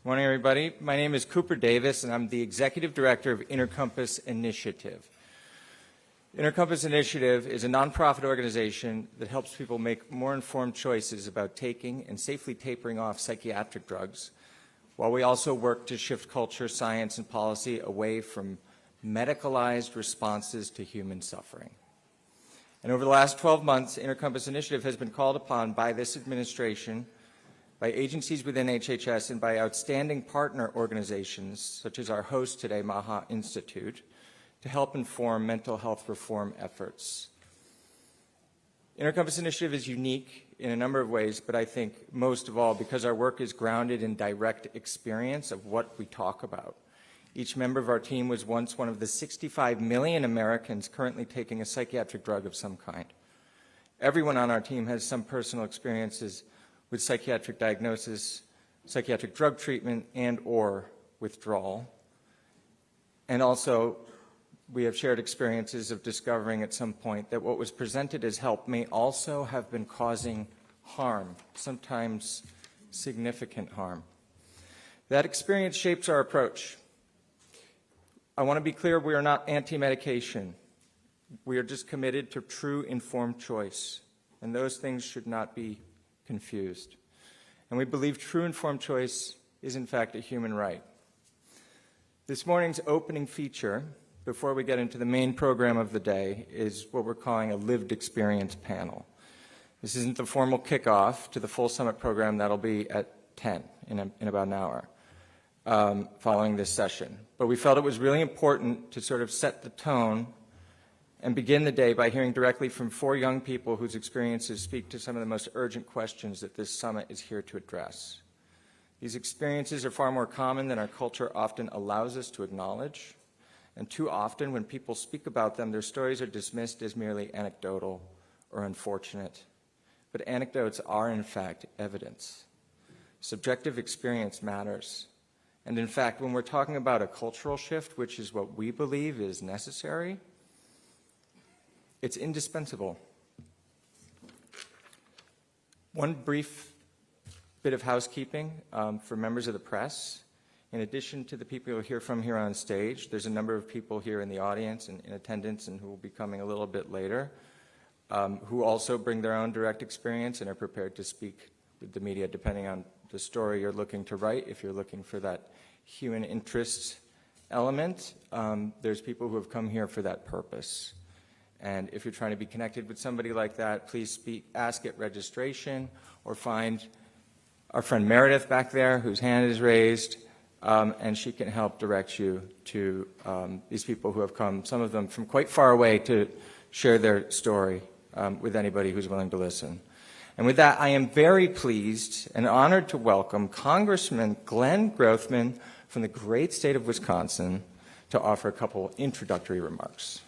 Morning, everybody. My name is Cooper Davis, and I'm the Executive Director of Intercompass Initiative. Intercompass Initiative is a nonprofit organization that helps people make more informed choices about taking and safely tapering off psychiatric drugs, while we also work to shift culture, science, and policy away from medicalized responses to human suffering. And over the last 12 months, Intercompass Initiative has been called upon by this administration, by agencies within HHS, and by outstanding partner organizations, such as our host today, MAHA Institute, to help inform mental health reform efforts. Intercompass Initiative is unique in a number of ways, but I think most of all because our work is grounded in direct experience of what we talk about. Each member of our team was once one of the 65 million Americans currently taking a psychiatric drug of some kind. Everyone on our team has some personal experiences with psychiatric diagnosis, psychiatric drug treatment, and/or withdrawal. And also, we have shared experiences of discovering at some point that what was presented as help may also have been causing harm, sometimes significant harm. That experience shapes our approach. I want to be clear, we are not anti-medication. We are just committed to true informed choice, and those things should not be confused. And we believe true informed choice is in fact a human right. This morning's opening feature, before we get into the main program of the day, is what we're calling a lived experience panel. This isn't the formal kickoff to the full summit program. That'll be at 10 in about an hour following this session. But we felt it was really important to sort of set the tone and begin the day by hearing directly from 4 young people whose experiences speak to some of the most urgent questions that this summit is here to address. These experiences are far more common than our culture often allows us to acknowledge, and too often when people speak about them, their stories are dismissed as merely anecdotal or unfortunate. But anecdotes are in fact evidence. Subjective experience matters. And in fact, when we're talking about a cultural shift, which is what we believe is necessary, it's indispensable. One brief bit of housekeeping for members of the press. In addition to the people you'll hear from here on stage, there's a number of people here in the audience and in attendance and who will be coming a little bit later, who also bring their own direct experience and are prepared to speak with the media depending on the story you're looking to write. If you're looking for that human interest element, there's people who have come here for that purpose. And if you're trying to be connected with somebody like that, please ask at registration or find our friend Meredith back there whose hand is raised, and she can help direct you to these people who have come, some of them from quite far away, to share their story with anybody who's willing to listen. And with that, I am very pleased and honored to welcome Congressman Glenn Grothman from the great state of Wisconsin to offer a couple introductory remarks.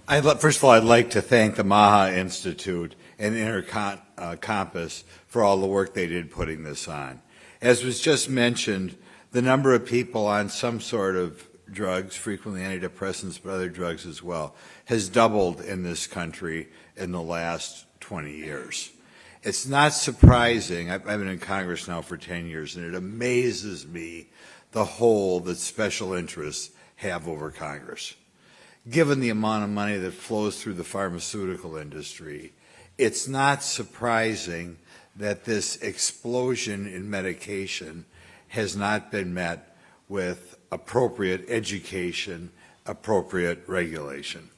First of all, I'd like to thank the MAHA Institute and Intercompass for all the work they did putting this on. As was just mentioned, the number of people on some sort of drugs, frequently antidepressants, but other drugs as well, has doubled in this country in the last 20 years. It's not surprising. I've been in Congress now for 10 years, and it amazes me the hold that special interests have over Congress. Given the amount of money that flows through the pharmaceutical industry, it's not surprising that this explosion in medication has not been met with appropriate education, appropriate regulation.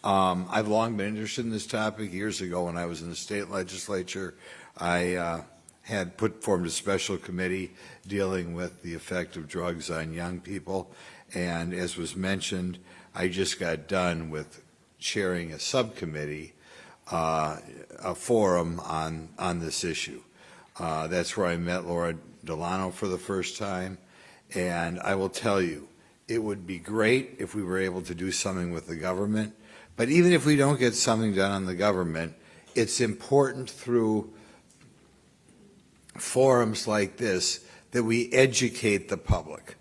I've long been interested in this topic. Years ago when I was in the state legislature, I had formed a special committee dealing with the effect of drugs on young people, and as was mentioned, I just got done with chairing a subcommittee, a forum on this issue. That's where I met Laura Delano for the first time, and I will tell you, it would be great if we were able to do something with the government, but even if we don't get something done on the government, it's important through forums like this that we educate the public.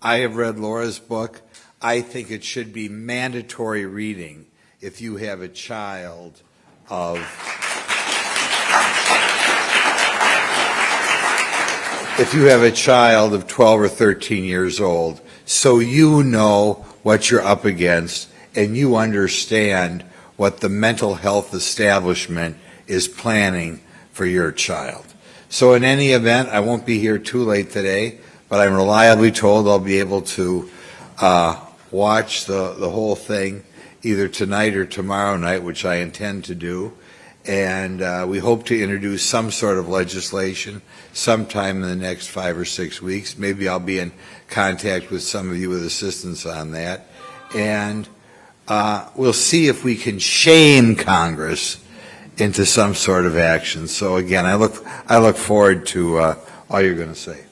I have read Laura's book. I think it should be mandatory reading if you have a child of 12 or 13 years old, so you know what you're up against and you understand what the mental health establishment is planning for your child. So in any event, I won't be here too late today, but I'm reliably told I'll be able to watch the whole thing either tonight or tomorrow night, which I intend to do. And we hope to introduce some sort of legislation sometime in the next 5 or 6 weeks. Maybe I'll be in contact with some of you with assistance on that. And we'll see if we can shame Congress into some sort of action. So again, I look forward to all you're going to say.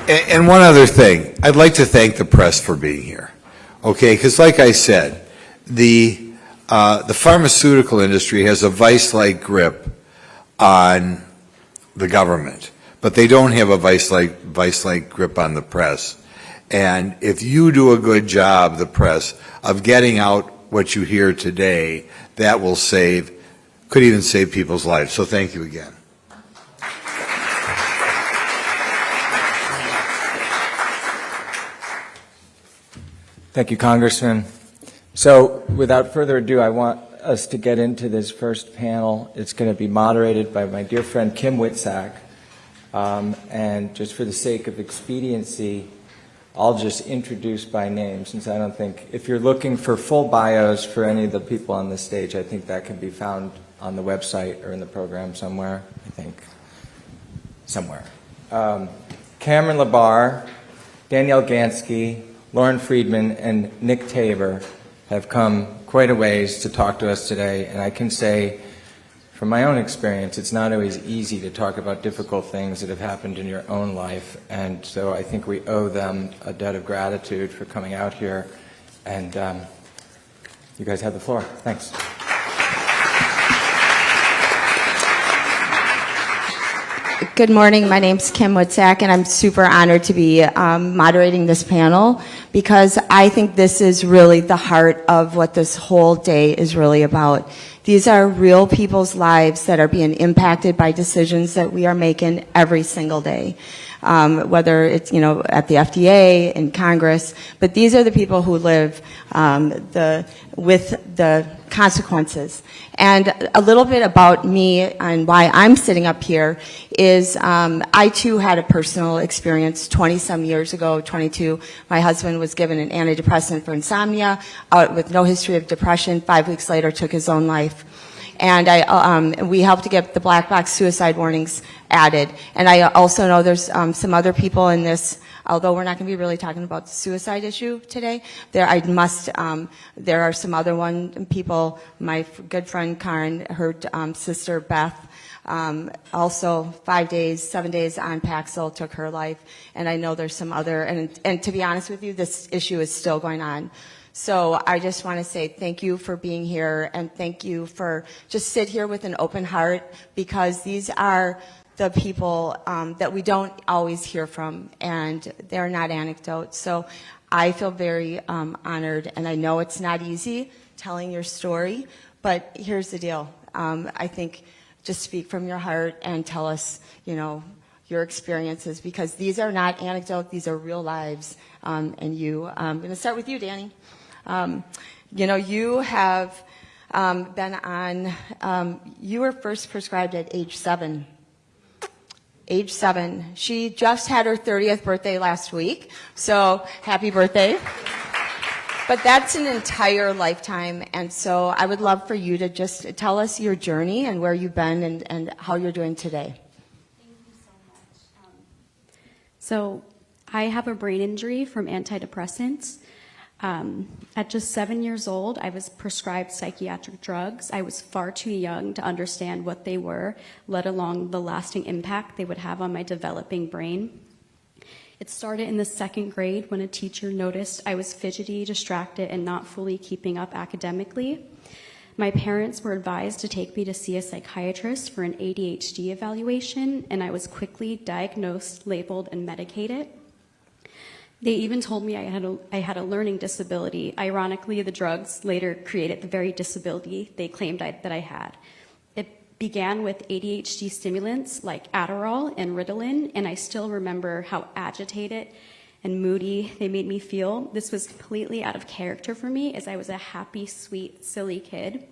And one other thing, I'd like to thank the press for being here, okay? Because like I said, the pharmaceutical industry has a vice-like grip on the government, but they don't have a vice-like grip on the press. And if you do a good job, the press, of getting out what you hear today, that will could even save people's lives. So thank you again. Thank you, Congressman. So without further ado, I want us to get into this first panel. It's going to be moderated by my dear friend Kim Witzak. And just for the sake of expediency, I'll just introduce by name, since I don't think, if you're looking for full bios for any of the people on the stage, I think that can be found on the website or in the program somewhere, I think, somewhere. Cameron Labar, Danielle Gansky, Lauren Friedman, and Nick Tabor have come quite a ways to talk to us today, and I can say from my own experience, it's not always easy to talk about difficult things that have happened in your own life, and so I think we owe them a debt of gratitude for coming out here, and you guys have the floor. Thanks. Good morning. My name's Kim Witzak, and I'm super honored to be moderating this panel because I think this is really the heart of what this whole day is really about. These are real people's lives that are being impacted by decisions that we are making every single day, whether it's, at the FDA, in Congress, but these are the people who live with the consequences. And a little bit about me and why I'm sitting up here is I too had a personal experience 20-some years ago, 22. My husband was given an antidepressant for insomnia with no history of depression. 5 weeks later, took his own life. And we helped to get the black box suicide warnings added. And I also know there's some other people in this, although we're not going to be really talking about the suicide issue today, there are some other people, my good friend Karen, her sister Beth, also 7 days on Paxil, took her life, and I know there's some other, and to be honest with you, this issue is still going on. So I just want to say thank you for being here, and thank you for just sit here with an open heart, because these are the people that we don't always hear from, and they're not anecdotes. So I feel very honored, and I know it's not easy telling your story, but here's the deal. I think just speak from your heart and tell us, your experiences, because these are not anecdotes, these are real lives. And I'm going to start with you, Danny. You have been on, you were first prescribed at age 7. Age 7. She just had her 30th birthday last week, so happy birthday. But that's an entire lifetime, and so I would love for you to just tell us your journey and where you've been and how you're doing today. Thank you so much. So I have a brain injury from antidepressants. At just 7 years old, I was prescribed psychiatric drugs. I was far too young to understand what they were, let alone the lasting impact they would have on my developing brain. It started in the 2nd grade when a teacher noticed I was fidgety, distracted, and not fully keeping up academically. My parents were advised to take me to see a psychiatrist for an ADHD evaluation, and I was quickly diagnosed, labeled, and medicated. They even told me I had a learning disability. Ironically, the drugs later created the very disability they claimed that I had. It began with ADHD stimulants like Admiral and Ritalin, and I still remember how agitated and moody they made me feel. This was completely out of character for me, as I was a happy, sweet, silly kid.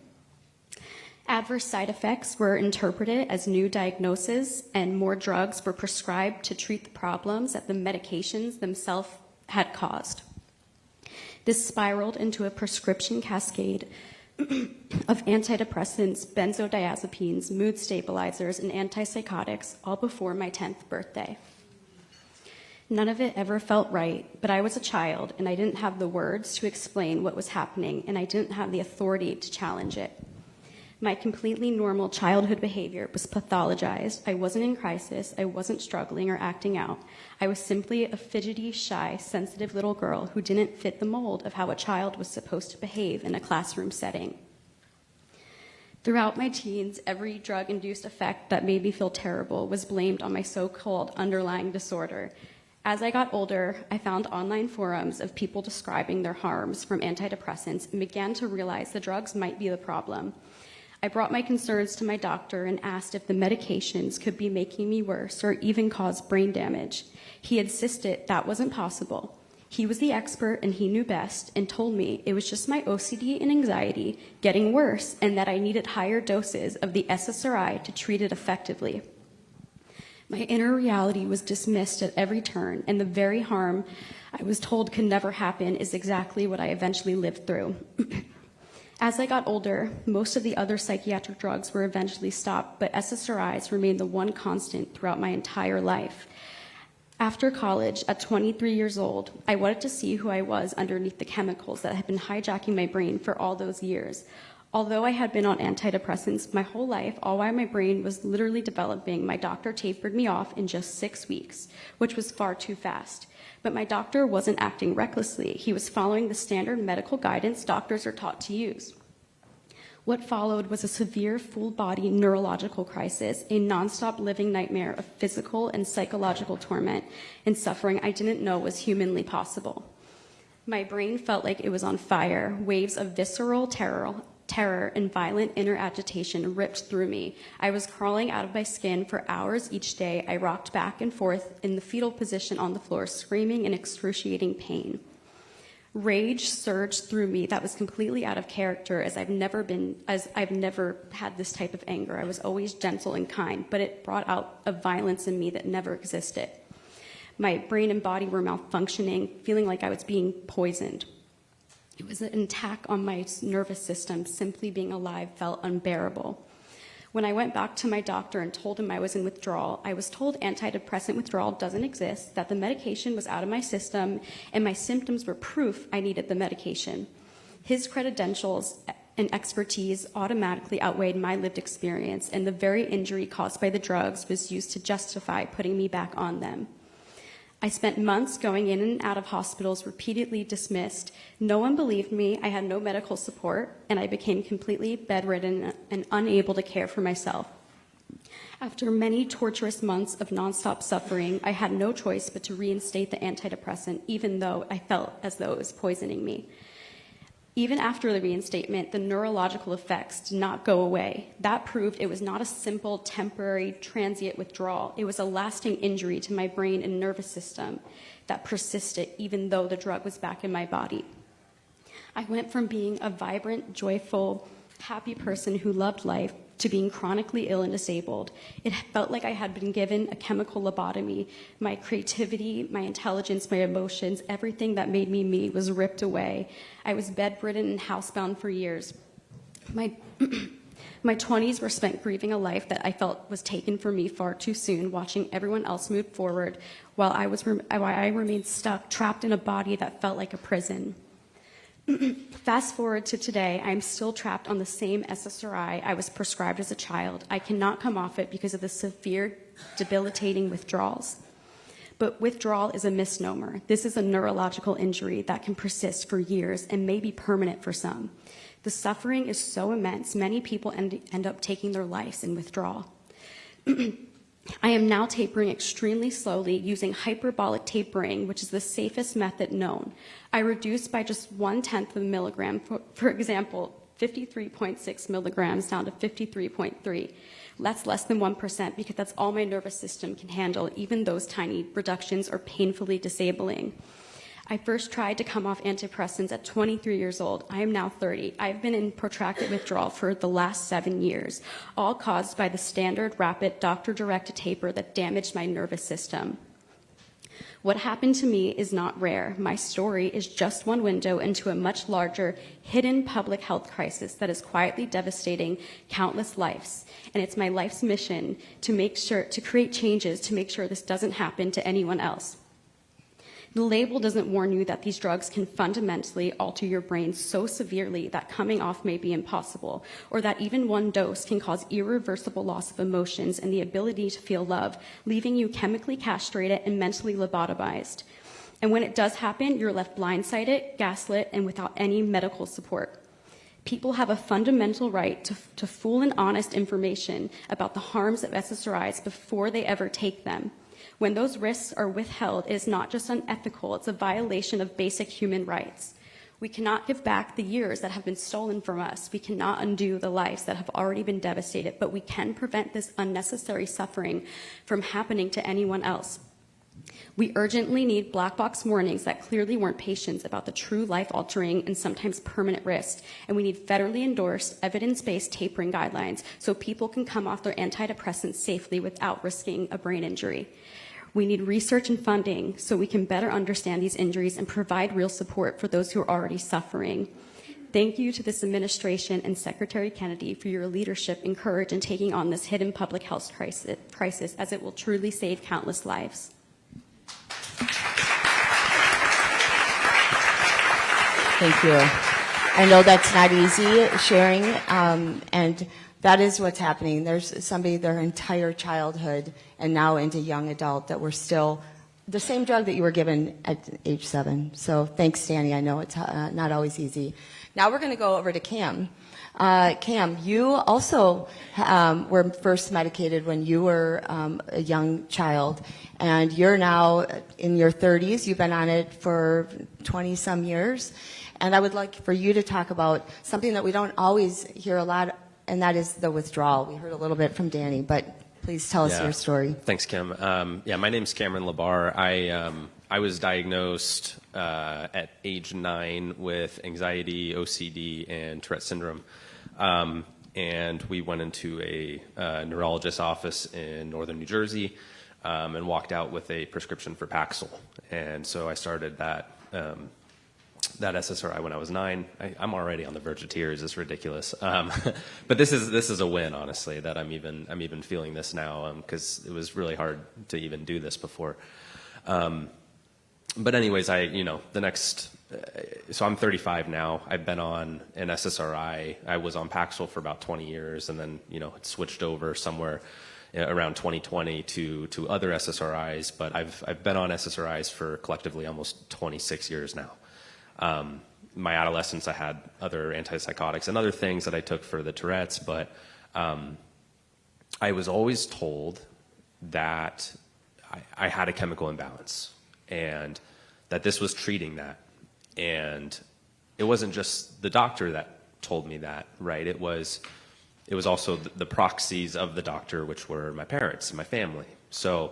Adverse side effects were interpreted as new diagnoses, and more drugs were prescribed to treat the problems that the medications themselves had caused. This spiraled into a prescription cascade of antidepressants, benzodiazepines, mood stabilizers, and antipsychotics, all before my 10th birthday. None of it ever felt right, but I was a child, and I didn't have the words to explain what was happening, and I didn't have the authority to challenge it. My completely normal childhood behavior was pathologized. I wasn't in crisis. I wasn't struggling or acting out. I was simply a fidgety, shy, sensitive little girl who didn't fit the mold of how a child was supposed to behave in a classroom setting. Throughout my teens, every drug-induced effect that made me feel terrible was blamed on my so-called underlying disorder. As I got older, I found online forums of people describing their harms from antidepressants and began to realize the drugs might be the problem. I brought my concerns to my doctor and asked if the medications could be making me worse or even cause brain damage. He insisted that wasn't possible. He was the expert and he knew best and told me it was just my OCD and anxiety getting worse and that I needed higher doses of the SSRI to treat it effectively. My inner reality was dismissed at every turn, and the very harm I was told could never happen is exactly what I eventually lived through. As I got older, most of the other psychiatric drugs were eventually stopped, but SSRIs remained the one constant throughout my entire life. After college, at 23 years old, I wanted to see who I was underneath the chemicals that had been hijacking my brain for all those years. Although I had been on antidepressants my whole life, all while my brain was literally developing, my doctor tapered me off in just 6 weeks, which was far too fast. But my doctor wasn't acting recklessly. He was following the standard medical guidance doctors are taught to use. What followed was a severe full-body neurological crisis, a nonstop living nightmare of physical and psychological torment and suffering I didn't know was humanly possible. My brain felt like it was on fire. Waves of visceral terror and violent inner agitation ripped through me. I was crawling out of my skin for hours each day. I rocked back and forth in the fetal position on the floor, screaming in excruciating pain. Rage surged through me that was completely out of character, as I've never had this type of anger. I was always gentle and kind, but it brought out a violence in me that never existed. My brain and body were malfunctioning, feeling like I was being poisoned. It was an attack on my nervous system. Simply being alive felt unbearable. When I went back to my doctor and told him I was in withdrawal, I was told antidepressant withdrawal doesn't exist, that the medication was out of my system, and my symptoms were proof I needed the medication. His credentials and expertise automatically outweighed my lived experience, and the very injury caused by the drugs was used to justify putting me back on them. I spent months going in and out of hospitals, repeatedly dismissed. No one believed me. I had no medical support, and I became completely bedridden and unable to care for myself. After many torturous months of nonstop suffering, I had no choice but to reinstate the antidepressant, even though I felt as though it was poisoning me. Even after the reinstatement, the neurological effects did not go away. That proved it was not a simple, temporary, transient withdrawal. It was a lasting injury to my brain and nervous system that persisted even though the drug was back in my body. I went from being a vibrant, joyful, happy person who loved life to being chronically ill and disabled. It felt like I had been given a chemical lobotomy. My creativity, my intelligence, my emotions, everything that made me me was ripped away. I was bedridden and housebound for years. My 20s were spent grieving a life that I felt was taken from me far too soon, watching everyone else move forward while I remained stuck, trapped in a body that felt like a prison. Fast forward to today, I'm still trapped on the same SSRI I was prescribed as a child. I cannot come off it because of the severe, debilitating withdrawals. But withdrawal is a misnomer. This is a neurological injury that can persist for years and may be permanent for some. The suffering is so immense, many people end up taking their lives in withdrawal. I am now tapering extremely slowly using hyperbolic tapering, which is the safest method known. I reduce by just 1/10 of a milligram, for example, 53.6 milligrams down to 53.3. That's less than 1% because that's all my nervous system can handle. Even those tiny reductions are painfully disabling. I first tried to come off antidepressants at 23 years old. I am now 30. I've been in protracted withdrawal for the last 7 years, all caused by the standard, rapid, doctor-directed taper that damaged my nervous system. What happened to me is not rare. My story is just one window into a much larger, hidden public health crisis that is quietly devastating countless lives. And it's my life's mission to create changes to make sure this doesn't happen to anyone else. The label doesn't warn you that these drugs can fundamentally alter your brain so severely that coming off may be impossible, or that even one dose can cause irreversible loss of emotions and the ability to feel love, leaving you chemically castrated and mentally lobotomized. And when it does happen, you're left blindsided, gaslit, and without any medical support. People have a fundamental right to full and honest information about the harms of SSRIs before they ever take them. When those risks are withheld, it is not just unethical, it's a violation of basic human rights. We cannot give back the years that have been stolen from us. We cannot undo the lives that have already been devastated, but we can prevent this unnecessary suffering from happening to anyone else. We urgently need black box warnings that clearly warn patients about the true life-altering and sometimes permanent risk, and we need federally endorsed, evidence-based tapering guidelines so people can come off their antidepressants safely without risking a brain injury. We need research and funding so we can better understand these injuries and provide real support for those who are already suffering. Thank you to this administration and Secretary Kennedy for your leadership and courage in taking on this hidden public health crisis, as it will truly save countless lives. Thank you. I know that's not easy sharing, and that is what's happening. There's somebody their entire childhood and now into young adult that were still the same drug that you were given at age 7. So thanks, Danny. I know it's not always easy. Now we're going to go over to Cam. Cam, you also were first medicated when you were a young child, and you're now in your 30s. You've been on it for 20-some years. And I would like for you to talk about something that we don't always hear a lot, and that is the withdrawal. We heard a little bit from Danny, but please tell us your story. Thanks, Kim. My name's Cameron Labar. I was diagnosed at age 9 with anxiety, OCD, and Tourette syndrome. And we went into a neurologist's office in northern New Jersey and walked out with a prescription for Paxil. And so I started that SSRI when I was 9. I'm already on the verge of tears. It's ridiculous. But this is a win, honestly, that I'm even feeling this now, because it was really hard to even do this before. But anyways, so I'm 35 now. I've been on an SSRI. I was on Paxil for about 20 years, and then it switched over somewhere around 2020 to other SSRIs. But I've been on SSRIs for collectively almost 26 years now. My adolescence, I had other antipsychotics and other things that I took for the Tourette's, but I was always told that I had a chemical imbalance and that this was treating that. And it wasn't just the doctor that told me that, right? It was also the proxies of the doctor, which were my parents and my family. So,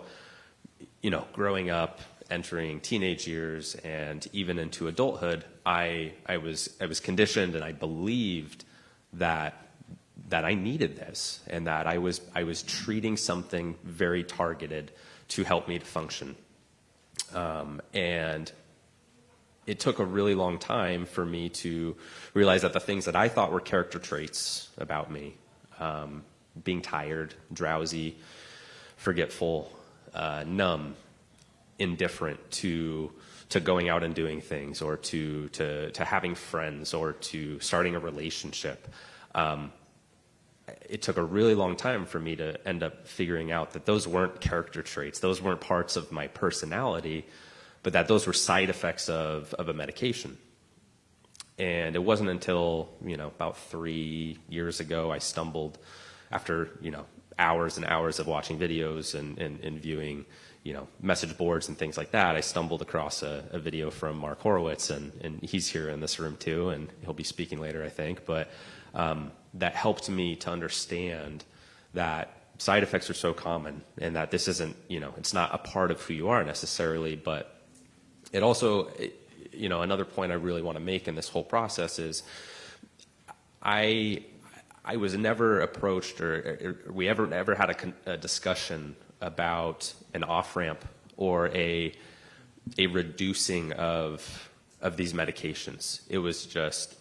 growing up, entering teenage years and even into adulthood, I was conditioned, and I believed that I needed this, and that I was treating something very targeted to help me to function. And it took a really long time for me to realize that the things that I thought were character traits about me, being tired, drowsy, forgetful, numb, indifferent to going out and doing things, or to having friends, or to starting a relationship. It took a really long time for me to end up figuring out that those weren't character traits, those weren't parts of my personality, but that those were side effects of a medication. And it wasn't until, about 3 years ago, I stumbled, after, hours and hours of watching videos and viewing, message boards and things like that, I stumbled across a video from Mark Horowitz, and he's here in this room too, and he'll be speaking later, I think, but that helped me to understand that side effects are so common, and that this isn't, it's not a part of who you are necessarily, but it also, another point I really want to make in this whole process is I was never approached, or we ever had a discussion about an off-ramp or a reducing of these medications. It was just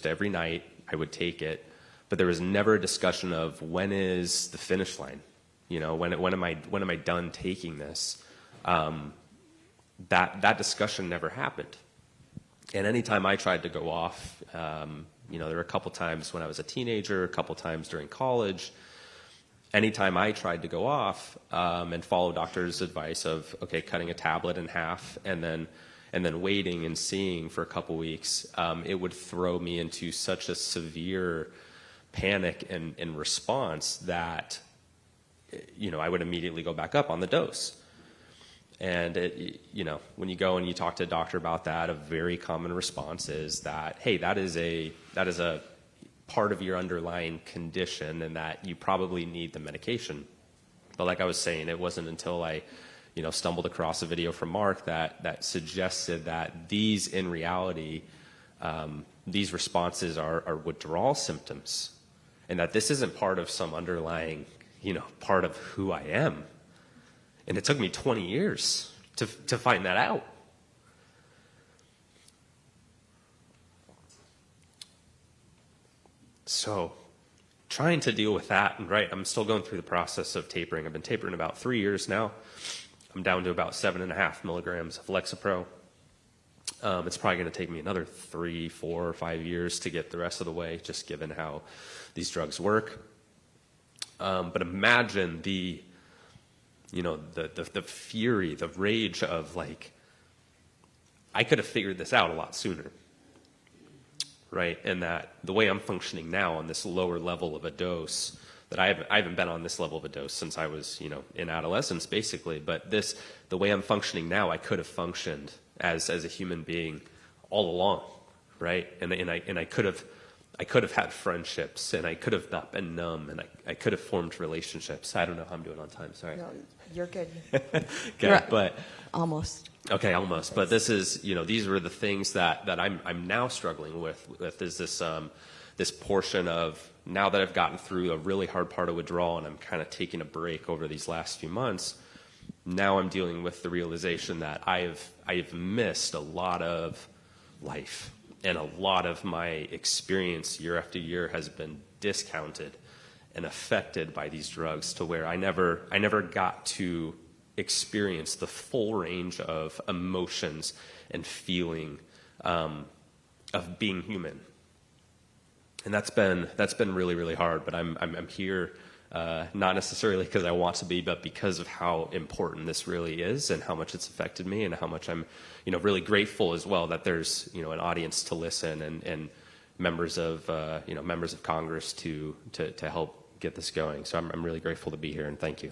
every night I would take it, but there was never a discussion of when is the finish line. When am I done taking this? That discussion never happened. And anytime I tried to go off, there were a couple times when I was a teenager, a couple times during college. Anytime I tried to go off and follow doctor's advice of, okay, cutting a tablet in half and then waiting and seeing for a couple weeks, it would throw me into such a severe panic and response that, I would immediately go back up on the dose. And when you go and you talk to a doctor about that, a very common response is that, hey, that is a part of your underlying condition and that you probably need the medication. But like I was saying, it wasn't until I stumbled across a video from Mark that suggested that these, in reality, these responses are withdrawal symptoms, and that this isn't part of some underlying, part of who I am. And it took me 20 years to find that out. So trying to deal with that, and I'm still going through the process of tapering. I've been tapering about 3 years now. I'm down to about 7.5 milligrams of Lexapro. It's probably going to take me another 3, 4, 5 years to get the rest of the way, just given how these drugs work. But imagine the fury, the rage of I could have figured this out a lot sooner, right? And that the way I'm functioning now on this lower level of a dose, that I haven't been on this level of a dose since I was, in adolescence, basically. But the way I'm functioning now, I could have functioned as a human being all along, right? And I could have had friendships, and I could have not been numb, and I could have formed relationships. I don't know how I'm doing on time. Sorry. No, you're good. Okay, but Almost. okay, almost. But this is, these are the things that I'm now struggling with is this portion of, now that I've gotten through a really hard part of withdrawal and I'm kind of taking a break over these last few months, now I'm dealing with the realization that I've missed a lot of life, and a lot of my experience year after year has been discounted and affected by these drugs, to where I never got to experience the full range of emotions and feeling of being human. And that's been really, really hard. But I'm here not necessarily because I want to be, but because of how important this really is and how much it's affected me, and how much I'm really grateful as well that there's an audience to listen, and members of Congress to help get this going. So I'm really grateful to be here, and thank you.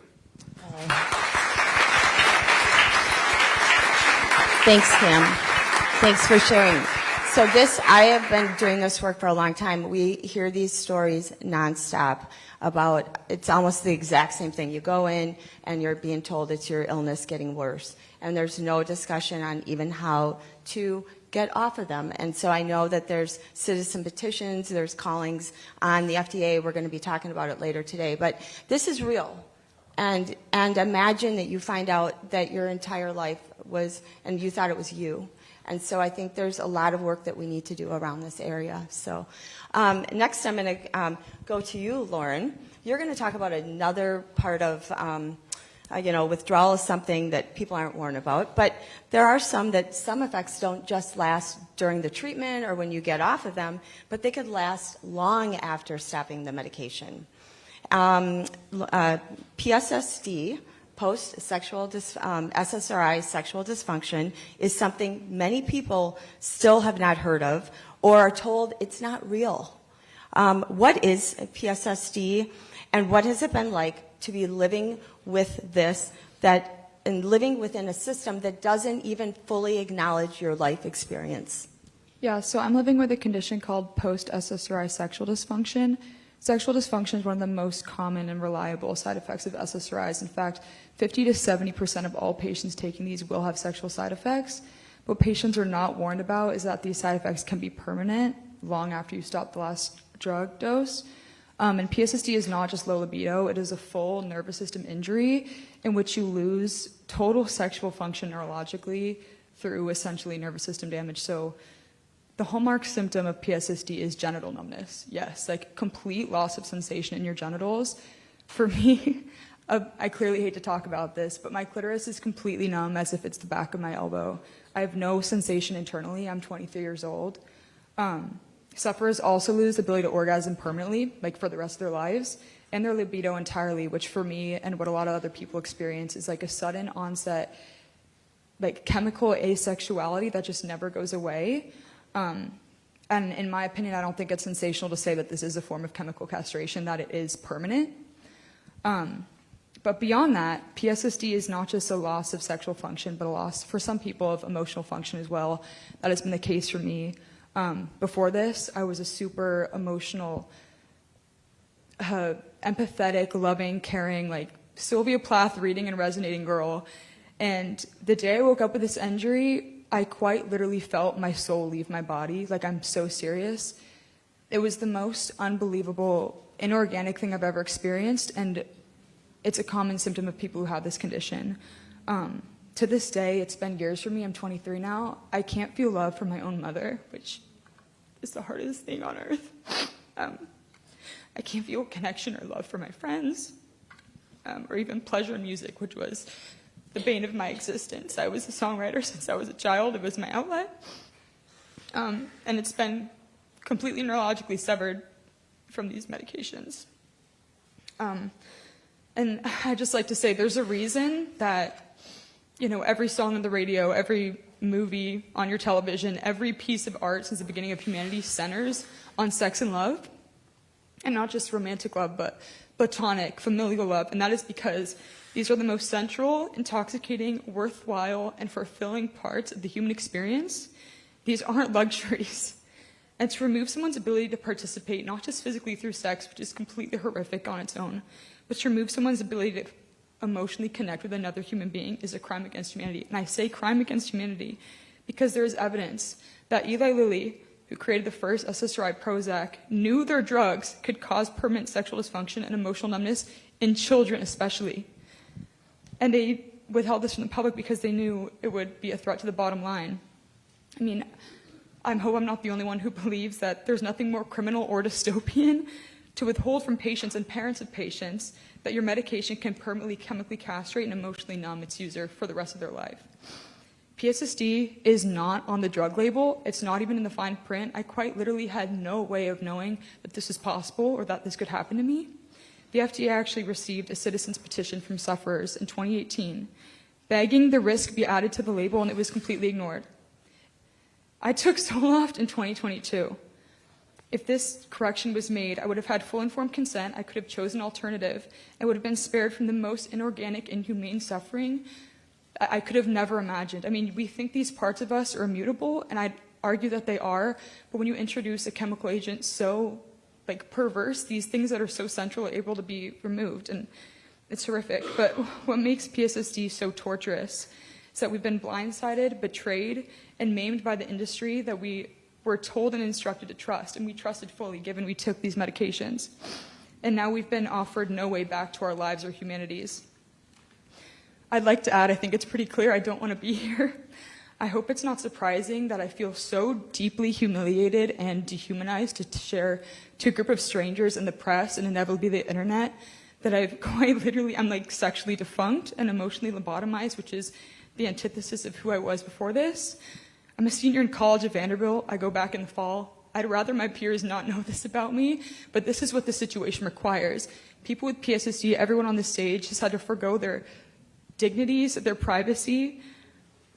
Thanks, Kim. Thanks for sharing. So I have been doing this work for a long time. We hear these stories nonstop about, it's almost the exact same thing. You go in and you're being told it's your illness getting worse. And there's no discussion on even how to get off of them. And so I know that there's citizen petitions, there's callings on the FDA. We're going to be talking about it later today. But this is real. And imagine that you find out that your entire life was, and you thought it was you. And so I think there's a lot of work that we need to do around this area. So next I'm going to go to you, Lauren. You're going to talk about another part of, withdrawal is something that people aren't warned about. But there are some effects don't just last during the treatment or when you get off of them, but they could last long after stopping the medication. PSSD, post-sexual SSRI sexual dysfunction, is something many people still have not heard of or are told it's not real. What is PSSD, and what has it been like to be living with this, and living within a system that doesn't even fully acknowledge your life experience? Yeah, so I'm living with a condition called post-SSRI sexual dysfunction. Sexual dysfunction is one of the most common and reliable side effects of SSRIs. In fact, 50 to 70% of all patients taking these will have sexual side effects. What patients are not warned about is that these side effects can be permanent long after you stop the last drug dose. And PSSD is not just low libido, it is a full nervous system injury in which you lose total sexual function neurologically through essentially nervous system damage. So the hallmark symptom of PSSD is genital numbness. Yes, like complete loss of sensation in your genitals. For me, I clearly hate to talk about this, but my clitoris is completely numb as if it's the back of my elbow. I have no sensation internally. I'm 23 years old. Sufferers also lose the ability to orgasm permanently, like for the rest of their lives, and their libido entirely, which for me and what a lot of other people experience is like a sudden onset, like chemical asexuality that just never goes away. And in my opinion, I don't think it's sensational to say that this is a form of chemical castration, that it is permanent. But beyond that, PSSD is not just a loss of sexual function, but a loss for some people of emotional function as well. That has been the case for me. Before this, I was a super emotional, empathetic, loving, caring, like Sylvia Plath reading and resonating girl. And the day I woke up with this injury, I quite literally felt my soul leave my body. Like, I'm so serious. It was the most unbelievable, inorganic thing I've ever experienced, and it's a common symptom of people who have this condition. To this day, it's been years for me. I'm 23 now. I can't feel love from my own mother, which is the hardest thing on earth. I can't feel connection or love for my friends, or even pleasure in music, which was the bane of my existence. I was a songwriter since I was a child. It was my outlet. And it's been completely neurologically severed from these medications. And I just like to say there's a reason that, you know, every song on the radio, every movie on your television, every piece of art since the beginning of humanity centers on sex and love. And not just romantic love, but platonic, familial love. And that is because these are the most central, intoxicating, worthwhile, and fulfilling parts of the human experience. These aren't luxuries. And to remove someone's ability to participate, not just physically through sex, which is completely horrific on its own, but to remove someone's ability to emotionally connect with another human being is a crime against humanity. And I say crime against humanity because there is evidence that Eli Lilly, who created the first SSRI Prozac, knew their drugs could cause permanent sexual dysfunction and emotional numbness in children especially. And they withheld this from the public because they knew it would be a threat to the bottom line. I mean, I hope I'm not the only one who believes that there's nothing more criminal or dystopian to withhold from patients and parents of patients that your medication can permanently chemically castrate and emotionally numb its user for the rest of their life. PSSD is not on the drug label. It's not even in the fine print. I quite literally had no way of knowing that this is possible or that this could happen to me. The FDA actually received a citizen's petition from sufferers in 2018, begging the risk be added to the label, and it was completely ignored. I took Zoloft in 2022. If this correction was made, I would have had full informed consent. I could have chosen an alternative. I would have been spared from the most inorganic, inhumane suffering I could have never imagined. I mean, we think these parts of us are immutable, and I'd argue that they are, but when you introduce a chemical agent so perverse, these things that are so central are able to be removed, and it's horrific. But what makes PSSD so torturous is that we've been blindsided, betrayed, and maimed by the industry that we were told and instructed to trust, and we trusted fully given we took these medications. And now we've been offered no way back to our lives or humanities. I'd like to add, I think it's pretty clear I don't want to be here. I hope it's not surprising that I feel so deeply humiliated and dehumanized to share to a group of strangers in the press and inevitably the internet that I've quite literally, I'm sexually defunct and emotionally lobotomized, which is the antithesis of who I was before this. I'm a senior in college at Vanderbilt. I go back in the fall. I'd rather my peers not know this about me, but this is what the situation requires. People with PSSD, everyone on the stage has had to forgo their dignities, their privacy,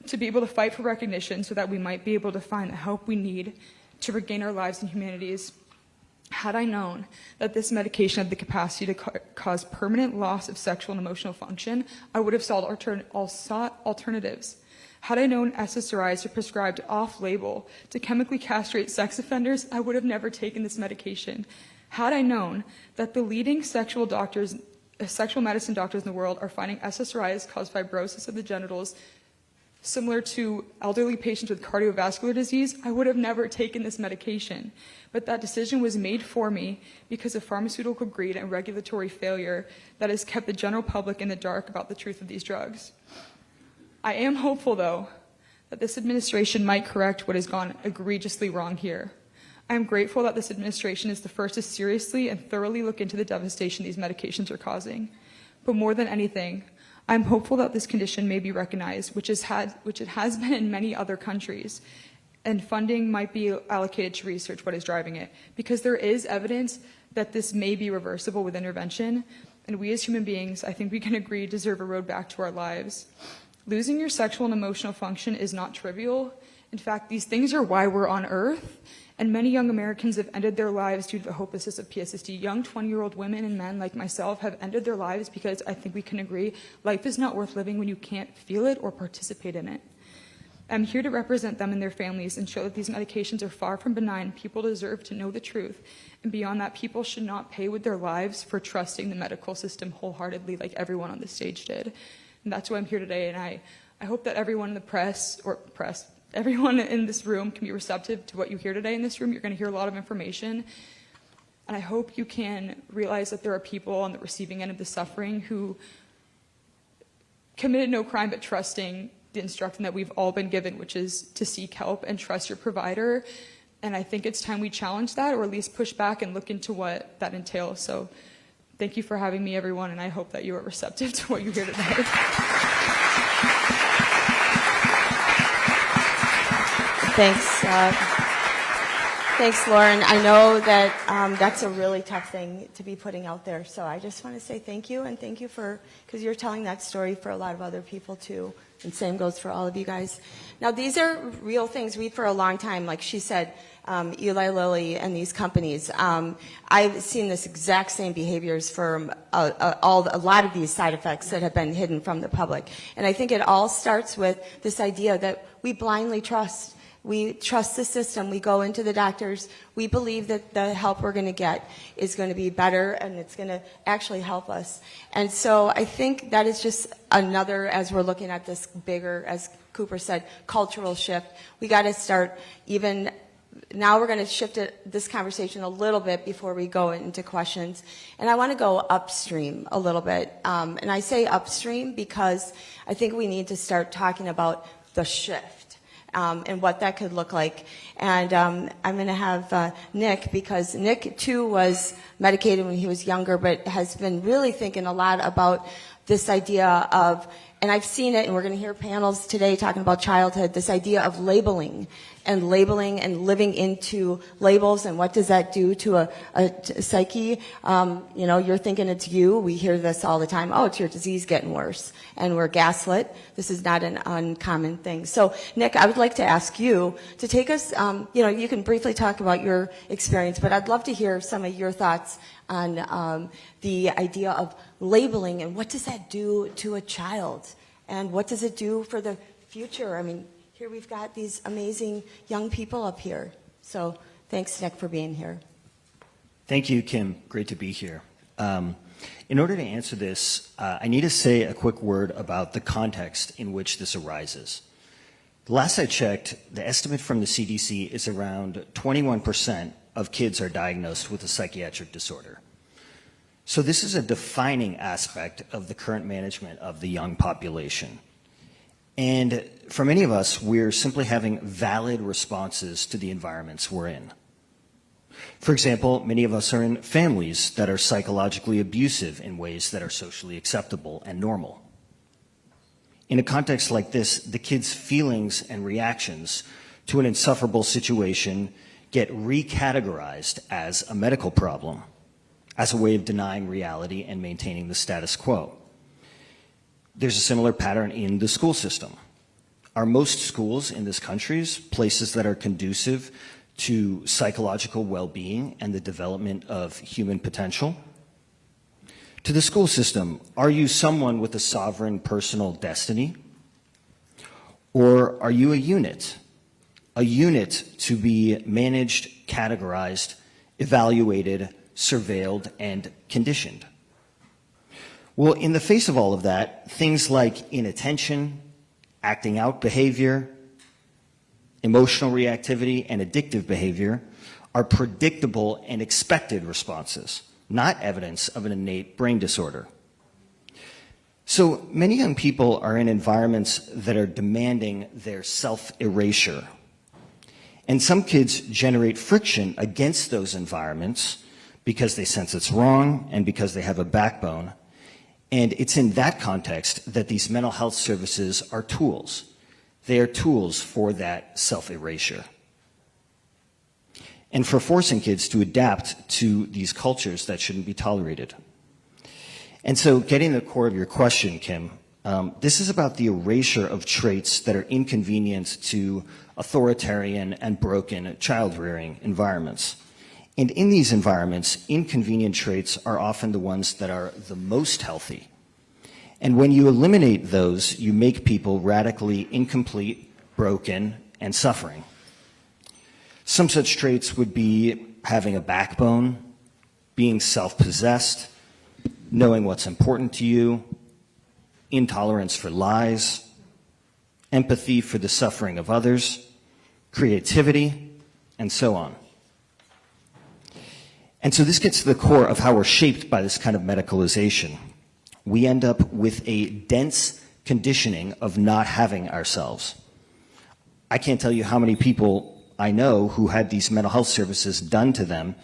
to be able to fight for recognition so that we might be able to find the help we need to regain our lives and humanities. Had I known that this medication had the capacity to cause permanent loss of sexual and emotional function, I would have sought alternatives. Had I known SSRIs are prescribed off-label to chemically castrate sex offenders, I would have never taken this medication. Had I known that the leading sexual medicine doctors in the world are finding SSRIs cause fibrosis of the genitals similar to elderly patients with cardiovascular disease, I would have never taken this medication. But that decision was made for me because of pharmaceutical greed and regulatory failure that has kept the general public in the dark about the truth of these drugs. I am hopeful, though, that this administration might correct what has gone egregiously wrong here. I am grateful that this administration is the first to seriously and thoroughly look into the devastation these medications are causing. But more than anything, I'm hopeful that this condition may be recognized, which it has been in many other countries, and funding might be allocated to research what is driving it, because there is evidence that this may be reversible with intervention, and we as human beings, I think we can agree, deserve a road back to our lives. Losing your sexual and emotional function is not trivial. In fact, these things are why we're on Earth, And many young Americans have ended their lives due to the hopelessness of PTSD. Young 20-year-old women and men like myself have ended their lives because I think we can agree life is not worth living when you can't feel it or participate in it. I'm here to represent them and their families and show that these medications are far from benign. People deserve to know the truth. And beyond that, people should not pay with their lives for trusting the medical system wholeheartedly like everyone on the stage did. And that's why I'm here today. And I hope that everyone in the everyone in this room can be receptive to what you hear today in this room. You're going to hear a lot of information. And I hope you can realize that there are people on the receiving end of the suffering who committed no crime but trusting the instruction that we've all been given, which is to seek help and trust your provider. And I think it's time we challenge that, or at least push back and look into what that entails. So thank you for having me, everyone, and I hope that you are receptive to what you hear today. Thanks, Lauren. I know that that's a really tough thing to be putting out there. So I just want to say thank you, and thank you because you're telling that story for a lot of other people too. And same goes for all of you guys. Now, these are real things. We, for a long time, like she said, Eli Lilly and these companies, I've seen this exact same behaviors for a lot of these side effects that have been hidden from the public. And I think it all starts with this idea that we blindly trust. We trust the system. We go into the doctors. We believe that the help we're going to get is going to be better and it's going to actually help us. And so I think that is just another, as we're looking at this bigger, as Cooper said, cultural shift. We got to start even, now we're going to shift this conversation a little bit before we go into questions. And I want to go upstream a little bit. And I say upstream because I think we need to start talking about the shift. And what that could look like. And I'm going to have Nick, because Nick, too, was medicated when he was younger, but has been really thinking a lot about this idea of, and I've seen it, and we're going to hear panels today talking about childhood, this idea of labeling and living into labels, and what does that do to a psyche? You're thinking it's you. We hear this all the time. Oh, it's your disease getting worse. And we're gaslit. This is not an uncommon thing. So, Nick, I would like to ask you to take us, you can briefly talk about your experience, but I'd love to hear some of your thoughts on the idea of labeling, and what does that do to a child? And what does it do for the future? I mean, here we've got these amazing young people up here. So thanks, Nick, for being here. Thank you, Kim. Great to be here. In order to answer this, I need to say a quick word about the context in which this arises. The last I checked, the estimate from the CDC is around 21% of kids are diagnosed with a psychiatric disorder. So this is a defining aspect of the current management of the young population. And for many of us, we're simply having valid responses to the environments we're in. For example, many of us are in families that are psychologically abusive in ways that are socially acceptable and normal. In a context like this, the kids' feelings and reactions to an insufferable situation get recategorized as a medical problem, as a way of denying reality and maintaining the status quo. There's a similar pattern in the school system. Are most schools in this country places that are conducive to psychological well-being and the development of human potential? To the school system, are you someone with a sovereign personal destiny? Or are you a unit to be managed, categorized, evaluated, surveilled, and conditioned? Well, in the face of all of that, things like inattention, acting out behavior, emotional reactivity, and addictive behavior are predictable and expected responses, not evidence of an innate brain disorder. So many young people are in environments that are demanding their self-erasure. And some kids generate friction against those environments because they sense it's wrong and because they have a backbone. And it's in that context that these mental health services are tools. They are tools for that self-erasure and for forcing kids to adapt to these cultures that shouldn't be tolerated. And so getting to the core of your question, Kim, This is about the erasure of traits that are inconvenient to authoritarian and broken child-rearing environments. And in these environments, inconvenient traits are often the ones that are the most healthy. And when you eliminate those, you make people radically incomplete, broken, and suffering. Some such traits would be having a backbone, being self-possessed, knowing what's important to you, intolerance for lies, empathy for the suffering of others, creativity, and so on. And so this gets to the core of how we're shaped by this kind of medicalization. We end up with a dense conditioning of not having ourselves. I can't tell you how many people I know who had these mental health services done to them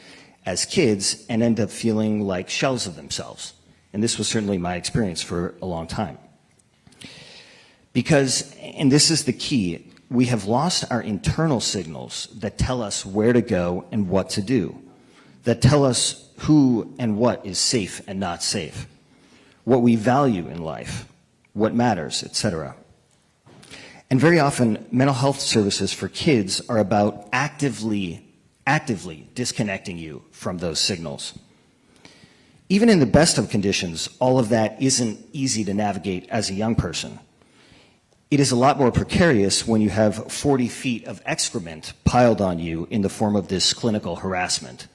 as kids and end up feeling like shells of themselves. And this was certainly my experience for a long time. Because, and this is the key, we have lost our internal signals that tell us where to go and what to do, that tell us who and what is safe and not safe, what we value in life, what matters, etc. And very often, mental health services for kids are about actively disconnecting you from those signals. Even in the best of conditions, all of that isn't easy to navigate as a young person. It is a lot more precarious when you have 40 feet of excrement piled on you in the form of this clinical harassment.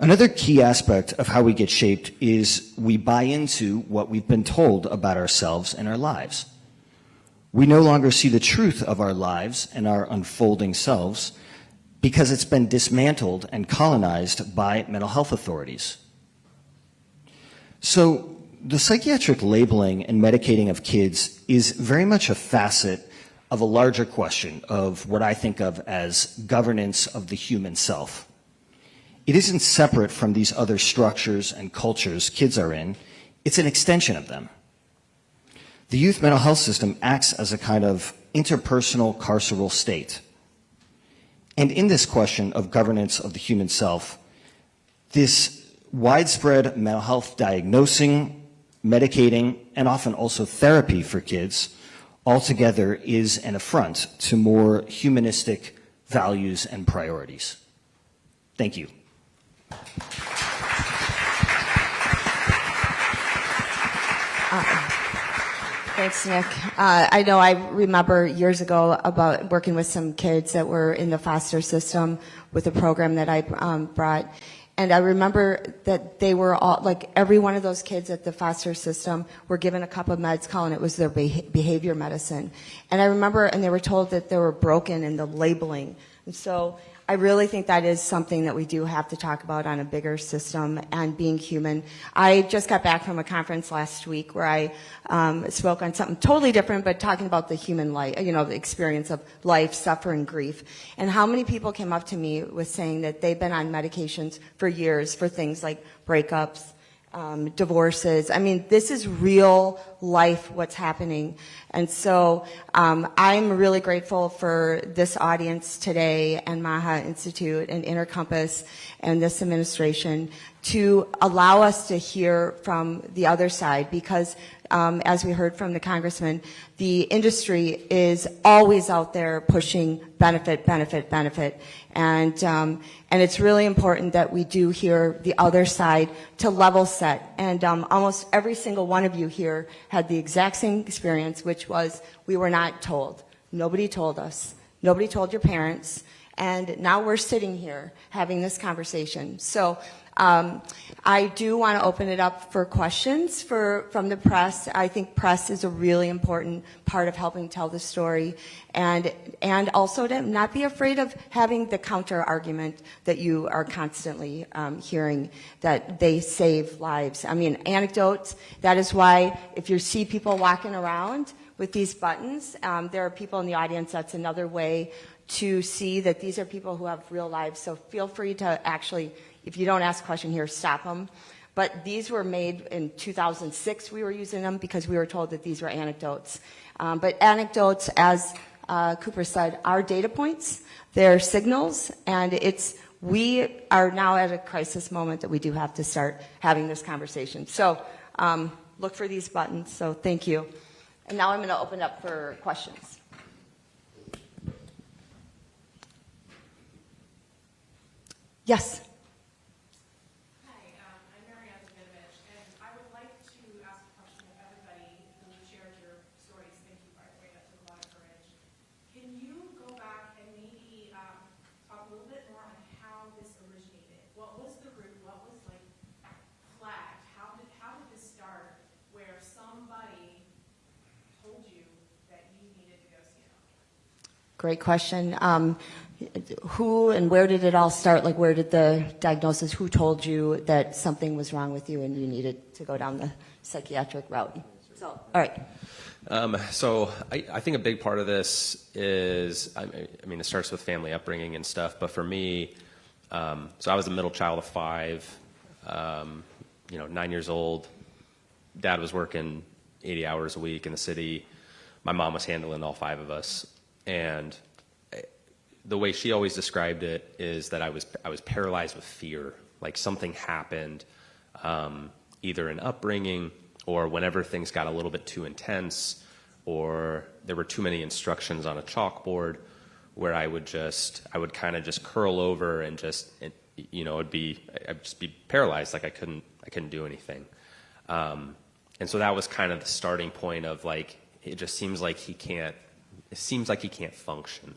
Another key aspect of how we get shaped is we buy into what we've been told about ourselves and our lives. We no longer see the truth of our lives and our unfolding selves because it's been dismantled and colonized by mental health authorities. So the psychiatric labeling and medicating of kids is very much a facet of a larger question of what I think of as governance of the human self. It isn't separate from these other structures and cultures kids are in. It's an extension of them. The youth mental health system acts as a kind of interpersonal carceral state. And in this question of governance of the human self, this widespread mental health diagnosing, medicating, and often also therapy for kids altogether is an affront to more humanistic values and priorities. Thank you. Thanks, Nick. I know I remember years ago about working with some kids that were in the foster system with a program that I brought. And I remember that they were all, like every one of those kids at the foster system were given a cup of meds calling it was their behavior medicine. And I remember, and they were told that they were broken in the labeling. And so I really think that is something that we do have to talk about on a bigger system and being human. I just got back from a conference last week where I spoke on something totally different, but talking about the human life, you know, the experience of life, suffering, grief. And how many people came up to me with saying that they've been on medications for years for things like breakups, divorces. I mean, this is real life, what's happening. And so I'm really grateful for this audience today and MAHA Institute and Intercompass and this administration to allow us to hear from the other side because as we heard from the Congressman, the industry is always out there pushing benefit, benefit, benefit. And it's really important that we do hear the other side to level set. And almost every single one of you here had the exact same experience, which was we were not told. Nobody told us. Nobody told your parents. And now we're sitting here having this conversation. So I do want to open it up for questions from the press. I think press is a really important part of helping tell the story, and also to not be afraid of having the counter argument that you are constantly hearing, that they save lives. I mean, anecdotes, that is why if you see people walking around with these buttons, there are people in the audience, that's another way to see that these are people who have real lives. So feel free to actually, if you don't ask a question here, stop them. But these were made in 2006. We were using them because we were told that these were anecdotes. But anecdotes, as Cooper said, are data points. They're signals. And we are now at a crisis moment that we do have to start having this conversation. So look for these buttons, so thank you. And now I'm going to open up for questions. Yes? Great question. Who and where did it all start? Like, where did the diagnosis, who told you that something was wrong with you and you needed to go down the psychiatric route? So, all right. So I think a big part of this is, I mean, it starts with family upbringing and stuff, but for me, so I was the middle child of 5, 9 years old. Dad was working 80 hours a week in the city. My mom was handling all 5 of us. And the way she always described it is that I was paralyzed with fear. Like something happened, either in upbringing or whenever things got a little bit too intense, or there were too many instructions on a chalkboard, where I would kind of just curl over and I'd just be paralyzed. Like I couldn't do anything. And so that was kind of the starting point of like, it just seems like he can't function.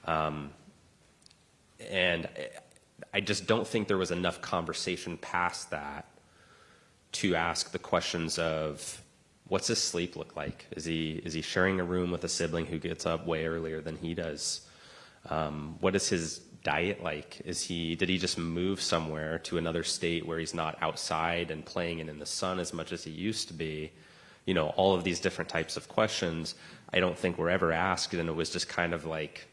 And I just don't think there was enough conversation past that to ask the questions of, what's his sleep look like? Is he sharing a room with a sibling who gets up way earlier than he does? What is his diet like? Did he just move somewhere to another state where he's not outside and playing and in the sun as much as he used to be? All of these different types of questions I don't think were ever asked, and it was just kind of like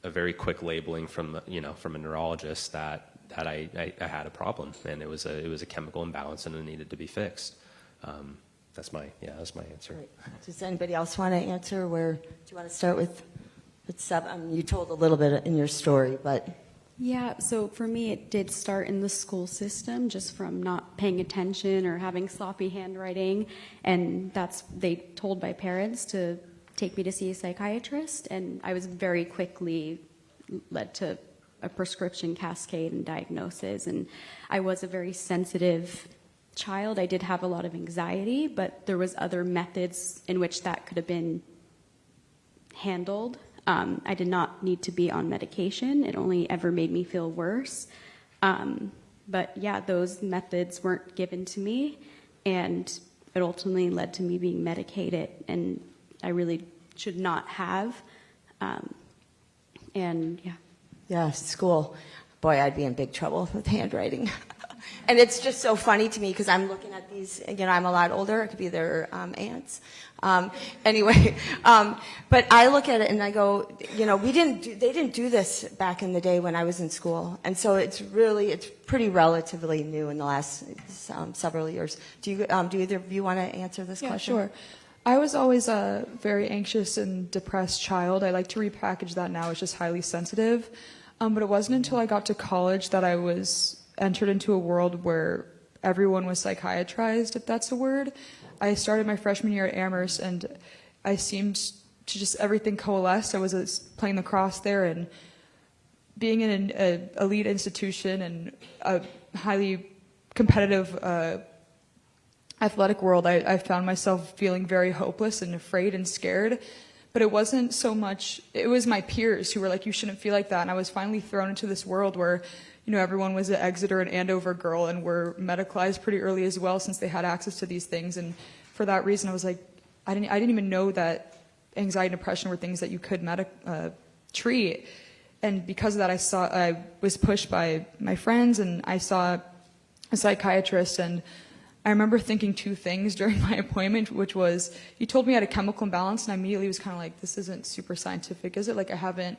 a very quick labeling from a neurologist that I had a problem, and it was a chemical imbalance and it needed to be fixed. That's my answer. Great. Does anybody else want to answer? Do you want to start with Seb? You told a little bit in your story, but Yeah, so for me, it did start in the school system, just from not paying attention or having sloppy handwriting, and they told my parents to take me to see a psychiatrist, and I was very quickly led to a prescription cascade and diagnosis, and I was a very sensitive child. I did have a lot of anxiety, but there was other methods in which that could have been handled. I did not need to be on medication. It only ever made me feel worse. But yeah, those methods weren't given to me, and it ultimately led to me being medicated, and I really should not have. And yeah. yeah, school. Boy, I'd be in big trouble with handwriting. And it's just so funny to me because I'm looking at these, I'm a lot older. It could be their aunts. Anyway, but I look at it and I go, they didn't do this back in the day when I was in school. And so it's pretty relatively new in the last several years. Do either of you want to answer this question? Yeah, sure. I was always a very anxious and depressed child. I like to repackage that now as just highly sensitive. But it wasn't until I got to college that I was entered into a world where everyone was psychiatrized, if that's a word. I started my freshman year at Amherst, and I seemed to just everything coalesced. I was playing lacrosse there, and being in an elite institution and a highly competitive athletic world, I found myself feeling very hopeless and afraid and scared. But it wasn't so much, it was my peers who were like, you shouldn't feel like that. And I was finally thrown into this world where, everyone was an Exeter and Andover girl and were medicalized pretty early as well, since they had access to these things. And for that reason, I was like, I didn't even know that anxiety and depression were things that you could treat. And because of that, I was pushed by my friends, and I saw a psychiatrist, and I remember thinking two things during my appointment, which was, he told me I had a chemical imbalance, and I immediately was kind of like, this isn't super scientific, is it? Like, I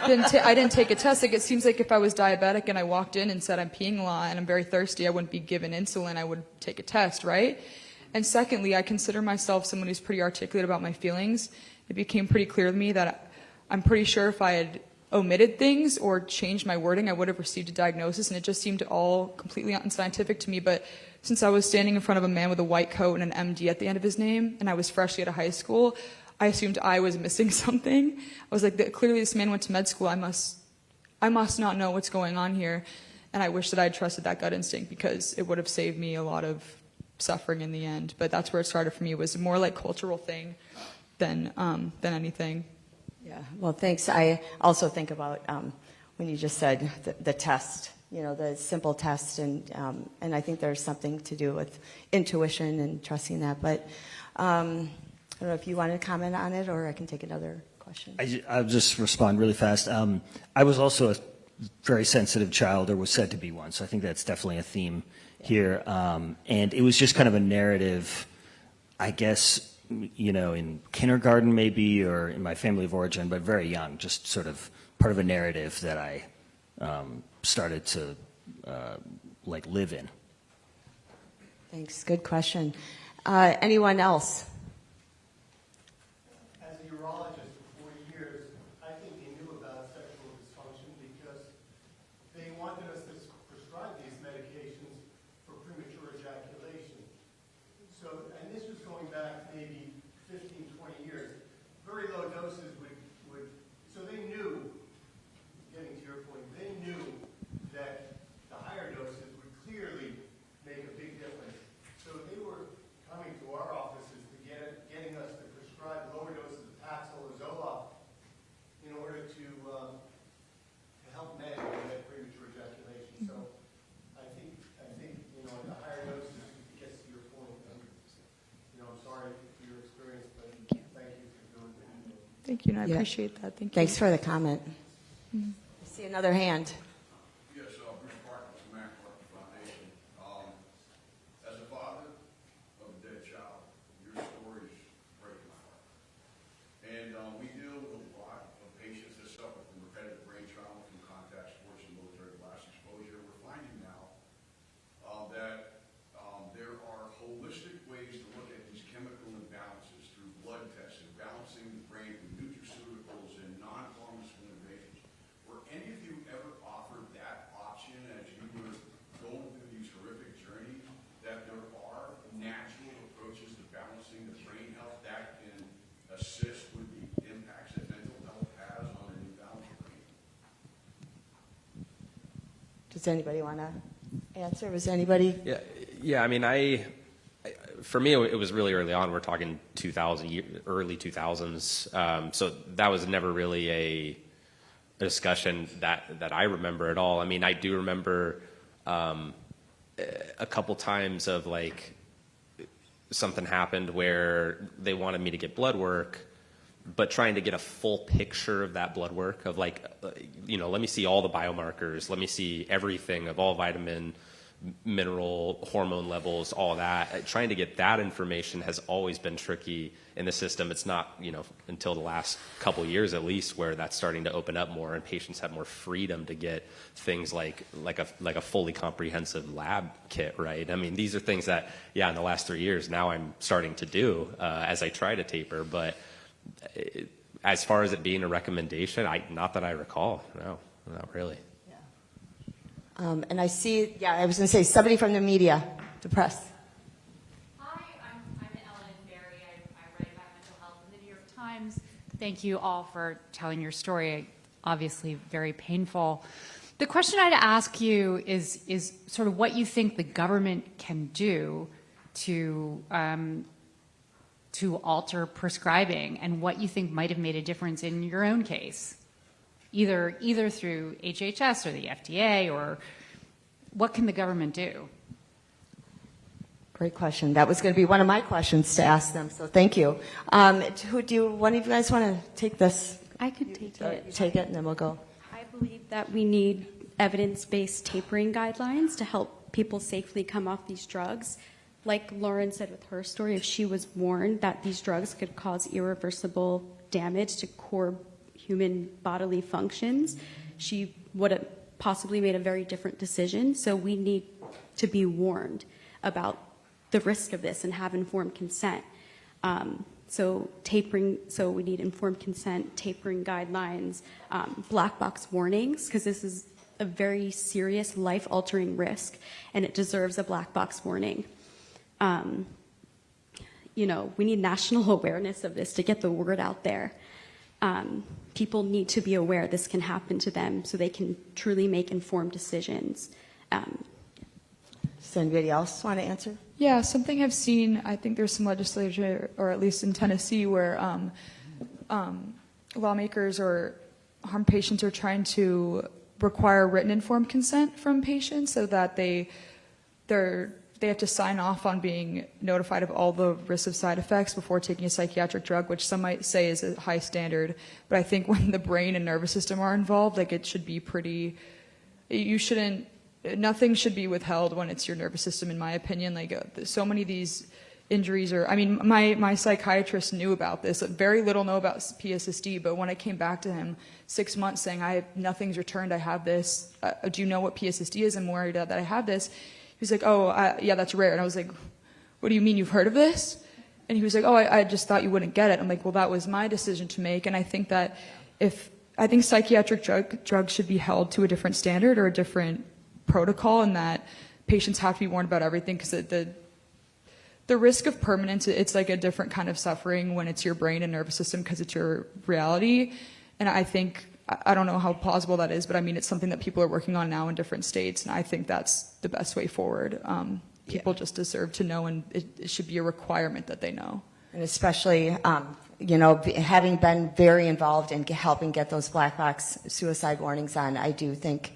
didn't take a test. Like, it seems like if I was diabetic and I walked in and said I'm peeing a lot and I'm very thirsty, I wouldn't be given insulin. I would take a test, right? And secondly, I consider myself someone who's pretty articulate about my feelings. It became pretty clear to me that I'm pretty sure if I had omitted things or changed my wording, I would have received a diagnosis, and it just seemed all completely unscientific to me. But since I was standing in front of a man with a white coat and an MD at the end of his name, and I was freshly out of high school, I assumed I was missing something. I was like, clearly this man went to med school. I must not know what's going on here. And I wish that I had trusted that gut instinct, because it would have saved me a lot of suffering in the end. But that's where it started for me. It was more like cultural thing than anything. Yeah, well, thanks. I also think about when you just said the test, the simple test, and I think there's something to do with intuition and trusting that. But I don't know if you want to comment on it, or I can take another question. I'll just respond really fast. I was also a very sensitive child, or was said to be one, so I think that's definitely a theme here. And it was just kind of a narrative, I guess, in kindergarten maybe, or in my family of origin, but very young, just sort of part of a narrative that I started to live in. Thanks. Good question. Anyone else? As a urologist for 40 years, I think they knew about sexual dysfunction because they wanted us to prescribe these medications for premature ejaculation. So, and this was going back maybe 15, 20 years. Very low doses would so they knew, getting to your point, they knew that the higher doses would clearly make a big difference. So they were coming to our offices to getting us to prescribe lower doses of Paxil or Zoloft in order to help men get premature ejaculation. So I think the higher doses gets to your point. I'm sorry for your experience, but thank you for doing what you do. Thank you, and I Yeah. appreciate that. Thank you. Thanks for the comment. I see another hand. Yes, Bruce Parker from the MAHA Foundation. As a father of a dead child, your stories break my heart. And we deal with a lot of patients that suffer from repetitive brain trauma from contact sports and military blast exposure. We're finding now that there are holistic ways to look at these chemical imbalances through blood tests and balancing the brain with nutraceuticals and non-pharmaceutical innovations. Were any of you ever offered that option as you were going through these horrific journeys, that there are natural approaches to balancing the brain health that can assist with the impacts that mental health has on an imbalanced brain? Does anybody want to answer? Was anybody? Yeah. I mean, for me, it was really early on. We're talking 2000, early 2000s. So that was never really a discussion that I remember at all. I mean, I do remember a couple times of something happened where they wanted me to get blood work, but trying to get a full picture of that blood work of let me see all the biomarkers, let me see everything of all vitamin, mineral, hormone levels, all that. Trying to get that information has always been tricky in the system. It's not, until the last couple years at least, where that's starting to open up more and patients have more freedom to get things like a fully comprehensive lab kit, right? I mean, these are things that, in the last 3 years now I'm starting to do as I try to taper, but as far as it being a recommendation, not that I recall. No, not really. And I see, I was going to say, somebody from the media, the press. Hi, I'm Ellen Berry. I write about mental health in the New York Times. Thank you all for telling your story. Obviously very painful. The question I'd ask you is sort of what you think the government can do to alter prescribing, and what you think might have made a difference in your own case. Either through HHS or the FDA, or what can the government do? Great question. That was going to be one of my questions to ask them, so thank you. One of you guys want to take this? I could take it. You take it, and then we'll go. I believe that we need evidence-based tapering guidelines to help people safely come off these drugs. Like Lauren said with her story, if she was warned that these drugs could cause irreversible damage to core human bodily functions, she would have possibly made a very different decision. So we need to be warned about the risk of this and have informed consent. So we need informed consent, tapering guidelines, black box warnings, because this is a very serious life-altering risk, and it deserves a black box warning. You know, we need national awareness of this to get the word out there. People need to be aware this can happen to them so they can truly make informed decisions. Does anybody else want to answer? Yeah, something I've seen, I think there's some legislature, or at least in Tennessee, where lawmakers or harm patients are trying to require written informed consent from patients so that they have to sign off on being notified of all the risks of side effects before taking a psychiatric drug, which some might say is a high standard. But I think when the brain and nervous system are involved, like, it should be pretty, nothing should be withheld when it's your nervous system, in my opinion. Like, so many of these injuries are, I mean, my psychiatrist knew about this. Very little know about PSSD, but when I came back to him 6 months saying, nothing's returned, I have this, do you know what PSSD is? I'm worried that I have this. He was like, yeah, that's rare. And I was like, what do you mean, you've heard of this? And he was like, I just thought you wouldn't get it. I'm like, well, that was my decision to make. And I think that I think psychiatric drugs should be held to a different standard or a different protocol, and that patients have to be warned about everything, because the risk of permanence, it's like a different kind of suffering when it's your brain and nervous system, because it's your reality. And I think, I don't know how plausible that is, but I mean, it's something that people are working on now in different states, and I think that's the best way forward. People just deserve to know, and it should be a requirement that they know. And especially, you know, having been very involved in helping get those black box suicide warnings on, I do think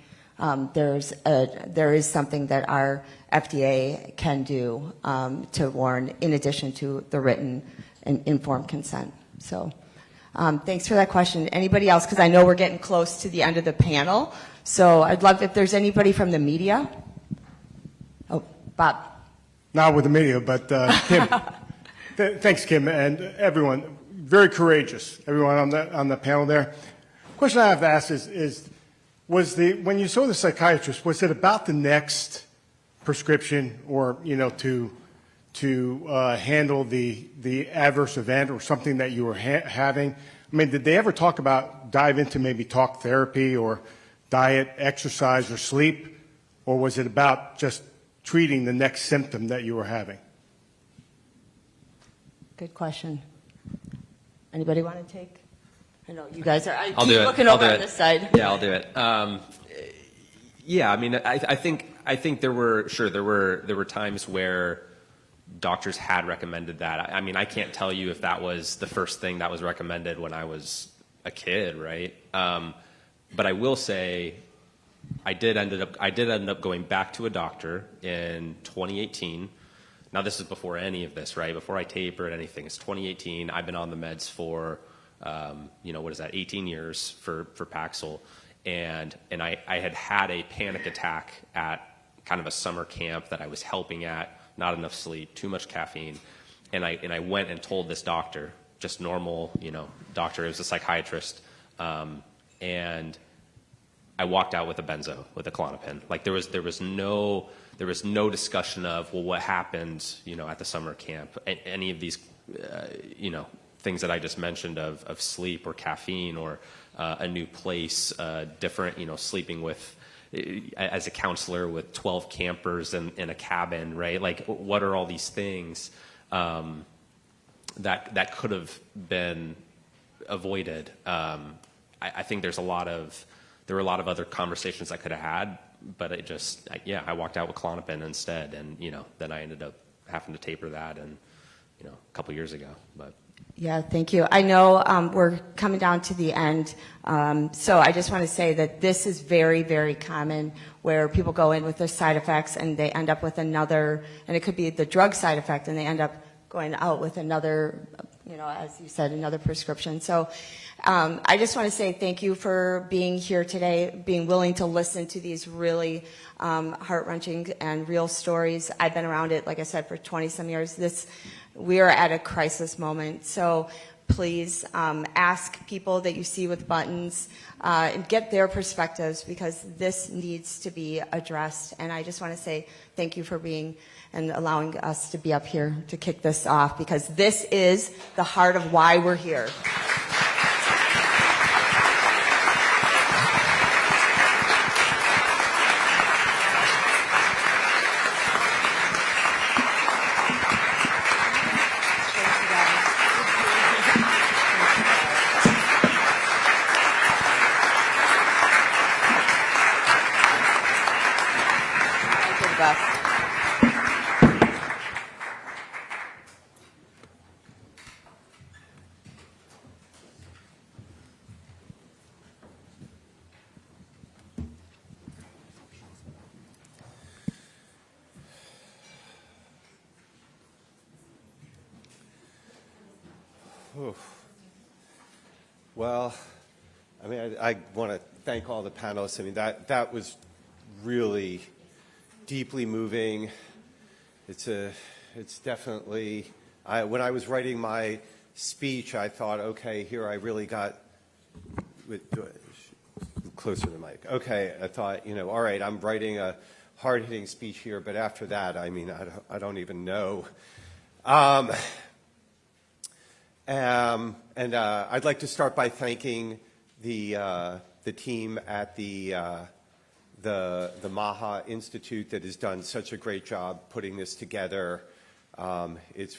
there is something that our FDA can do to warn, in addition to the written and informed consent. So thanks for that question. Anybody else? Because I know we're getting close to the end of the panel. So I'd love if there's anybody from the media. Oh, Bob. Not with the media, but Kim. Thanks, Kim, and everyone. Very courageous, everyone on the panel there. Question I have to ask is when you saw the psychiatrist, was it about the next prescription, or, you know, to handle the adverse event or something that you were having? I mean, did they ever dive into maybe talk therapy or diet, exercise, or sleep, or was it about just treating the next symptom that you were having? Good question. Anybody want to take? I know you guys are. I'll do it. Looking over on this side. Yeah, I'll do it. Yeah, I mean, I think there were times where doctors had recommended that. I mean, I can't tell you if that was the first thing that was recommended when I was a kid, right? But I will say, I did end up going back to a doctor in 2018. Now, this is before any of this, right? Before I tapered anything. It's 2018. I've been on the meds for, 18 years for Paxil. And I had a panic attack at kind of a summer camp that I was helping at, not enough sleep, too much caffeine. And I went and told this doctor, just normal, doctor, it was a psychiatrist. And I walked out with a benzo, with a Klonopin. Like there was no discussion of, well, what happened, at the summer camp, any of these, things that I just mentioned of sleep or caffeine or a new place, different, sleeping with, as a counselor with 12 campers in a cabin, right? Like, what are all these things that could have been avoided? I think there were a lot of other conversations I could have had, but I walked out with Klonopin instead, and then I ended up having to taper that, and a couple years ago, but. Yeah, thank you. I know we're coming down to the end, so I just want to say that this is very, very common, where people go in with their side effects and they end up with another, and it could be the drug side effect, and they end up going out with another, as you said, another prescription. So I just want to say thank you for being here today, being willing to listen to these really heart-wrenching and real stories. I've been around it, like I said, for 20-some years. We are at a crisis moment, so please ask people that you see with buttons and get their perspectives, because this needs to be addressed. And I just want to say thank you for being and allowing us to be up here to kick this off, because this is the heart of why we're here. the best. Well, I mean, I want to thank all the panelists. I mean, that was really deeply moving. It's definitely, when I was writing my speech, I thought, okay, here I really got, closer to the mic. Okay, I thought, you know, all right, I'm writing a hard-hitting speech here, but after that, I mean, I don't even know. And I'd like to start by thanking the team at the MAHA Institute that has done such a great job putting this together. It's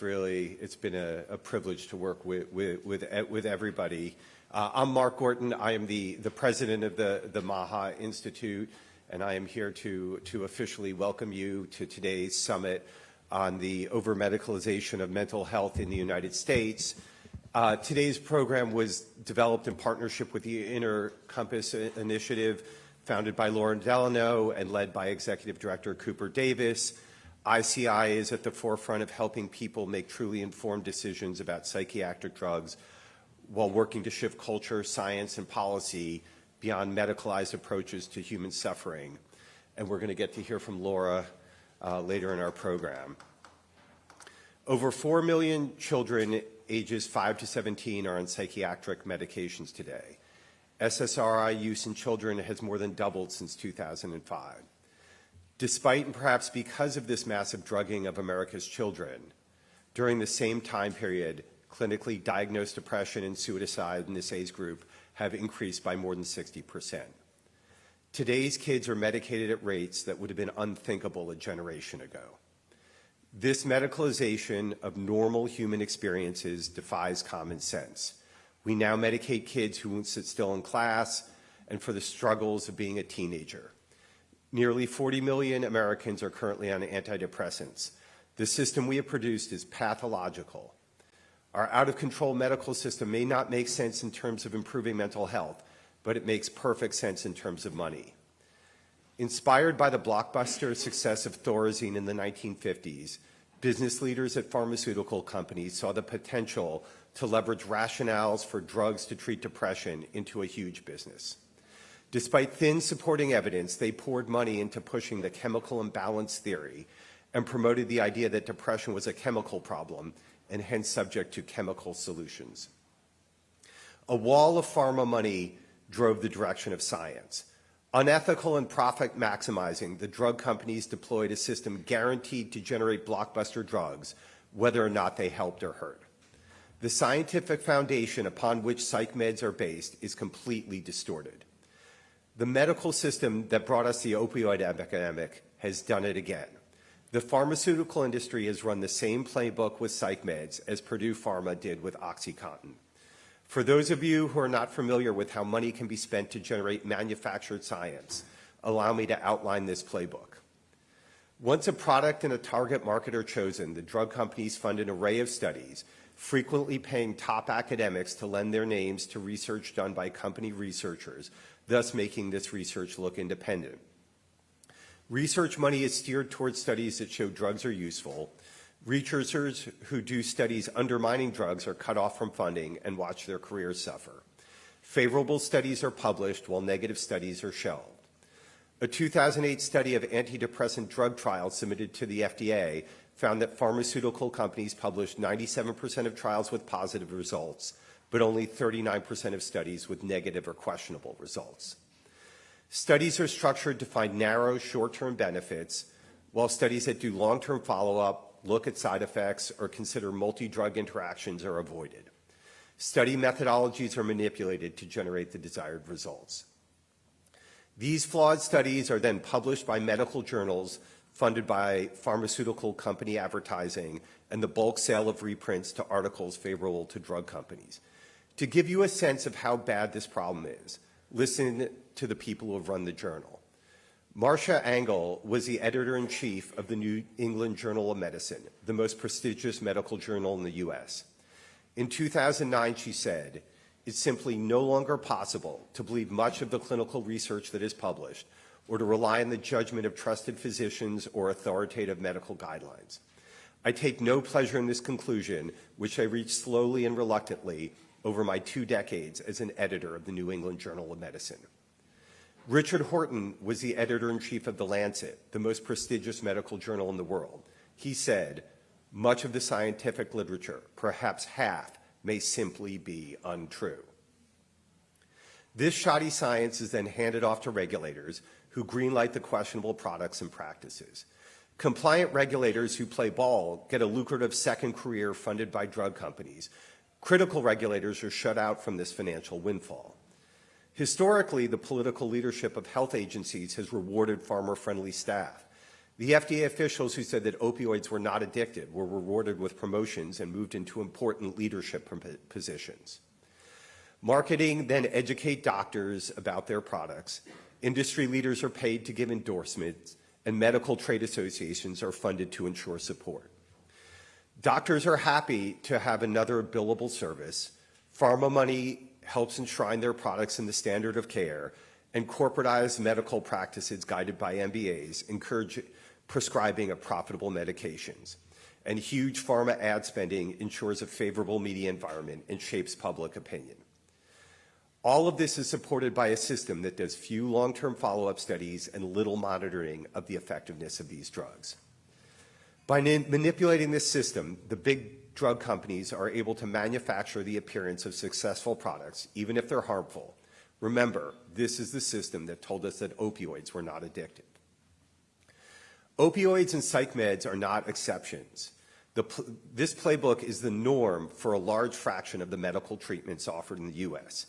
been a privilege to work with everybody. I'm Mark Gorton. I am the president of the MAHA Institute, and I am here to officially welcome you to today's summit on the overmedicalization of mental health in the United States. Today's program was developed in partnership with the Intercompass initiative, founded by Lauren Delano and led by Executive Director Cooper Davis. ICI is at the forefront of helping people make truly informed decisions about psychiatric drugs while working to shift culture, science, and policy beyond medicalized approaches to human suffering. And we're going to get to hear from Laura later in our program. Over 4 million children ages 5 to 17 are on psychiatric medications today. SSRI use in children has more than doubled since 2005. Despite and perhaps because of this massive drugging of America's children, during the same time period, clinically diagnosed depression and suicide in this age group have increased by more than 60%. Today's kids are medicated at rates that would have been unthinkable a generation ago. This medicalization of normal human experiences defies common sense. We now medicate kids who won't sit still in class and for the struggles of being a teenager. Nearly 40 million Americans are currently on antidepressants. The system we have produced is pathological. Our out-of-control medical system may not make sense in terms of improving mental health, but it makes perfect sense in terms of money. Inspired by the blockbuster success of Thorazine in the 1950s, business leaders at pharmaceutical companies saw the potential to leverage rationales for drugs to treat depression into a huge business. Despite thin supporting evidence, they poured money into pushing the chemical imbalance theory and promoted the idea that depression was a chemical problem and hence subject to chemical solutions. A wall of pharma money drove the direction of science. Unethical and profit maximizing, the drug companies deployed a system guaranteed to generate blockbuster drugs, whether or not they helped or hurt. The scientific foundation upon which psych meds are based is completely distorted. The medical system that brought us the opioid epidemic has done it again. The pharmaceutical industry has run the same playbook with psych meds as Purdue Pharma did with OxyContin. For those of you who are not familiar with how money can be spent to generate manufactured science, allow me to outline this playbook. Once a product and a target market are chosen, the drug companies fund an array of studies, frequently paying top academics to lend their names to research done by company researchers, thus making this research look independent. Research money is steered towards studies that show drugs are useful. Researchers who do studies undermining drugs are cut off from funding and watch their careers suffer. Favorable studies are published while negative studies are shelved. A 2008 study of antidepressant drug trials submitted to the FDA found that pharmaceutical companies published 97% of trials with positive results, but only 39% of studies with negative or questionable results. Studies are structured to find narrow, short-term benefits, while studies that do long-term follow-up, look at side effects, or consider multi-drug interactions are avoided. Study methodologies are manipulated to generate the desired results. These flawed studies are then published by medical journals funded by pharmaceutical company advertising and the bulk sale of reprints to articles favorable to drug companies. To give you a sense of how bad this problem is, listen to the people who have run the journal. Marcia Angell was the editor-in-chief of the New England Journal of Medicine, the most prestigious medical journal in the U.S. In 2009, she said, "It's simply no longer possible to believe much of the clinical research that is published or to rely on the judgment of trusted physicians or authoritative medical guidelines. I take no pleasure in this conclusion, which I reached slowly and reluctantly over my 2 decades as an editor of the New England Journal of Medicine." Richard Horton was the editor-in-chief of The Lancet, the most prestigious medical journal in the world. He said, "Much of the scientific literature, perhaps half, may simply be untrue." This shoddy science is then handed off to regulators who greenlight the questionable products and practices. Compliant regulators who play ball get a lucrative second career funded by drug companies. Critical regulators are shut out from this financial windfall. Historically, the political leadership of health agencies has rewarded farmer-friendly staff. The FDA officials who said that opioids were not addictive were rewarded with promotions and moved into important leadership positions. Marketing then educate doctors about their products. Industry leaders are paid to give endorsements, and medical trade associations are funded to ensure support. Doctors are happy to have another billable service. Pharma money helps enshrine their products in the standard of care, and corporatized medical practices guided by MBAs encourage prescribing of profitable medications. And huge pharma ad spending ensures a favorable media environment and shapes public opinion. All of this is supported by a system that does few long-term follow-up studies and little monitoring of the effectiveness of these drugs. By manipulating this system, the big drug companies are able to manufacture the appearance of successful products, even if they're harmful. Remember, this is the system that told us that opioids were not addictive. Opioids and psych meds are not exceptions. This playbook is the norm for a large fraction of the medical treatments offered in the U.S.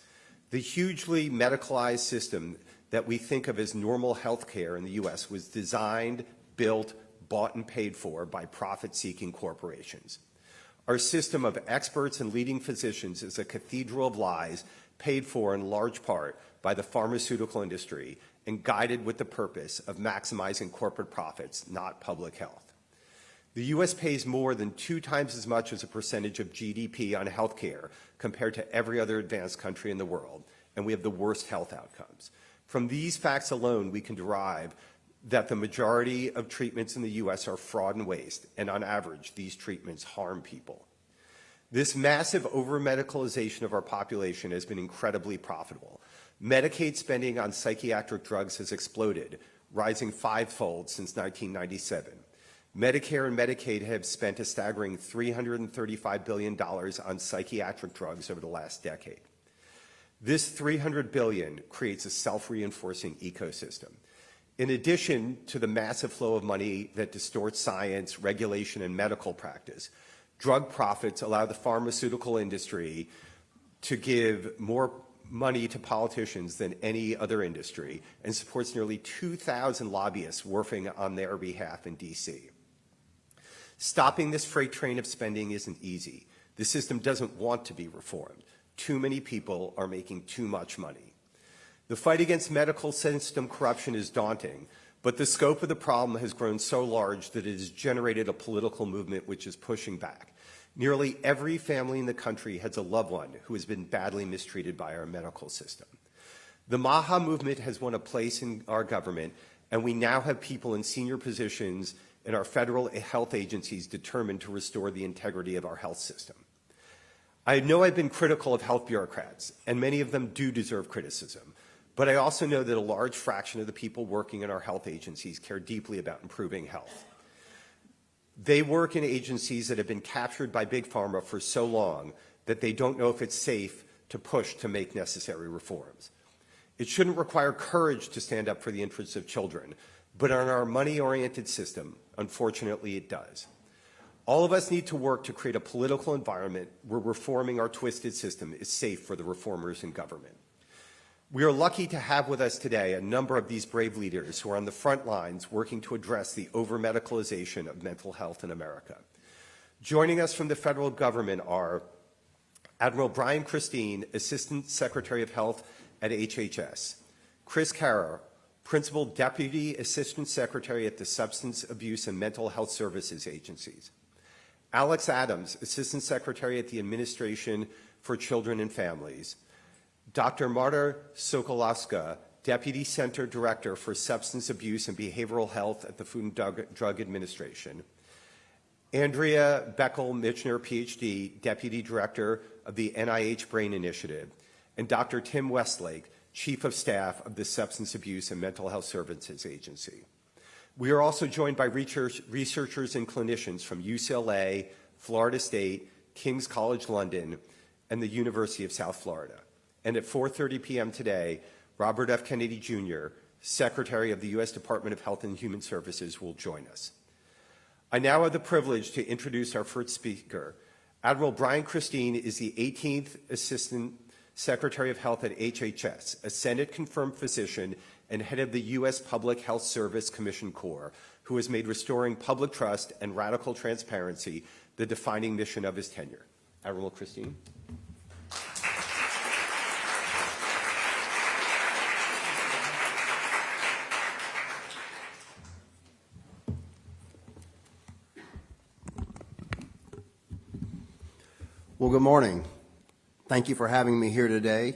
The hugely medicalized system that we think of as normal health care in the U.S. was designed, built, bought, and paid for by profit-seeking corporations. Our system of experts and leading physicians is a cathedral of lies paid for in large part by the pharmaceutical industry and guided with the purpose of maximizing corporate profits, not public health. The U.S. pays more than 2 times as much as a percentage of GDP on health care compared to every other advanced country in the world, and we have the worst health outcomes. From these facts alone, we can derive that the majority of treatments in the U.S. are fraud and waste, and on average, these treatments harm people. This massive over-medicalization of our population has been incredibly profitable. Medicaid spending on psychiatric drugs has exploded, rising 5-fold since 1997. Medicare and Medicaid have spent a staggering $335 billion on psychiatric drugs over the last decade. This $300 billion creates a self-reinforcing ecosystem. In addition to the massive flow of money that distorts science, regulation, and medical practice, drug profits allow the pharmaceutical industry to give more money to politicians than any other industry and supports nearly 2,000 lobbyists working on their behalf in D.C. Stopping this freight train of spending isn't easy. The system doesn't want to be reformed. Too many people are making too much money. The fight against medical system corruption is daunting, but the scope of the problem has grown so large that it has generated a political movement which is pushing back. Nearly every family in the country has a loved one who has been badly mistreated by our medical system. The MAHA movement has won a place in our government, and we now have people in senior positions in our federal health agencies determined to restore the integrity of our health system. I know I've been critical of health bureaucrats, and many of them do deserve criticism. But I also know that a large fraction of the people working in our health agencies care deeply about improving health. They work in agencies that have been captured by Big Pharma for so long that they don't know if it's safe to push to make necessary reforms. It shouldn't require courage to stand up for the interests of children, but in our money-oriented system, unfortunately, it does. All of us need to work to create a political environment where reforming our twisted system is safe for the reformers in government. We are lucky to have with us today a number of these brave leaders who are on the front lines working to address the over-medicalization of mental health in America. Joining us from the federal government are Admiral Brian Christine, Assistant Secretary of Health at HHS, Chris Carrer, Principal Deputy Assistant Secretary at the Substance Abuse and Mental Health Services Agencies. Alex Adams, Assistant Secretary at the Administration for Children and Families. Dr. Marta Sokolowska, Deputy Center Director for Substance Abuse and Behavioral Health at the Food and Drug Administration. Andrea Beckel-Michner, PhD, Deputy Director of the NIH Brain Initiative. And Dr. Tim Westlake, Chief of Staff of the Substance Abuse and Mental Health Services Agency. We are also joined by researchers and clinicians from UCLA, Florida State, King's College London, and the University of South Florida. And at 4:30 p.m. today, Robert F. Kennedy Jr., Secretary of the U.S. Department of Health and Human Services, will join us. I now have the privilege to introduce our first speaker. Admiral Brian Christine is the 18th Assistant Secretary of Health at HHS, a Senate-confirmed physician and head of the U.S. Public Health Service Commission Corps, who has made restoring public trust and radical transparency the defining mission of his tenure. Admiral Christine. Well, good morning. Thank you for having me here today.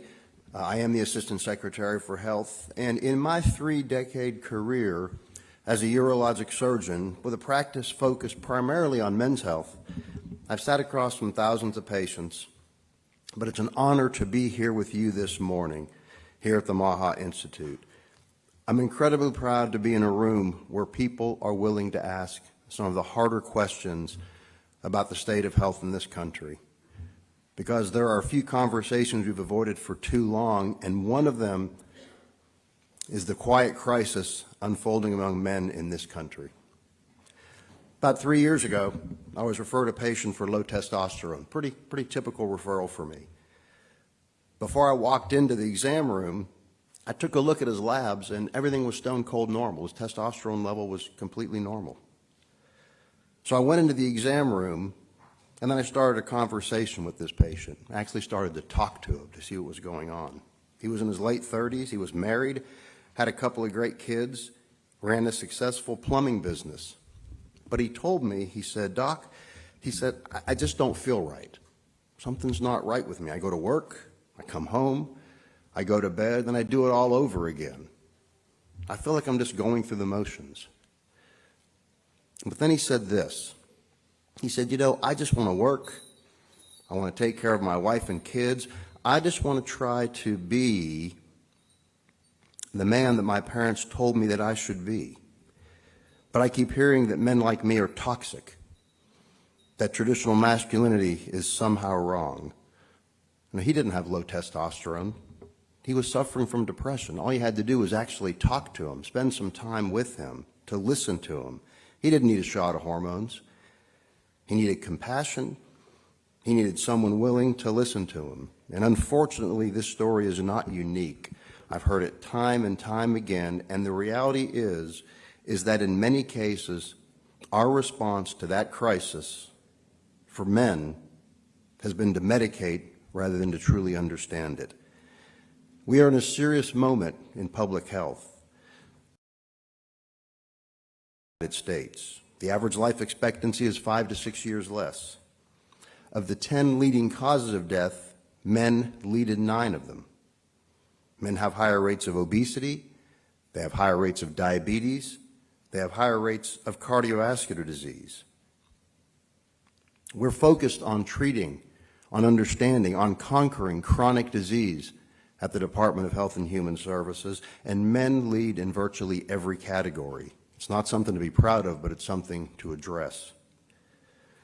I am the Assistant Secretary for Health, and in my 3-decade career as a urologic surgeon with a practice focused primarily on men's health, I've sat across from thousands of patients, but it's an honor to be here with you this morning here at the MAHA Institute. I'm incredibly proud to be in a room where people are willing to ask some of the harder questions about the state of health in this country, because there are a few conversations we've avoided for too long, and one of them is the quiet crisis unfolding among men in this country. About 3 years ago, I was referred a patient for low testosterone, pretty typical referral for me. Before I walked into the exam room, I took a look at his labs, and everything was stone cold normal. His testosterone level was completely normal. So I went into the exam room, and then I started a conversation with this patient. I actually started to talk to him to see what was going on. He was in his late 30s. He was married, had a couple of great kids, ran a successful plumbing business. But he told me, he said, Doc, he said, I just don't feel right. Something's not right with me. I go to work, I come home, I go to bed, then I do it all over again. I feel like I'm just going through the motions. But then he said this. He said, I just want to work. I want to take care of my wife and kids. I just want to try to be the man that my parents told me that I should be. But I keep hearing that men like me are toxic, that traditional masculinity is somehow wrong. Now, he didn't have low testosterone. He was suffering from depression. All you had to do was actually talk to him, spend some time with him, to listen to him. He didn't need a shot of hormones. He needed compassion. He needed someone willing to listen to him. And unfortunately, this story is not unique. I've heard it time and time again, and the reality is that in many cases, our response to that crisis for men has been to medicate rather than to truly understand it. We are in a serious moment in public health. United States. The average life expectancy is 5 to 6 years less. Of the 10 leading causes of death, men lead in 9 of them. Men have higher rates of obesity, they have higher rates of diabetes, they have higher rates of cardiovascular disease. We're focused on treating, on understanding, on conquering chronic disease at the Department of Health and Human Services, and men lead in virtually every category. It's not something to be proud of, but it's something to address.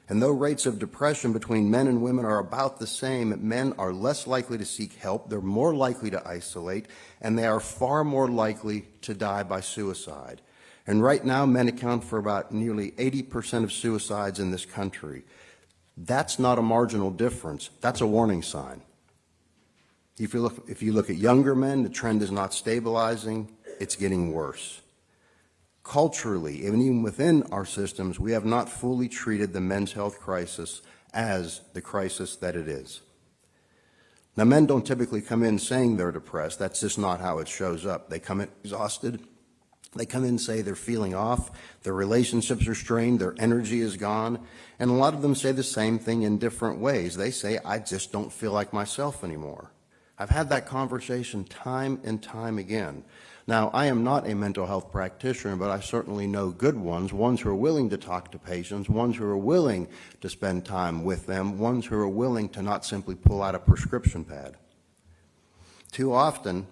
And though rates of depression between men and women are about the same, men are less likely to seek help, they're more likely to isolate, and they are far more likely to die by suicide. And right now, men account for about nearly 80% of suicides in this country. That's not a marginal difference, that's a warning sign. If you look at younger men, the trend is not stabilizing, it's getting worse. Culturally, and even within our systems, we have not fully treated the men's health crisis as the crisis that it is. Now, men don't typically come in saying they're depressed. That's just not how it shows up. They come in exhausted, They come in and say they're feeling off, their relationships are strained, their energy is gone, and a lot of them say the same thing in different ways. They say, I just don't feel like myself anymore. I've had that conversation time and time again. Now, I am not a mental health practitioner, but I certainly know good ones who are willing to talk to patients, ones who are willing to spend time with them, ones who are willing to not simply pull out a prescription pad. Too often,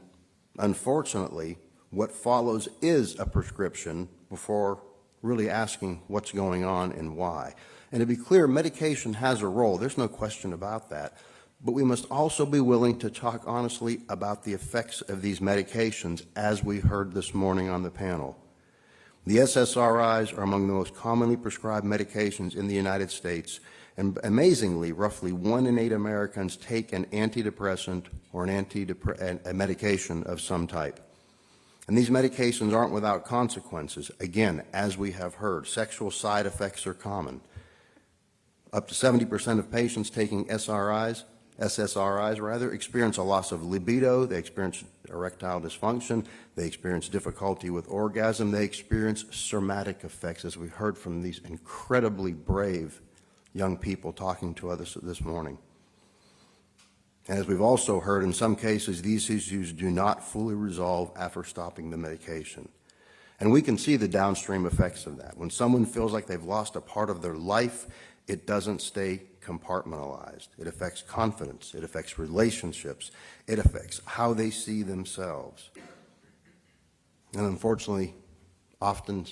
unfortunately, what follows is a prescription before really asking what's going on and why. And to be clear, medication has a role. There's no question about that. But we must also be willing to talk honestly about the effects of these medications, as we heard this morning on the panel. The SSRIs are among the most commonly prescribed medications in the United States, and amazingly, roughly 1 in 8 Americans take an antidepressant or a medication of some type. And these medications aren't without consequences. Again, as we have heard, sexual side effects are common. Up to 70% of patients taking SSRIs, experience a loss of libido, they experience erectile dysfunction, they experience difficulty with orgasm, they experience somatic effects, as we heard from these incredibly brave young people talking to us this morning. And as we've also heard, in some cases, these issues do not fully resolve after stopping the medication. And we can see the downstream effects of that. When someone feels like they've lost a part of their life, it doesn't stay compartmentalized. It affects confidence. It affects relationships. It affects how they see themselves. And unfortunately, often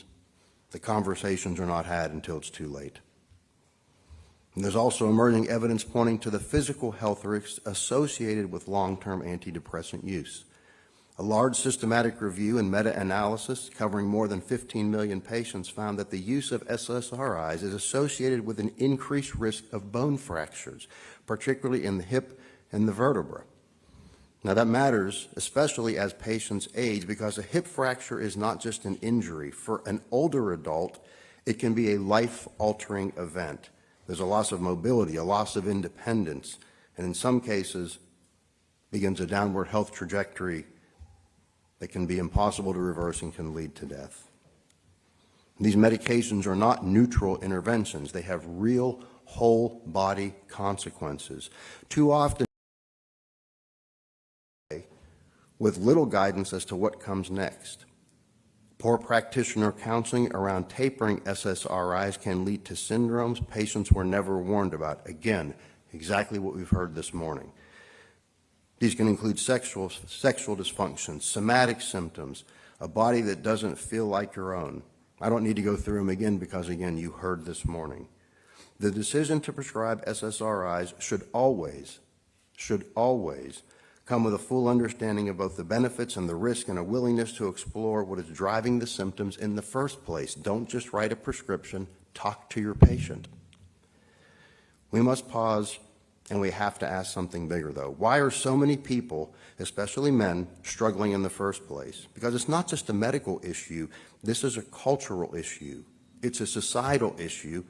the conversations are not had until it's too late. And there's also emerging evidence pointing to the physical health risks associated with long-term antidepressant use. A large systematic review and meta-analysis covering more than 15 million patients found that the use of SSRIs is associated with an increased risk of bone fractures, particularly in the hip and the vertebra. Now that matters, especially as patients age, because a hip fracture is not just an injury. For an older adult, it can be a life-altering event. There's a loss of mobility, a loss of independence, and in some cases begins a downward health trajectory that can be impossible to reverse and can lead to death. These medications are not neutral interventions. They have real whole body consequences. Too often, with little guidance as to what comes next. Poor practitioner counseling around tapering SSRIs can lead to syndromes patients were never warned about. Again, exactly what we've heard this morning. These can include sexual dysfunction, somatic symptoms, a body that doesn't feel like your own. I don't need to go through them again because, again, you heard this morning. The decision to prescribe SSRIs should always come with a full understanding of both the benefits and the risk and a willingness to explore what is driving the symptoms in the first place. Don't just write a prescription, talk to your patient. We must pause. And we have to ask something bigger, though. Why are so many people, especially men, struggling in the first place? Because it's not just a medical issue. This is a cultural issue. It's a societal issue.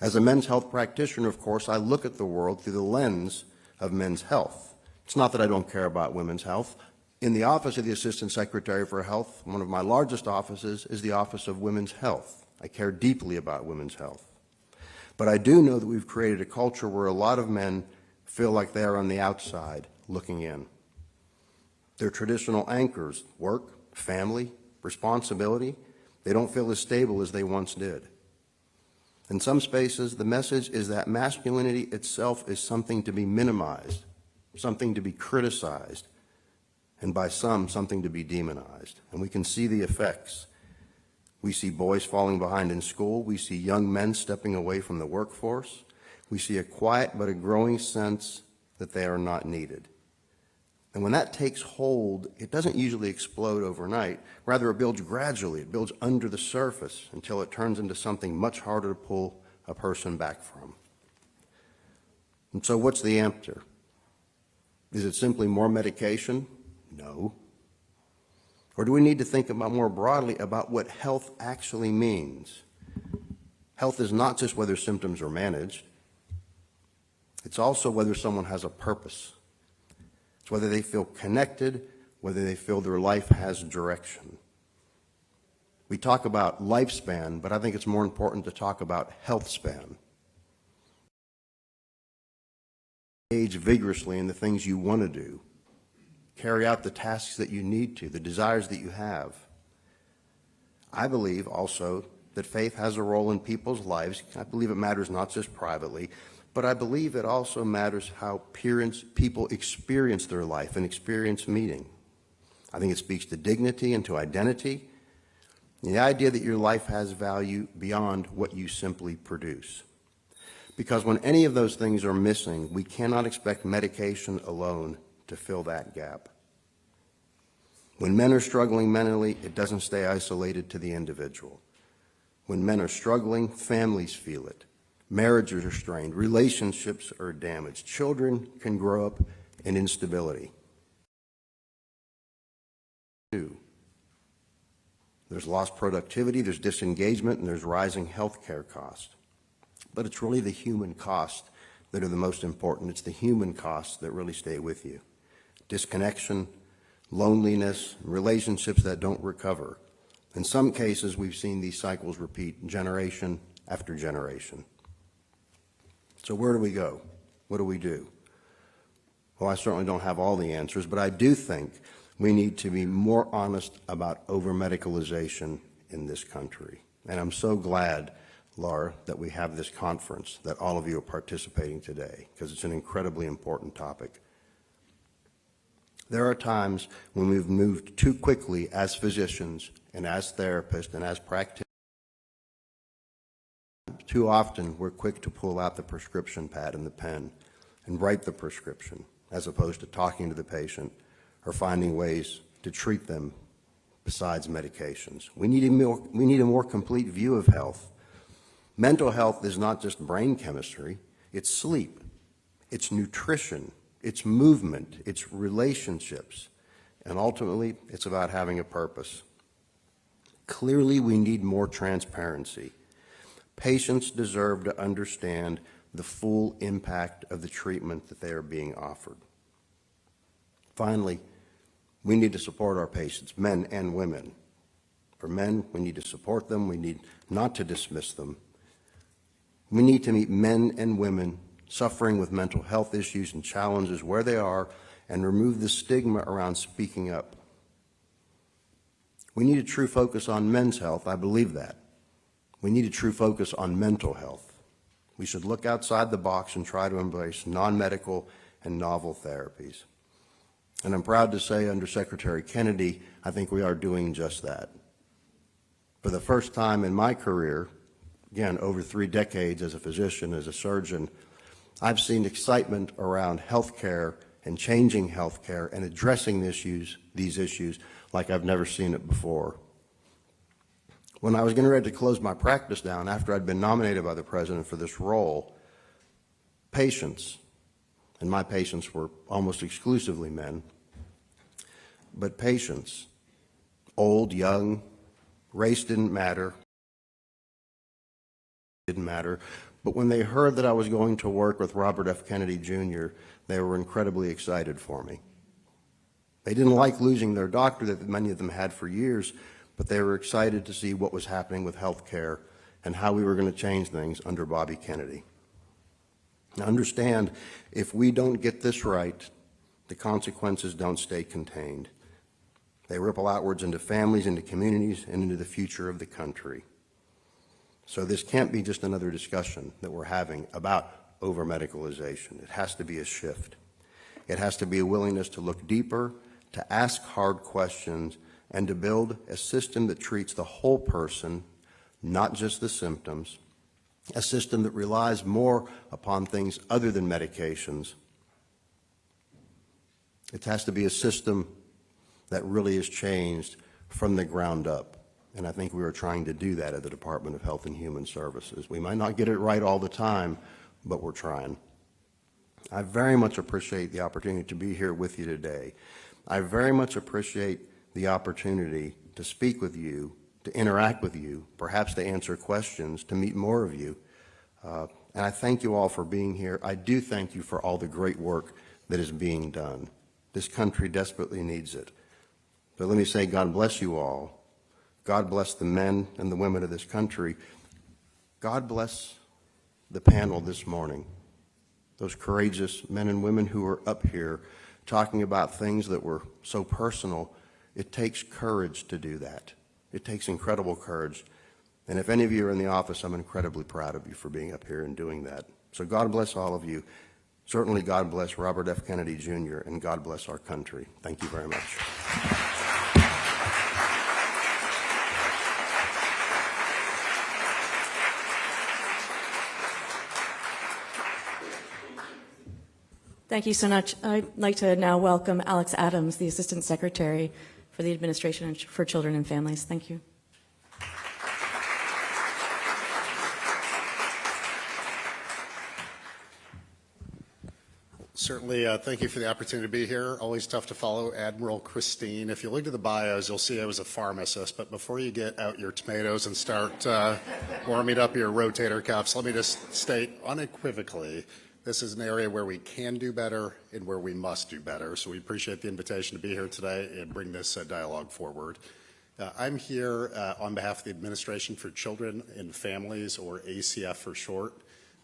As a men's health practitioner, of course, I look at the world through the lens of men's health. It's not that I don't care about women's health. In the Office of the Assistant Secretary for Health, one of my largest offices is the Office of Women's Health. I care deeply about women's health. But I do know that we've created a culture where a lot of men feel like they are on the outside looking in. Their traditional anchors, work, family, responsibility, they don't feel as stable as they once did. In some spaces, the message is that masculinity itself is something to be minimized, something to be criticized, and by some, something to be demonized. And we can see the effects. We see boys falling behind in school. We see young men stepping away from the workforce. We see a quiet but a growing sense that they are not needed. And when that takes hold, it doesn't usually explode overnight. Rather, it builds gradually. It builds under the surface until it turns into something much harder to pull a person back from. And so what's the answer? Is it simply more medication? No. Or do we need to think about more broadly about what health actually means? Health is not just whether symptoms are managed. It's also whether someone has a purpose. It's whether they feel connected, whether they feel their life has direction. We talk about lifespan, but I think it's more important to talk about health span. Engage vigorously in the things you want to do. Carry out the tasks that you need to, the desires that you have. I believe also that faith has a role in people's lives. I believe it matters not just privately, but I believe it also matters how people experience their life and experience meaning. I think it speaks to dignity and to identity, and the idea that your life has value beyond what you simply produce. Because when any of those things are missing, we cannot expect medication alone to fill that gap. When men are struggling mentally, it doesn't stay isolated to the individual. When men are struggling, families feel it. Marriages are strained. Relationships are damaged. Children can grow up in instability. There's lost productivity, there's disengagement, and there's rising health care costs. But it's really the human costs that are the most important. It's the human costs that really stay with you. Disconnection, loneliness, relationships that don't recover. In some cases, we've seen these cycles repeat generation after generation. So where do we go? What do we do? Well, I certainly don't have all the answers, but I do think we need to be more honest about over-medicalization in this country. And I'm so glad, Laura, that we have this conference, that all of you are participating today, because it's an incredibly important topic. There are times when we've moved too quickly as physicians and as therapists and as practitioners. Too often we're quick to pull out the prescription pad and the pen and write the prescription, as opposed to talking to the patient or finding ways to treat them besides medications. We need a more complete view of health. Mental health is not just brain chemistry, it's sleep, it's nutrition, it's movement, it's relationships, and ultimately it's about having a purpose. Clearly, we need more transparency. Patients deserve to understand the full impact of the treatment that they are being offered. Finally, we need to support our patients, men and women. For men, we need to support them. We need not to dismiss them. We need to meet men and women suffering with mental health issues and challenges where they are and remove the stigma around speaking up. We need a true focus on men's health. I believe that. We need a true focus on mental health. We should look outside the box and try to embrace non-medical and novel therapies. And I'm proud to say, under Secretary Kennedy, I think we are doing just that. For the first time in my career, again, over 3 decades as a physician, as a surgeon, I've seen excitement around healthcare and changing healthcare and addressing these issues like I've never seen it before. When I was getting ready to close my practice down after I'd been nominated by the President for this role, patients, and my patients were almost exclusively men, but patients, old, young, race didn't matter, but when they heard that I was going to work with Robert F. Kennedy Jr., they were incredibly excited for me. They didn't like losing their doctor that many of them had for years, but they were excited to see what was happening with health care and how we were going to change things under Bobby Kennedy. Now understand, if we don't get this right, the consequences don't stay contained. They ripple outwards into families, into communities, and into the future of the country. So this can't be just another discussion that we're having about over-medicalization. It has to be a shift. It has to be a willingness to look deeper, to ask hard questions, and to build a system that treats the whole person, not just the symptoms, a system that relies more upon things other than medications. It has to be a system that really is changed from the ground up. And I think we are trying to do that at the Department of Health and Human Services. We might not get it right all the time, but we're trying. I very much appreciate the opportunity to be here with you today. I very much appreciate the opportunity to speak with you, to interact with you, perhaps to answer questions, to meet more of you. And I thank you all for being here. I do thank you for all the great work that is being done. This country desperately needs it. But let me say, God bless you all. God bless the men and the women of this country. God bless the panel this morning. Those courageous men and women who are up here talking about things that were so personal. It takes courage to do that. It takes incredible courage. And if any of you are in the office, I'm incredibly proud of you for being up here and doing that. So God bless all of you. Certainly God bless Robert F. Kennedy Jr., and God bless our country. Thank you very much. Thank you so much. I'd like to now welcome Alex Adams, the Assistant Secretary for the Administration for Children and Families. Thank you. Certainly, thank you for the opportunity to be here. Always tough to follow Admiral Christine. If you look at the bios, you'll see I was a pharmacist, but before you get out your tomatoes and start warming up your rotator cuffs, let me just state unequivocally, this is an area where we can do better and where we must do better. So we appreciate the invitation to be here today and bring this dialogue forward. I'm here on behalf of the Administration for Children and Families, or ACF for short.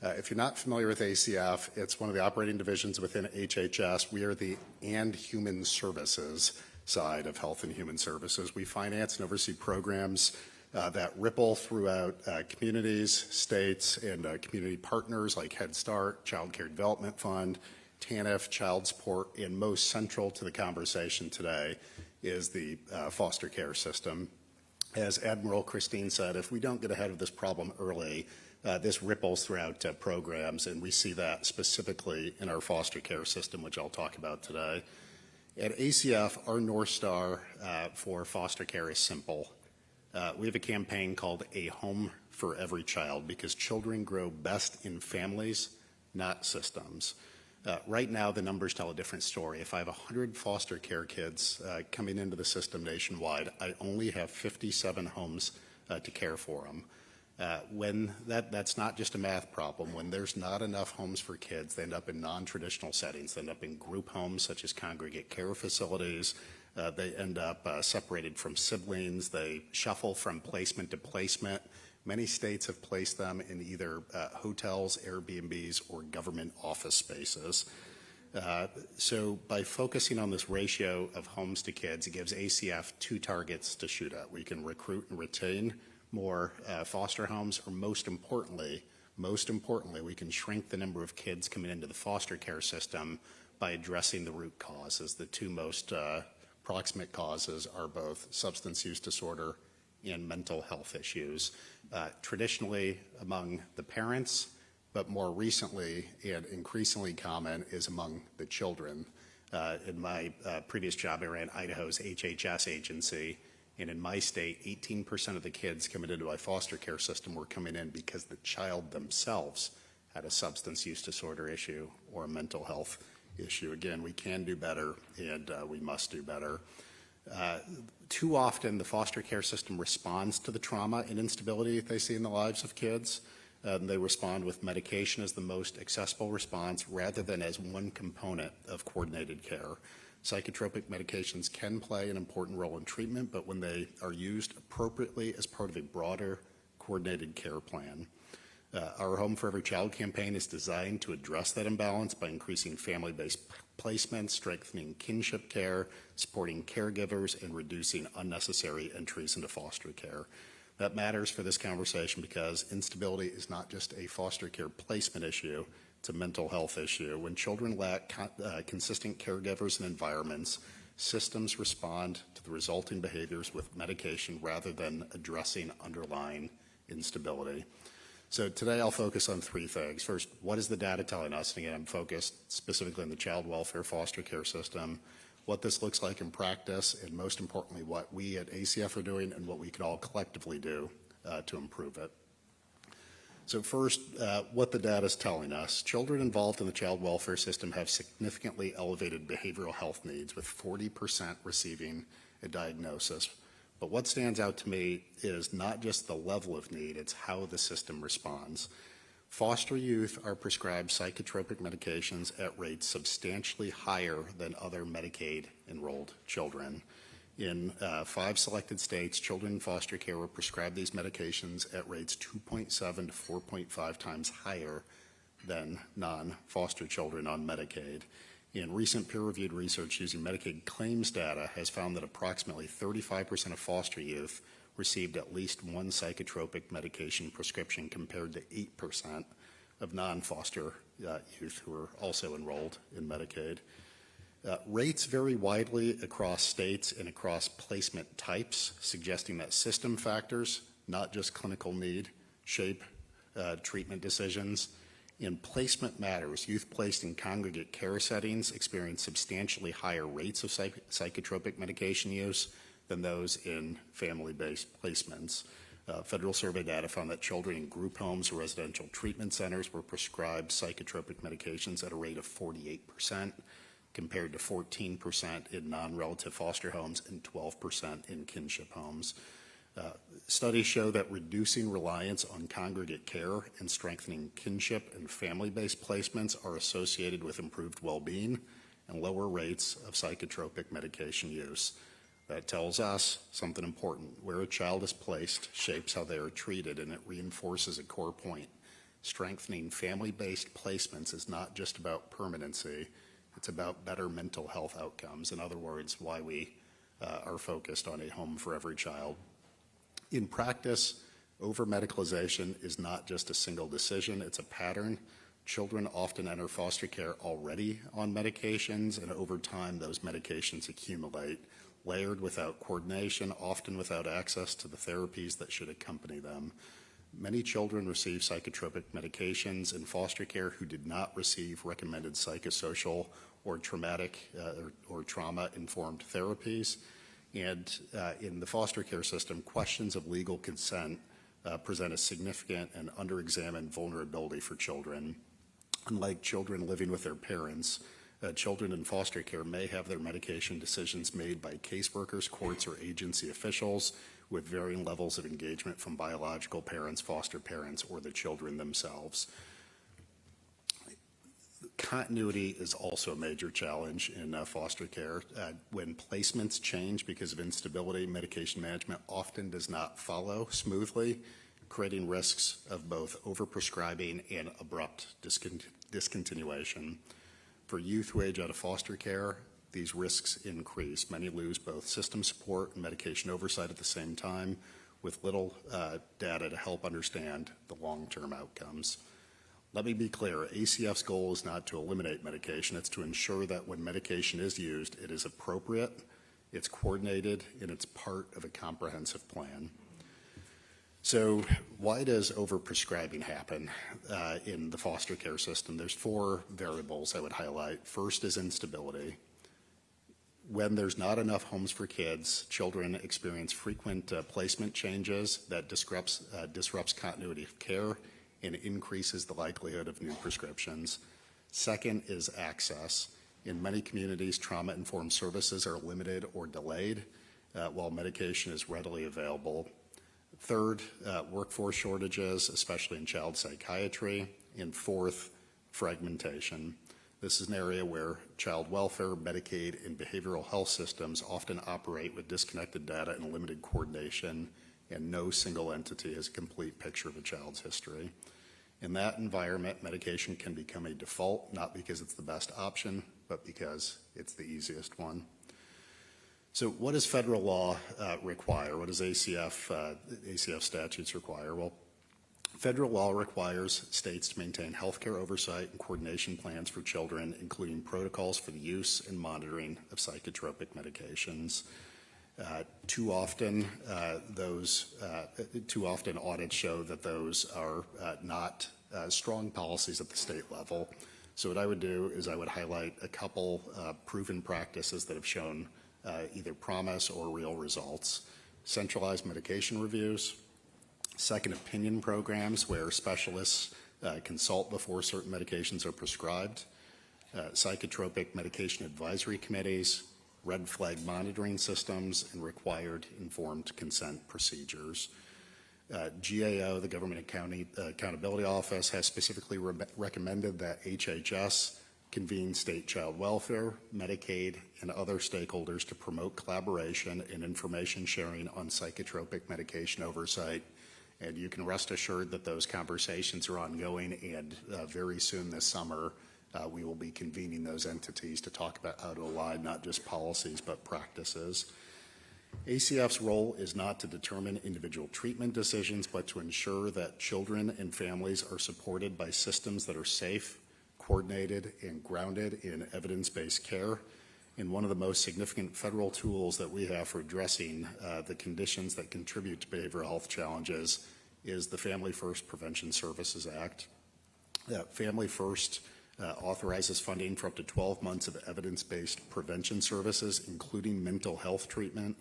If you're not familiar with ACF, it's one of the operating divisions within HHS. We are the and human services side of Health and Human Services. We finance and oversee programs that ripple throughout communities, states, and community partners like Head Start, Child Care Development Fund, TANF, child support, and most central to the conversation today is the foster care system. As Admiral Christine said, if we don't get ahead of this problem early, this ripples throughout programs, and we see that specifically in our foster care system, which I'll talk about today. At ACF, our North Star for foster care is simple. We have a campaign called A Home for Every Child, because children grow best in families, not systems. Right now, the numbers tell a different story. If I have 100 foster care kids coming into the system nationwide, I only have 57 homes to care for them. When that's not just a math problem. When there's not enough homes for kids, they end up in non-traditional settings. They end up in group homes, such as congregate care facilities. They end up separated from siblings. They shuffle from placement to placement. Many states have placed them in either hotels, Airbnbs, or government office spaces. So by focusing on this ratio of homes to kids, it gives ACF two targets to shoot at. We can recruit and retain more foster homes, or most importantly, we can shrink the number of kids coming into the foster care system by addressing the root causes. The two most proximate causes are both substance use disorder and mental health issues, traditionally among the parents, but more recently and increasingly common is among the children. In my previous job, I ran Idaho's HHS agency, and in my state, 18% of the kids coming into my foster care system were coming in because the child themselves had a substance use disorder issue or a mental health issue. Again, we can do better, and we must do better. Too often, the foster care system responds to the trauma and instability they see in the lives of kids. They respond with medication as the most accessible response rather than as one component of coordinated care. Psychotropic medications can play an important role in treatment, but when they are used appropriately as part of a broader coordinated care plan. Our Home for Every Child campaign is designed to address that imbalance by increasing family-based placements, strengthening kinship care, supporting caregivers, and reducing unnecessary entries into foster care. That matters for this conversation because instability is not just a foster care placement issue, it's a mental health issue. When children lack consistent caregivers and environments, systems respond to the resulting behaviors with medication rather than addressing underlying instability. So today I'll focus on three things. First, what is the data telling us? And again, I'm focused specifically on the child welfare foster care system, what this looks like in practice, and most importantly, what we at ACF are doing and what we can all collectively do to improve it. So first, what the data is telling us. Children involved in the child welfare system have significantly elevated behavioral health needs, with 40% receiving a diagnosis. But what stands out to me is not just the level of need, it's how the system responds. Foster youth are prescribed psychotropic medications at rates substantially higher than other Medicaid-enrolled children. In 5 selected states, children in foster care were prescribed these medications at rates 2.7 to 4.5 times higher than non-foster children on Medicaid. In recent peer-reviewed research using Medicaid claims data has found that approximately 35% of foster youth received at least one psychotropic medication prescription compared to 8% of non-foster youth who are also enrolled in Medicaid. Rates vary widely across states and across placement types, suggesting that system factors, not just clinical need, shape treatment decisions. And placement matters. Youth placed in congregate care settings experience substantially higher rates of psychotropic medication use than those in family-based placements. Federal survey data found that children in group homes or residential treatment centers were prescribed psychotropic medications at a rate of 48%, compared to 14% in non-relative foster homes and 12% in kinship homes. Studies show that reducing reliance on congregate care and strengthening kinship and family-based placements are associated with improved well-being and lower rates of psychotropic medication use. That tells us something important. Where a child is placed shapes how they are treated, and it reinforces a core point. Strengthening family-based placements is not just about permanency, it's about better mental health outcomes. In other words, why we are focused on a home for every child. In practice, over-medicalization is not just a single decision, it's a pattern. Children often enter foster care already on medications, and over time those medications accumulate, layered without coordination, often without access to the therapies that should accompany them. Many children receive psychotropic medications in foster care who did not receive recommended psychosocial or traumatic or trauma-informed therapies. And in the foster care system, questions of legal consent present a significant and underexamined vulnerability for children. Unlike children living with their parents, children in foster care may have their medication decisions made by caseworkers, courts, or agency officials with varying levels of engagement from biological parents, foster parents, or the children themselves. Continuity is also a major challenge in foster care. When placements change because of instability, medication management often does not follow smoothly, creating risks of both overprescribing and abrupt discontinuation. For youth who age out of foster care, these risks increase. Many lose both system support and medication oversight at the same time, with little data to help understand the long-term outcomes. Let me be clear, ACF's goal is not to eliminate medication, it's to ensure that when medication is used, it is appropriate, it's coordinated, and it's part of a comprehensive plan. So why does overprescribing happen in the foster care system? There's 4 variables I would highlight. First is instability. When there's not enough homes for kids, children experience frequent placement changes that disrupts continuity of care and increases the likelihood of new prescriptions. Second is access. In many communities, trauma-informed services are limited or delayed while medication is readily available. Third, workforce shortages, especially in child psychiatry. And fourth, fragmentation. This is an area where child welfare, Medicaid, and behavioral health systems often operate with disconnected data and limited coordination, and no single entity has a complete picture of a child's history. In that environment, medication can become a default, not because it's the best option, but because it's the easiest one. So what does federal law require? What does ACF statutes require? Well, federal law requires states to maintain healthcare oversight and coordination plans for children, including protocols for the use and monitoring of psychotropic medications. Too often audits show that those are not strong policies at the state level. So what I would do is I would highlight a couple proven practices that have shown either promise or real results. Centralized medication reviews, second opinion programs where specialists consult before certain medications are prescribed, psychotropic medication advisory committees, red flag monitoring systems, and required informed consent procedures. GAO, the Government Accountability Office, has specifically recommended that HHS convene state child welfare, Medicaid, and other stakeholders to promote collaboration and information sharing on psychotropic medication oversight. And you can rest assured that those conversations are ongoing, and very soon this summer, we will be convening those entities to talk about how to align not just policies but practices. ACF's role is not to determine individual treatment decisions, but to ensure that children and families are supported by systems that are safe, coordinated, and grounded in evidence-based care. And one of the most significant federal tools that we have for addressing the conditions that contribute to behavioral health challenges is the Family First Prevention Services Act. Family First authorizes funding for up to 12 months of evidence-based prevention services, including mental health treatment,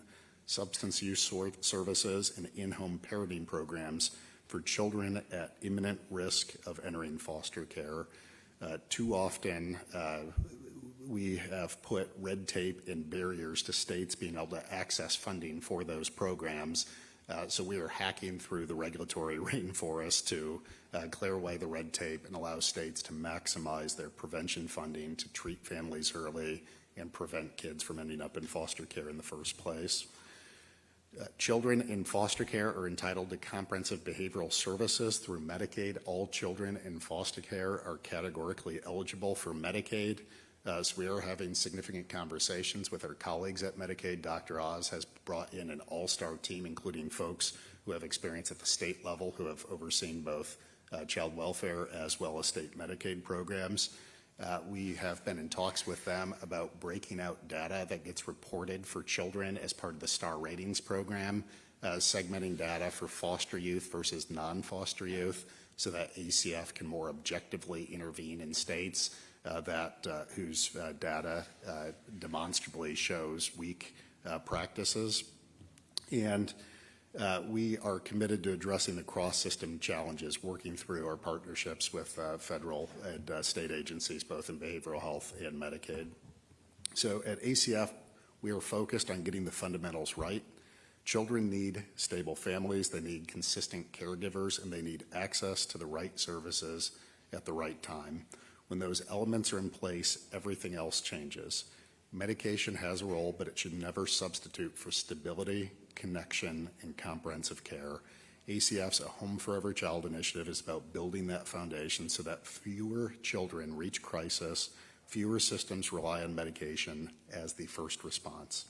substance use services, and in-home parenting programs for children at imminent risk of entering foster care. Too often, we have put red tape and barriers to states being able to access funding for those programs. So we are hacking through the regulatory rainforest to clear away the red tape and allow states to maximize their prevention funding to treat families early and prevent kids from ending up in foster care in the first place. Children in foster care are entitled to comprehensive behavioral services through Medicaid. All children in foster care are categorically eligible for Medicaid. So we are having significant conversations with our colleagues at Medicaid. Dr. Oz has brought in an all-star team, including folks who have experience at the state level, who have overseen both child welfare as well as state Medicaid programs. We have been in talks with them about breaking out data that gets reported for children as part of the STAR ratings program, segmenting data for foster youth versus non-foster youth so that ACF can more objectively intervene in states whose data demonstrably shows weak practices. And we are committed to addressing the cross-system challenges, working through our partnerships with federal and state agencies, both in behavioral health and Medicaid. So at ACF, we are focused on getting the fundamentals right. Children need stable families, they need consistent caregivers, and they need access to the right services at the right time. When those elements are in place, everything else changes. Medication has a role, but it should never substitute for stability, connection, and comprehensive care. ACF's A Home for Every Child initiative is about building that foundation so that fewer children reach crisis, fewer systems rely on medication as the first response.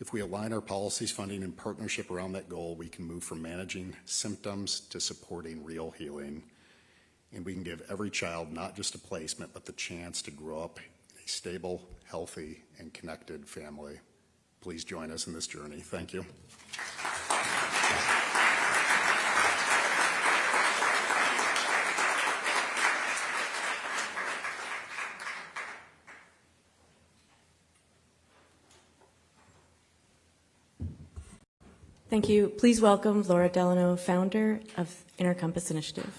If we align our policies, funding, and partnership around that goal, we can move from managing symptoms to supporting real healing. And we can give every child not just a placement, but the chance to grow up in a stable, healthy, and connected family. Please join us in this journey. Thank you. Thank you. Please welcome Laura Delano, founder of Intercompass Initiative.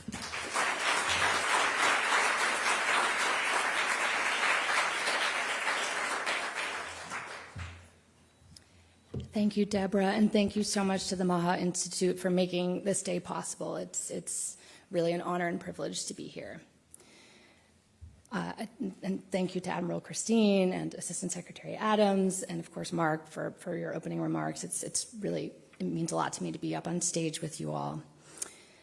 Thank you, Deborah, and thank you so much to the MAHA Institute for making this day possible. It's really an honor and privilege to be here. And thank you to Admiral Christine and Assistant Secretary Adams, and of course Mark for your opening remarks. It means a lot to me to be up on stage with you all.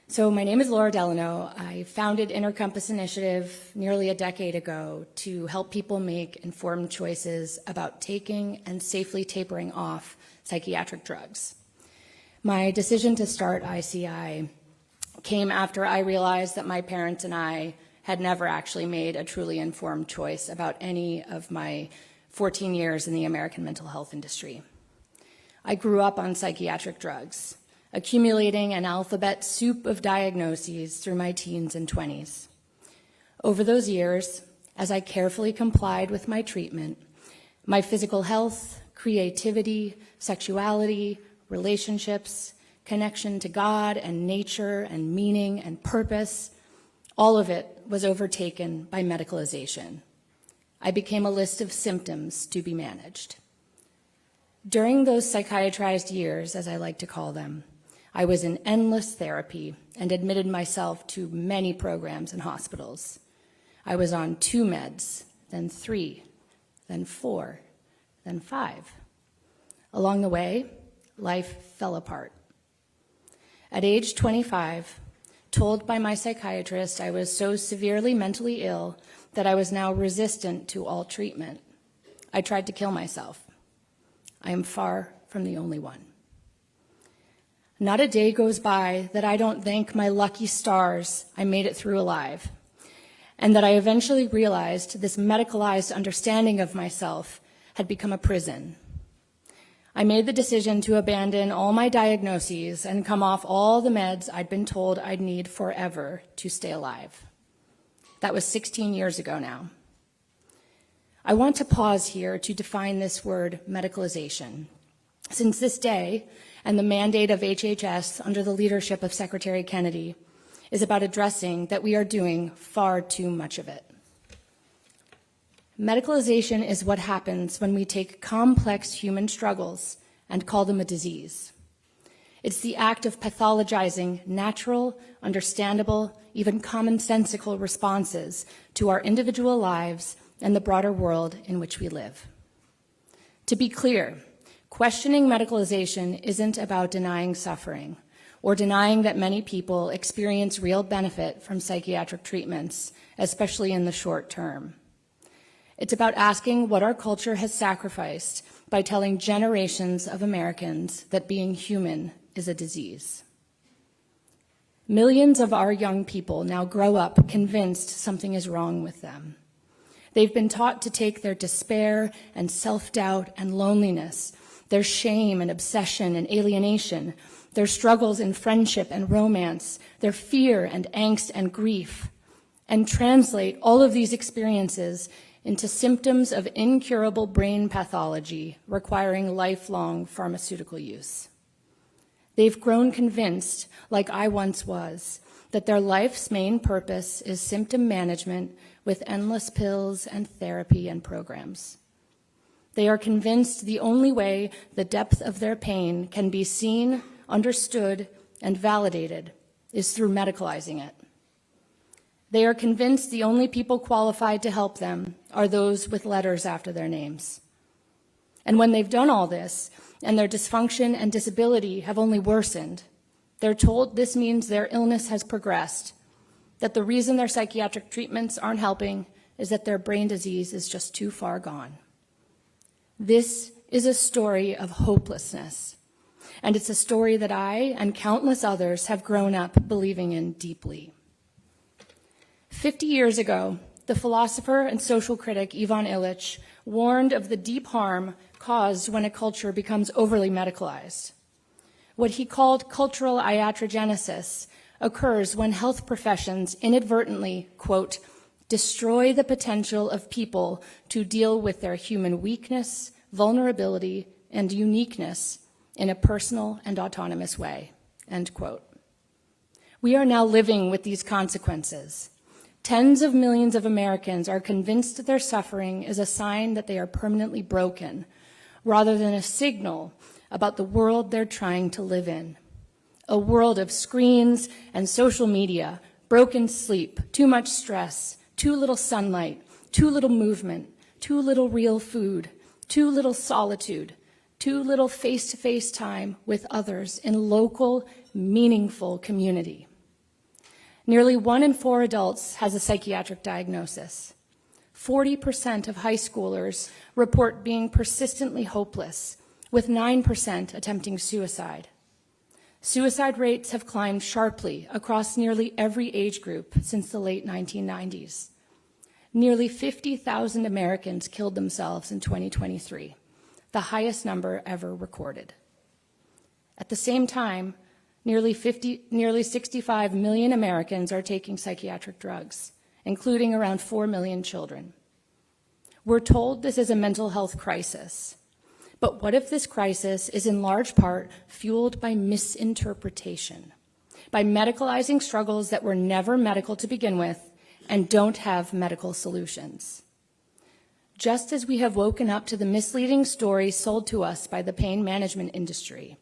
So my name is Laura Delano. I founded Intercompass Initiative nearly a decade ago to help people make informed choices about taking and safely tapering off psychiatric drugs. My decision to start ICI came after I realized that my parents and I had never actually made a truly informed choice about any of my 14 years in the American mental health industry. I grew up on psychiatric drugs, accumulating an alphabet soup of diagnoses through my teens and 20s. Over those years, as I carefully complied with my treatment, my physical health, creativity, sexuality, relationships, connection to God and nature and meaning and purpose, all of it was overtaken by medicalization. I became a list of symptoms to be managed. During those psychiatrized years, as I like to call them, I was in endless therapy and admitted myself to many programs and hospitals. I was on 2 meds, then 3, then 4, then 5. Along the way, life fell apart. At age 25, told by my psychiatrist I was so severely mentally ill that I was now resistant to all treatment, I tried to kill myself. I am far from the only one. Not a day goes by that I don't thank my lucky stars I made it through alive, and that I eventually realized this medicalized understanding of myself had become a prison. I made the decision to abandon all my diagnoses and come off all the meds I'd been told I'd need forever to stay alive. That was 16 years ago now. I want to pause here to define this word, medicalization. Since this day, and the mandate of HHS under the leadership of Secretary Kennedy, is about addressing that we are doing far too much of it. Medicalization is what happens when we take complex human struggles and call them a disease. It's the act of pathologizing natural, understandable, even commonsensical responses to our individual lives and the broader world in which we live. To be clear, questioning medicalization isn't about denying suffering or denying that many people experience real benefit from psychiatric treatments, especially in the short term. It's about asking what our culture has sacrificed by telling generations of Americans that being human is a disease. Millions of our young people now grow up convinced something is wrong with them. They've been taught to take their despair and self-doubt and loneliness, their shame and obsession and alienation, their struggles in friendship and romance, their fear and angst and grief, and translate all of these experiences into symptoms of incurable brain pathology requiring lifelong pharmaceutical use. They've grown convinced, like I once was, that their life's main purpose is symptom management with endless pills and therapy and programs. They are convinced the only way the depth of their pain can be seen, understood, and validated is through medicalizing it. They are convinced the only people qualified to help them are those with letters after their names. And when they've done all this, and their dysfunction and disability have only worsened, they're told this means their illness has progressed, that the reason their psychiatric treatments aren't helping is that their brain disease is just too far gone. This is a story of hopelessness, and it's a story that I and countless others have grown up believing in deeply. 50 years ago, the philosopher and social critic Ivan Illich warned of the deep harm caused when a culture becomes overly medicalized. What he called cultural iatrogenesis occurs when health professions inadvertently, quote, destroy the potential of people to deal with their human weakness, vulnerability, and uniqueness in a personal and autonomous way, end quote. We are now living with these consequences. Tens of millions of Americans are convinced that their suffering is a sign that they are permanently broken, rather than a signal about the world they're trying to live in. A world of screens and social media, broken sleep, too much stress, too little sunlight, too little movement, too little real food, too little solitude, too little face-to-face time with others in local, meaningful community. Nearly 1 in 4 adults has a psychiatric diagnosis. 40% of high schoolers report being persistently hopeless, with 9% attempting suicide. Suicide rates have climbed sharply across nearly every age group since the late 1990s. Nearly 50,000 Americans killed themselves in 2023, the highest number ever recorded. At the same time, nearly 65 million Americans are taking psychiatric drugs, including around 4 million children. We're told this is a mental health crisis. But what if this crisis is in large part fueled by misinterpretation, by medicalizing struggles that were never medical to begin with and don't have medical solutions? Just as we have woken up to the misleading story sold to us by the pain management industry,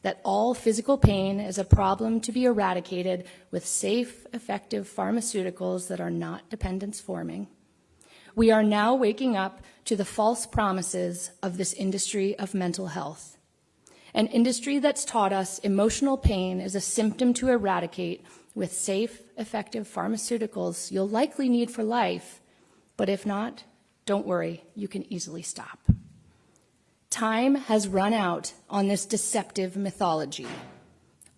that all physical pain is a problem to be eradicated with safe, effective pharmaceuticals that are not dependence-forming. We are now waking up to the false promises of this industry of mental health, an industry that's taught us emotional pain is a symptom to eradicate with safe, effective pharmaceuticals you'll likely need for life, but if not, don't worry, you can easily stop. Time has run out on this deceptive mythology.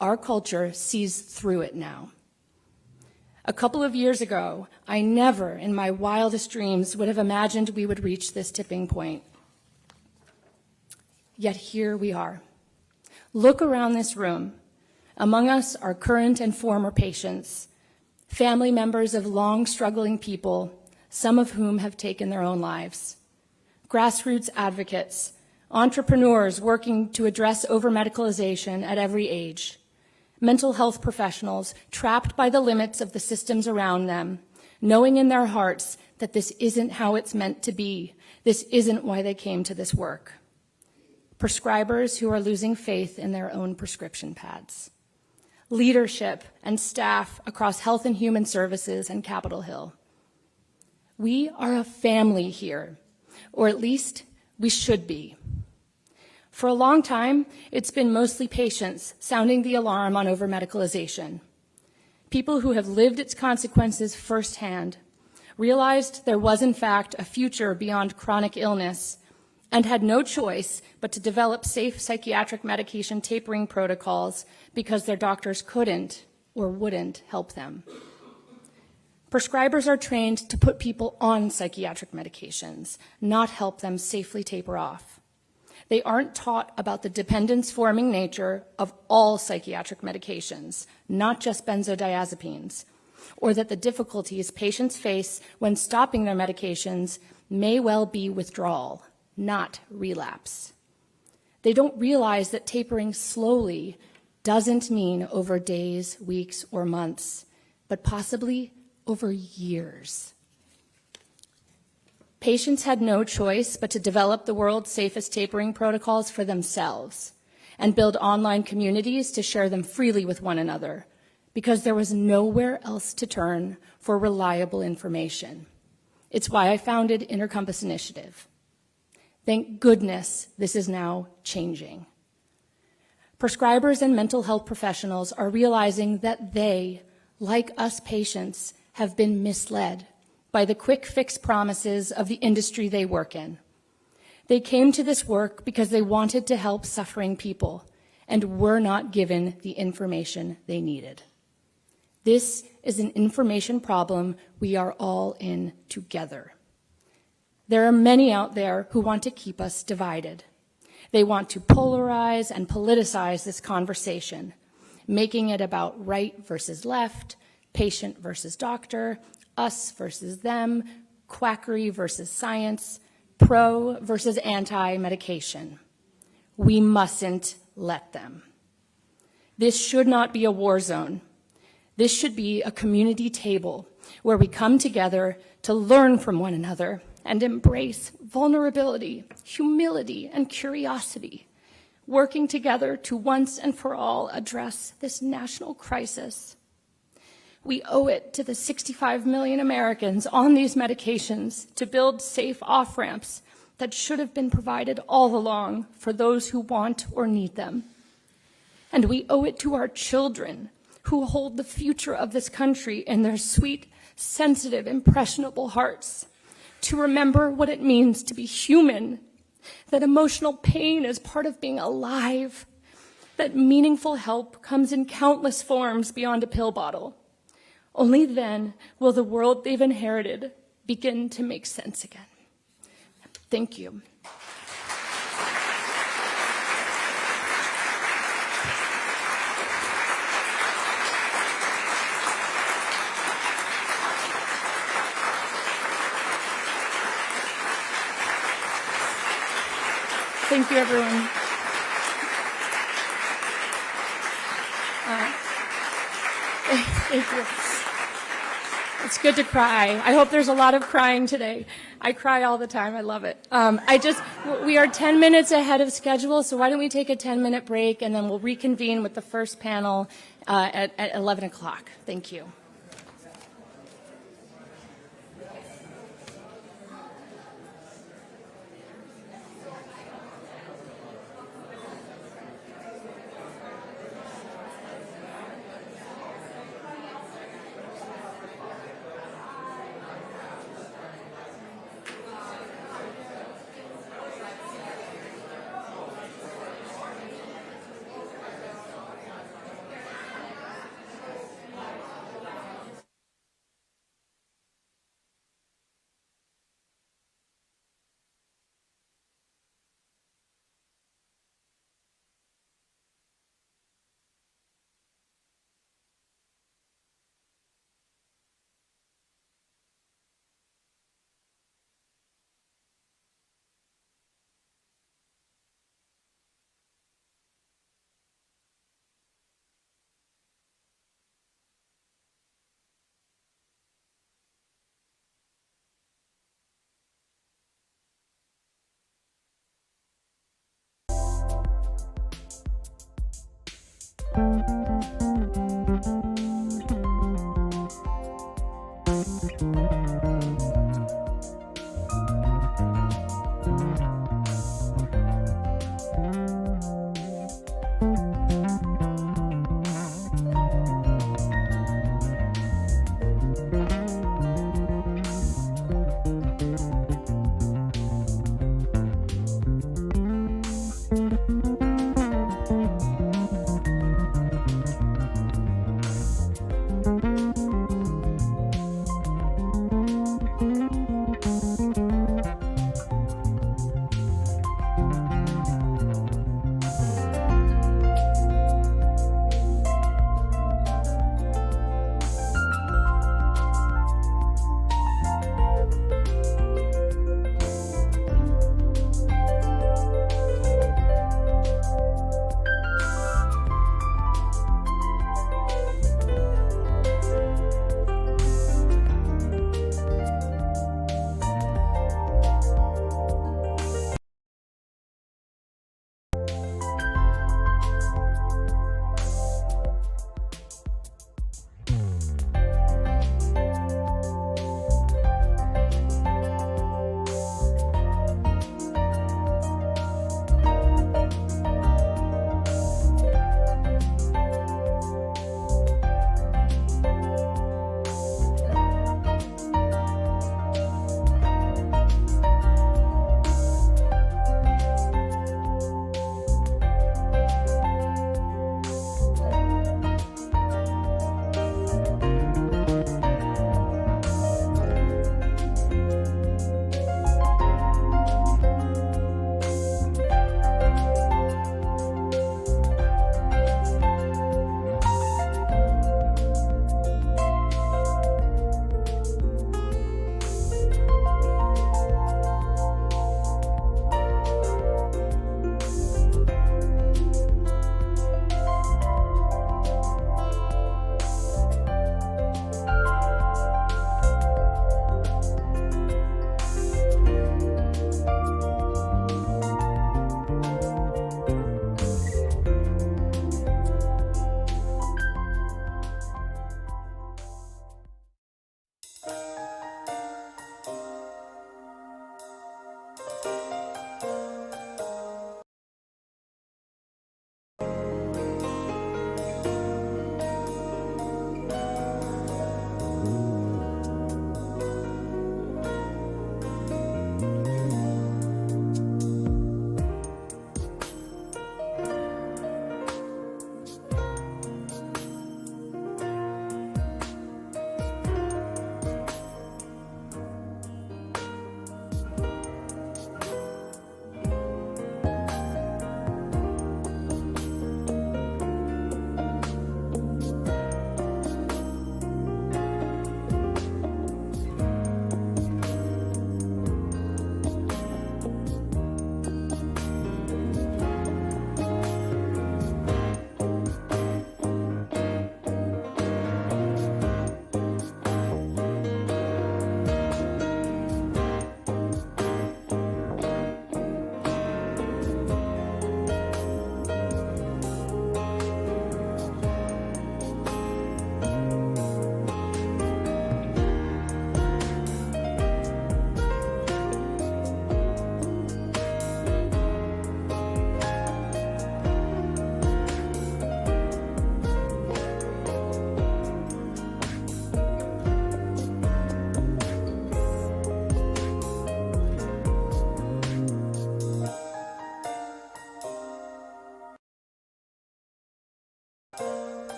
Our culture sees through it now. A couple of years ago, I never in my wildest dreams would have imagined we would reach this tipping point. Yet here we are. Look around this room. Among us are current and former patients, family members of long struggling people, some of whom have taken their own lives, grassroots advocates, entrepreneurs working to address overmedicalization at every age, mental health professionals trapped by the limits of the systems around them, knowing in their hearts that this isn't how it's meant to be, this isn't why they came to this work. Prescribers who are losing faith in their own prescription pads. Leadership and staff across Health and Human Services and Capitol Hill. We are a family here, or at least we should be. For a long time, it's been mostly patients sounding the alarm on overmedicalization. People who have lived its consequences firsthand, realized there was in fact a future beyond chronic illness, and had no choice but to develop safe psychiatric medication tapering protocols because their doctors couldn't or wouldn't help them. Prescribers are trained to put people on psychiatric medications, not help them safely taper off. They aren't taught about the dependence-forming nature of all psychiatric medications, not just benzodiazepines, or that the difficulties patients face when stopping their medications may well be withdrawal, not relapse. They don't realize that tapering slowly doesn't mean over days, weeks, or months, but possibly over years. Patients had no choice but to develop the world's safest tapering protocols for themselves and build online communities to share them freely with one another because there was nowhere else to turn for reliable information. It's why I founded Intercompass Initiative. Thank goodness this is now changing. Prescribers and mental health professionals are realizing that they, like us patients, have been misled by the quick fix promises of the industry they work in. They came to this work because they wanted to help suffering people and were not given the information they needed. This is an information problem we are all in together. There are many out there who want to keep us divided. They want to polarize and politicize this conversation, making it about right versus left, patient versus doctor, us versus them, quackery versus science, pro versus anti-medication. We mustn't let them. This should not be a war zone. This should be a community table where we come together to learn from one another and embrace vulnerability, humility, and curiosity, working together to once and for all address this national crisis. We owe it to the 65 million Americans on these medications to build safe off-ramps that should have been provided all along for those who want or need them. And we owe it to our children who hold the future of this country in their sweet, sensitive, impressionable hearts to remember what it means to be human, that emotional pain is part of being alive, that meaningful help comes in countless forms beyond a pill bottle. Only then will the world they've inherited begin to make sense again. Thank you. Thank you, everyone. Thank you. It's good to cry. I hope there's a lot of crying today. I cry all the time. I love it. We are 10 minutes ahead of schedule, so why don't we take a 10-minute break, and then we'll reconvene with the first panel at 11 o'clock. Thank you.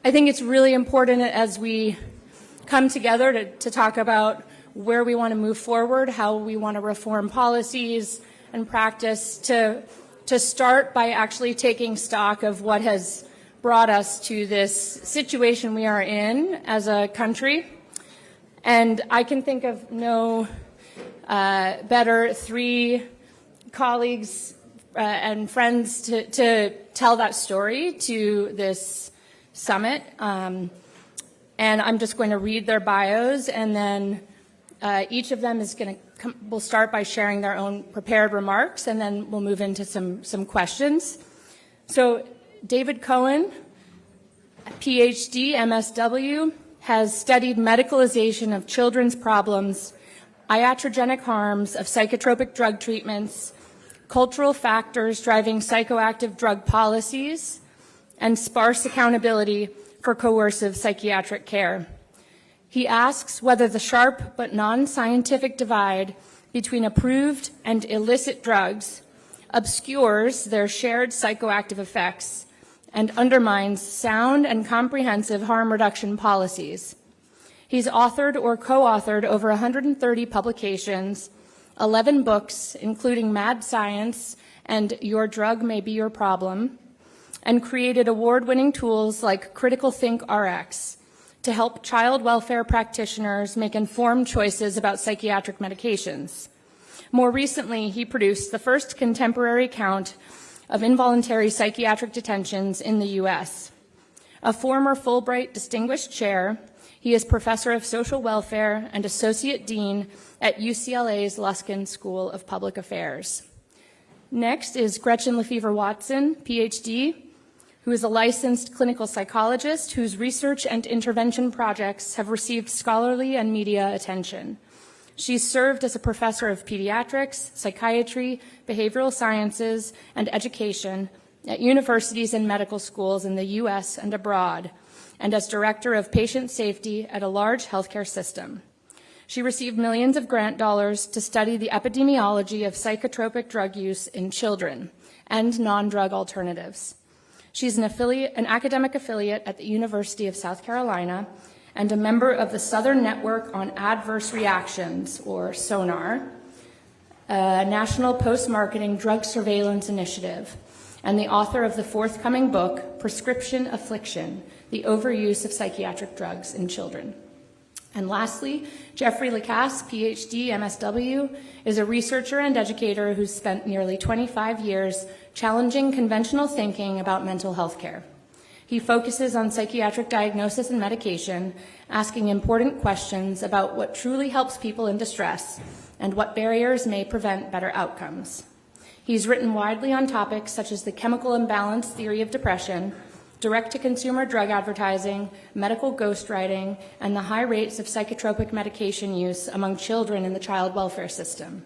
I think it's really important as we come together to talk about where we want to move forward, how we want to reform policies and practice, to start by actually taking stock of what has brought us to this situation we are in as a country. And I can think of no better three colleagues and friends to tell that story to this summit. And I'm just going to read their bios, and then each of them is going to will start by sharing their own prepared remarks, and then we'll move into some questions. So David Cohen, PhD, MSW, has studied medicalization of children's problems, iatrogenic harms of psychotropic drug treatments, cultural factors driving psychoactive drug policies, and sparse accountability for coercive psychiatric care. He asks whether the sharp but non-scientific divide between approved and illicit drugs obscures their shared psychoactive effects and undermines sound and comprehensive harm reduction policies. He's authored or co-authored over 130 publications, 11 books, including Mad Science and Your Drug May Be Your Problem, and created award-winning tools like Critical Think RX to help child welfare practitioners make informed choices about psychiatric medications. More recently, he produced the first contemporary count of involuntary psychiatric detentions in the U.S. A former Fulbright Distinguished Chair, he is Professor of Social Welfare and Associate Dean at UCLA's Luskin School of Public Affairs. Next is Gretchen Lefevre-Watson, PhD, who is a licensed clinical psychologist whose research and intervention projects have received scholarly and media attention. She's served as a professor of pediatrics, psychiatry, behavioral sciences, and education at universities and medical schools in the U.S. and abroad, and as director of patient safety at a large healthcare system. She received millions of grant dollars to study the epidemiology of psychotropic drug use in children and non-drug alternatives. She's an academic affiliate at the University of South Carolina and a member of the Southern Network on Adverse Reactions, or SONAR, a national post-marketing drug surveillance initiative, and the author of the forthcoming book, Prescription Affliction, the Overuse of Psychiatric Drugs in Children. And lastly, Jeffrey Lacasse, PhD, MSW, is a researcher and educator who's spent nearly 25 years challenging conventional thinking about mental health care. He focuses on psychiatric diagnosis and medication, asking important questions about what truly helps people in distress and what barriers may prevent better outcomes. He's written widely on topics such as the chemical imbalance theory of depression, direct-to-consumer drug advertising, medical ghostwriting, and the high rates of psychotropic medication use among children in the child welfare system.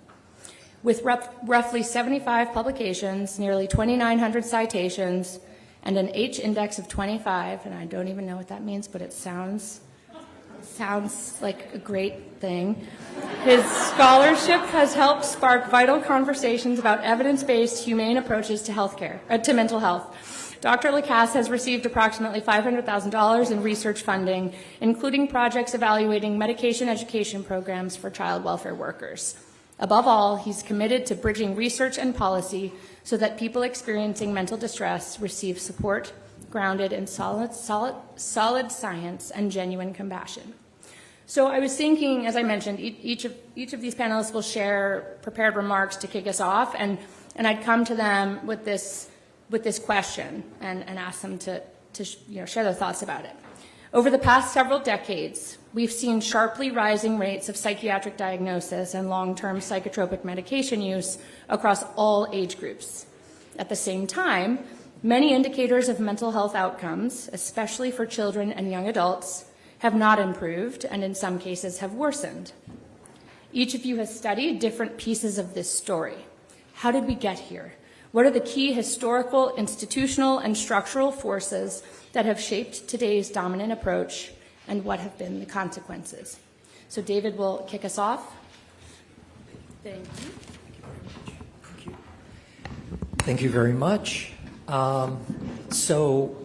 With roughly 75 publications, nearly 2,900 citations, and an H-index of 25, and I don't even know what that means, but it sounds like a great thing. His scholarship has helped spark vital conversations about evidence-based, humane approaches to mental health. Dr. Lacasse has received approximately $500,000 in research funding, including projects evaluating medication education programs for child welfare workers. Above all, he's committed to bridging research and policy so that people experiencing mental distress receive support grounded in solid science and genuine compassion. So I was thinking, as I mentioned, each of these panelists will share prepared remarks to kick us off, and I'd come to them with this question and ask them to share their thoughts about it. Over the past several decades, we've seen sharply rising rates of psychiatric diagnosis and long-term psychotropic medication use across all age groups. At the same time, many indicators of mental health outcomes, especially for children and young adults, have not improved and in some cases have worsened. Each of you has studied different pieces of this story. How did we get here? What are the key historical, institutional, and structural forces that have shaped today's dominant approach, and what have been the consequences? So David will kick us off. Thank you. Thank you very much. So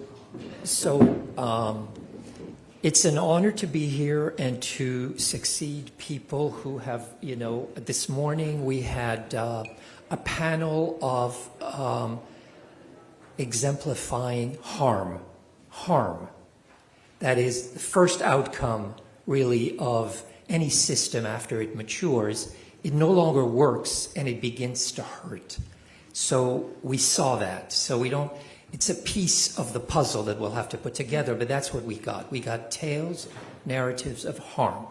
It's an honor to be here and to succeed people who have, this morning we had a panel of exemplifying harm. That is the first outcome, really, of any system after it matures. It no longer works and it begins to hurt. So we saw that. So it's a piece of the puzzle that we'll have to put together, but that's what we got. We got tales, narratives of harm.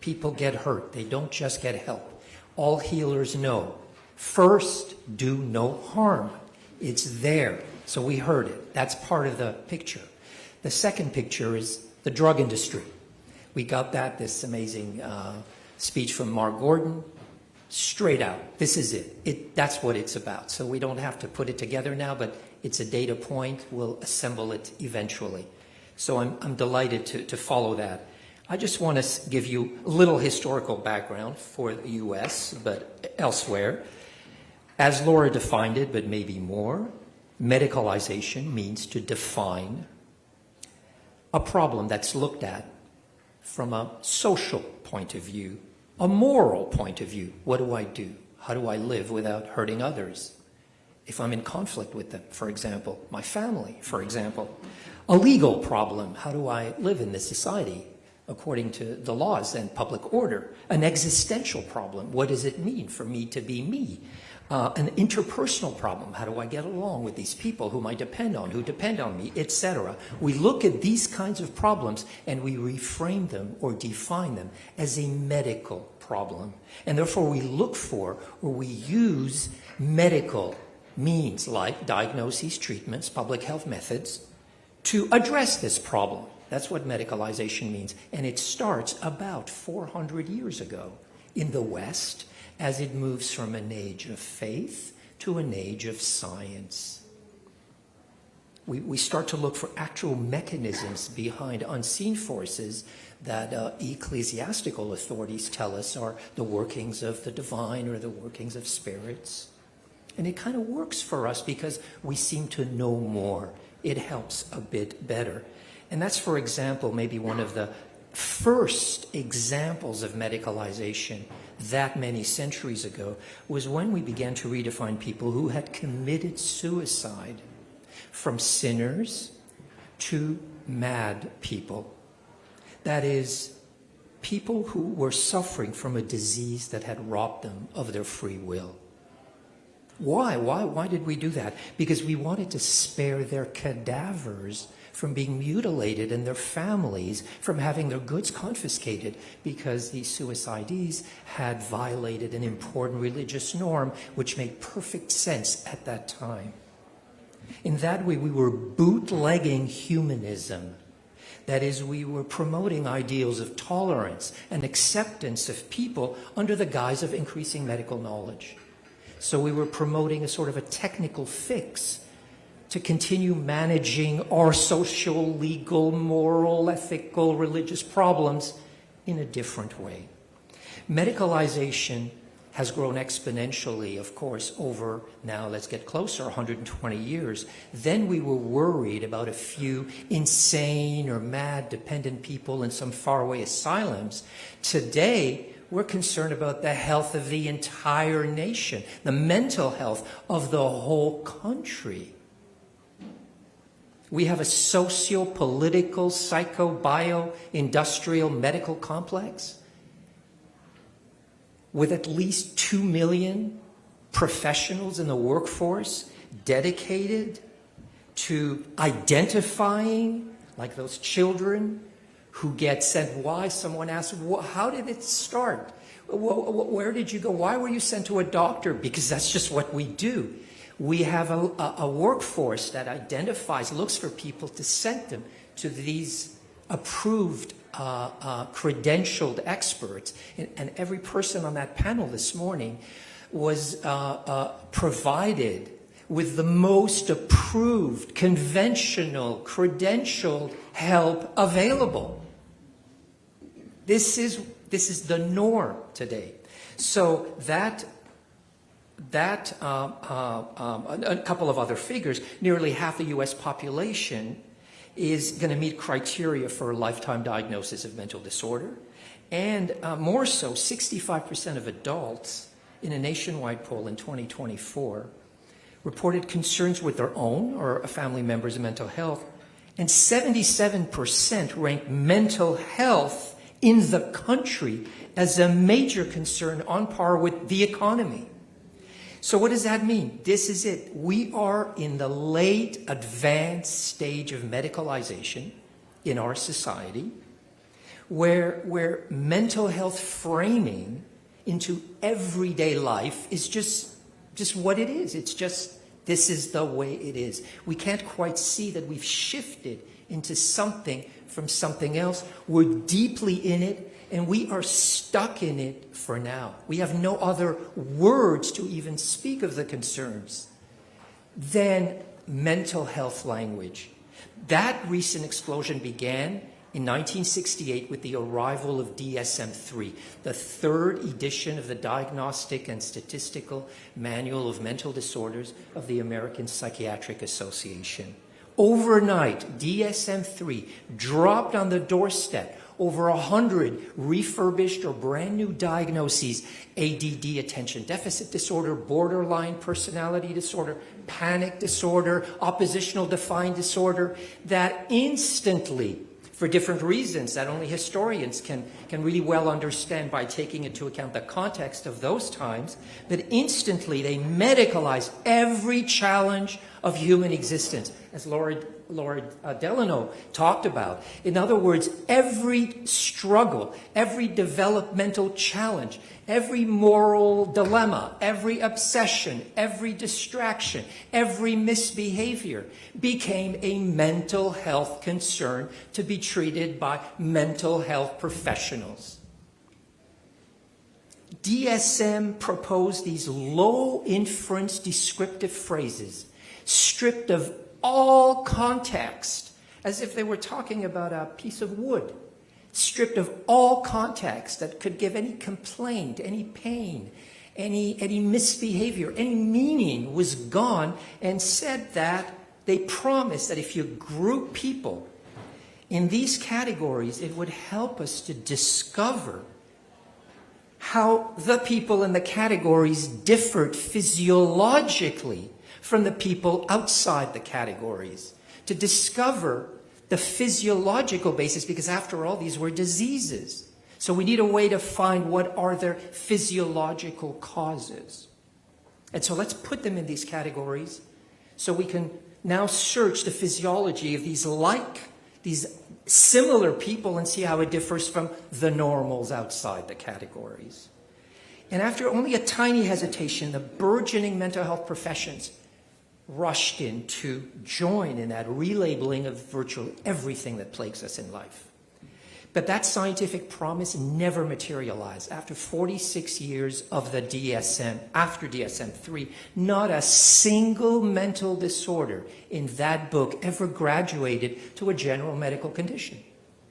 People get hurt. They don't just get help. All healers know. First, do no harm. It's there. So we heard it. That's part of the picture. The second picture is the drug industry. We got this amazing speech from Mark Gordon, straight out. This is it. That's what it's about. So we don't have to put it together now, but it's a data point. We'll assemble it eventually. So I'm delighted to follow that. I just want to give you a little historical background for the U.S., but elsewhere. As Laura defined it, but maybe more, medicalization means to define a problem that's looked at from a social point of view, a moral point of view. What do I do? How do I live without hurting others? If I'm in conflict with them, for example, my family, for example. A legal problem. How do I live in this society according to the laws and public order? An existential problem. What does it mean for me to be me? An interpersonal problem. How do I get along with these people whom I depend on, who depend on me, etc. We look at these kinds of problems and we reframe them or define them as a medical problem. And therefore we look for or we use medical means like diagnoses, treatments, public health methods to address this problem. That's what medicalization means. And it starts about 400 years ago in the West, as it moves from an age of faith to an age of science. We start to look for actual mechanisms behind unseen forces that ecclesiastical authorities tell us are the workings of the divine or the workings of spirits. And it kind of works for us because we seem to know more. It helps a bit better. And that's, for example, maybe one of the first examples of medicalization that many centuries ago was when we began to redefine people who had committed suicide from sinners to mad people. That is, people who were suffering from a disease that had robbed them of their free will. Why did we do that? Because we wanted to spare their cadavers from being mutilated and their families from having their goods confiscated because these suicidees had violated an important religious norm which made perfect sense at that time. In that way, we were bootlegging humanism. That is, we were promoting ideals of tolerance and acceptance of people under the guise of increasing medical knowledge. So we were promoting a sort of a technical fix to continue managing our social, legal, moral, ethical, religious problems in a different way. Medicalization has grown exponentially, of course, over now, let's get closer, 120 years. Then we were worried about a few insane or mad dependent people in some faraway asylums. Today, we're concerned about the health of the entire nation, the mental health of the whole country. We have a socio-political, psycho-bio-industrial medical complex with at least 2 million professionals in the workforce dedicated to identifying, like those children who get sent. Why? Someone asked, how did it start? Where did you go? Why were you sent to a doctor? Because that's just what we do. We have a workforce that identifies, looks for people to send them to these approved, credentialed experts. And every person on that panel this morning was provided with the most approved, conventional, credentialed help available. This is the norm today. So a couple of other figures, nearly half the U.S. population is going to meet criteria for a lifetime diagnosis of mental disorder. And more so, 65% of adults in a nationwide poll in 2024 reported concerns with their own or a family member's mental health, and 77% ranked mental health in the country as a major concern on par with the economy. So what does that mean? This is it. We are in the late advanced stage of medicalization in our society, where mental health framing into everyday life is just what it is. It's just, this is the way it is. We can't quite see that we've shifted into something from something else. We're deeply in it, and we are stuck in it for now. We have no other words to even speak of the concerns than mental health language. That recent explosion began in 1968 with the arrival of DSM-3, the third edition of the Diagnostic and Statistical Manual of Mental Disorders of the American Psychiatric Association. Overnight, DSM-3 dropped on the doorstep over 100 refurbished or brand new diagnoses: ADD, attention deficit disorder, borderline personality disorder, panic disorder, oppositional defiant disorder, that instantly, for different reasons that only historians can really well understand by taking into account the context of those times, that instantly they medicalize every challenge of human existence, as Laura Delano talked about. In other words, every struggle, every developmental challenge, every moral dilemma, every obsession, every distraction, every misbehavior became a mental health concern to be treated by mental health professionals. DSM proposed these low inference descriptive phrases, stripped of all context, as if they were talking about a piece of wood, stripped of all context that could give any complaint, any pain, any misbehavior, any meaning was gone, and said that they promised that if you group people in these categories, it would help us to discover how the people in the categories differed physiologically from the people outside the categories, to discover the physiological basis, because after all, these were diseases. So we need a way to find what are their physiological causes. And so let's put them in these categories so we can now search the physiology of these similar people and see how it differs from the normals outside the categories. And after only a tiny hesitation, the burgeoning mental health professions rushed in to join in that relabeling of virtually everything that plagues us in life. But that scientific promise never materialized. After 46 years of the DSM, after DSM-3, not a single mental disorder in that book ever graduated to a general medical condition.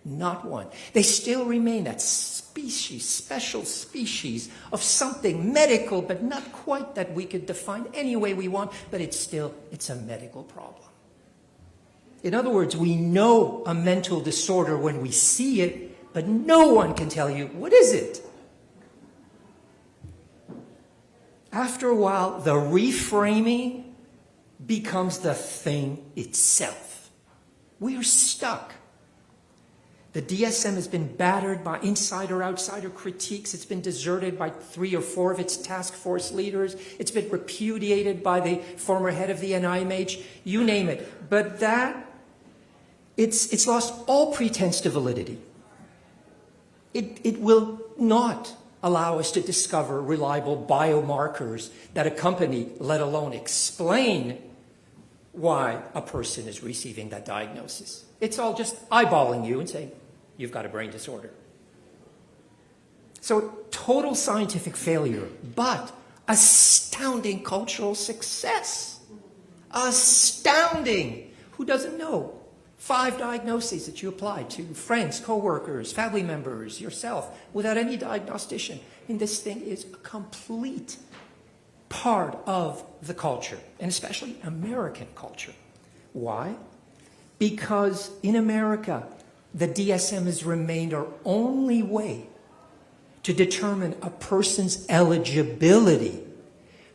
Not one. They still remain that special species of something medical, but not quite that we could define any way we want, but it's a medical problem. In other words, we know a mental disorder when we see it, but no one can tell you, what is it? After a while, the reframing becomes the thing itself. We are stuck. The DSM has been battered by insider-outsider critiques. It's been deserted by 3 or 4 of its task force leaders. It's been repudiated by the former head of the NIMH. You name it. But it's lost all pretense to validity. It will not allow us to discover reliable biomarkers that accompany, let alone explain, why a person is receiving that diagnosis. It's all just eyeballing you and saying, you've got a brain disorder. So total scientific failure, but astounding cultural success. Astounding. Who doesn't know? 5 diagnoses that you applied to friends, coworkers, family members, yourself, without any diagnostician. And this thing is a complete part of the culture, and especially American culture. Why? Because in America, the DSM has remained our only way to determine a person's eligibility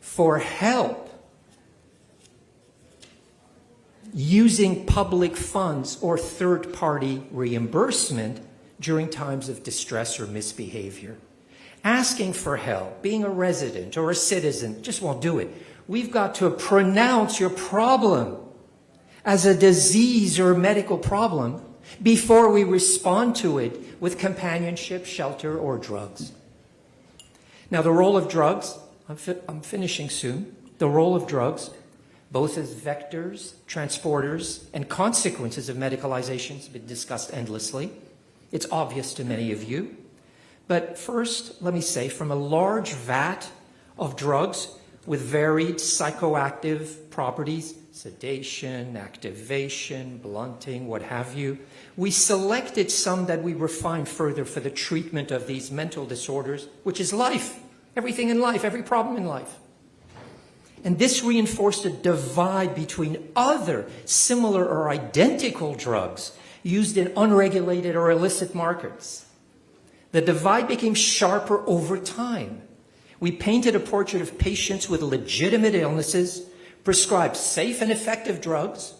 for help using public funds or third-party reimbursement during times of distress or misbehavior. Asking for help, being a resident or a citizen, just won't do it. We've got to pronounce your problem as a disease or a medical problem before we respond to it with companionship, shelter, or drugs. Now, the role of drugs, I'm finishing soon, the role of drugs, both as vectors, transporters, and consequences of medicalization has been discussed endlessly. It's obvious to many of you. But first, let me say, from a large vat of drugs with varied psychoactive properties, sedation, activation, blunting, what have you, we selected some that we refined further for the treatment of these mental disorders, which is life, everything in life, every problem in life. And this reinforced a divide between other similar or identical drugs used in unregulated or illicit markets. The divide became sharper over time. We painted a portrait of patients with legitimate illnesses, prescribed safe and effective drugs,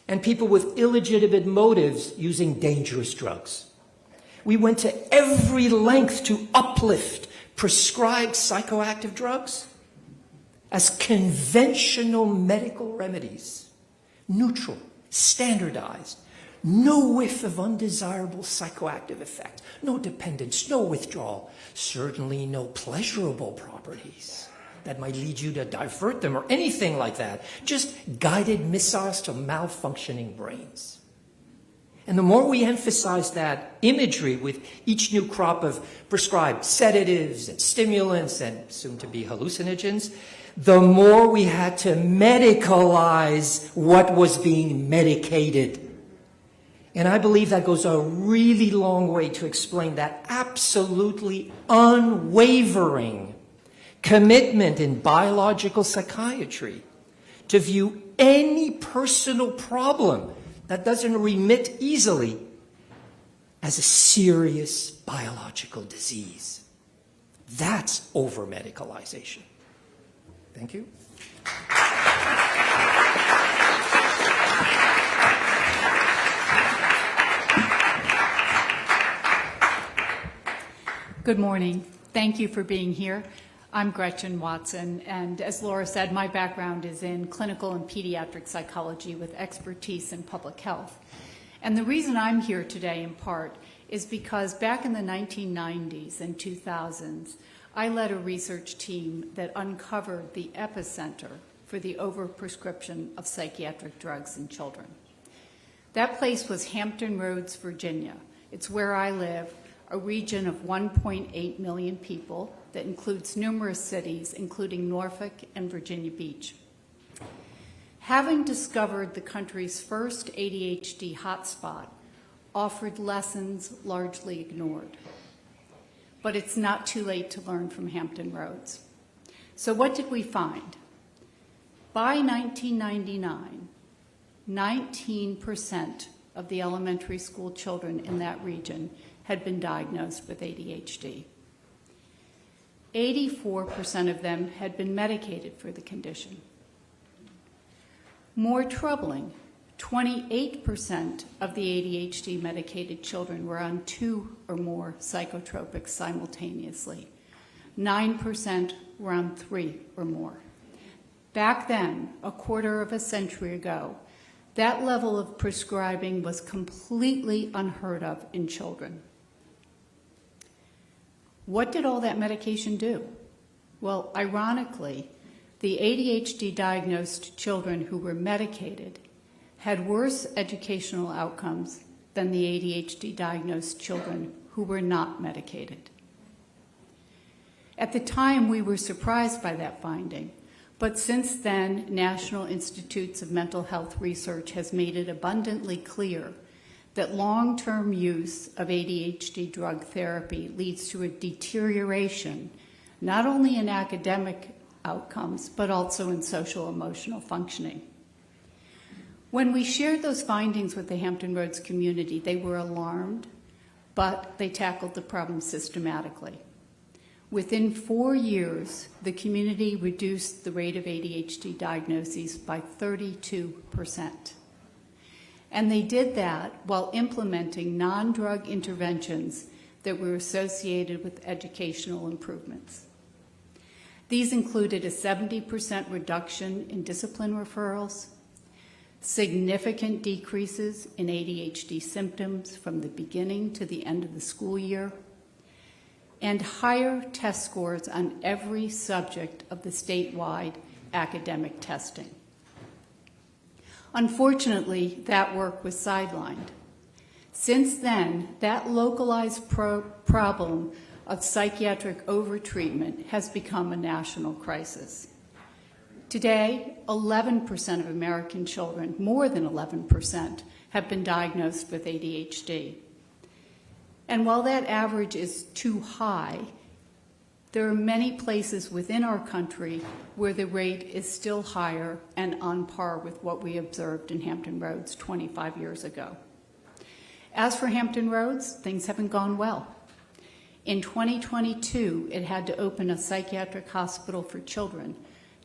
and people with illegitimate motives using dangerous drugs. We went to every length to uplift prescribed psychoactive drugs as conventional medical remedies, neutral, standardized, no whiff of undesirable psychoactive effect, no dependence, no withdrawal, certainly no pleasurable properties that might lead you to divert them or anything like that, just guided missiles to malfunctioning brains. And the more we emphasize that imagery with each new crop of prescribed sedatives and stimulants and soon-to-be hallucinogens, the more we had to medicalize what was being medicated. And I believe that goes a really long way to explain that absolutely unwavering commitment in biological psychiatry to view any personal problem that doesn't remit easily as a serious biological disease. That's over-medicalization. Thank you. Good morning. Thank you for being here. I'm Gretchen Watson, and as Laura said, my background is in clinical and pediatric psychology with expertise in public health. And the reason I'm here today, in part, is because back in the 1990s and 2000s, I led a research team that uncovered the epicenter for the overprescription of psychiatric drugs in children. That place was Hampton Roads, Virginia. It's where I live, a region of 1.8 million people that includes numerous cities, including Norfolk and Virginia Beach. Having discovered the country's first ADHD hotspot, offered lessons largely ignored. But it's not too late to learn from Hampton Roads. So what did we find? By 1999, 19% of the elementary school children in that region had been diagnosed with ADHD. 84% of them had been medicated for the condition. More troubling, 28% of the ADHD medicated children were on 2 or more psychotropics simultaneously. 9% were on 3 or more. Back then, a quarter of a century ago, that level of prescribing was completely unheard of in children. What did all that medication do? Well, ironically, the ADHD-diagnosed children who were medicated had worse educational outcomes than the ADHD-diagnosed children who were not medicated. At the time, we were surprised by that finding, but since then, National Institutes of Mental Health Research has made it abundantly clear that long-term use of ADHD drug therapy leads to a deterioration, not only in academic outcomes, but also in social emotional functioning. When we shared those findings with the Hampton Roads community, they were alarmed, but they tackled the problem systematically. Within 4 years, the community reduced the rate of ADHD diagnoses by 32%. And they did that while implementing non-drug interventions that were associated with educational improvements. These included a 70% reduction in discipline referrals, significant decreases in ADHD symptoms from the beginning to the end of the school year, and higher test scores on every subject of the statewide academic testing. Unfortunately, that work was sidelined. Since then, that localized problem of psychiatric overtreatment has become a national crisis. Today, 11% of American children, more than 11%, have been diagnosed with ADHD. And while that average is too high, there are many places within our country where the rate is still higher and on par with what we observed in Hampton Roads 25 years ago. As for Hampton Roads, things haven't gone well. In 2022, it had to open a psychiatric hospital for children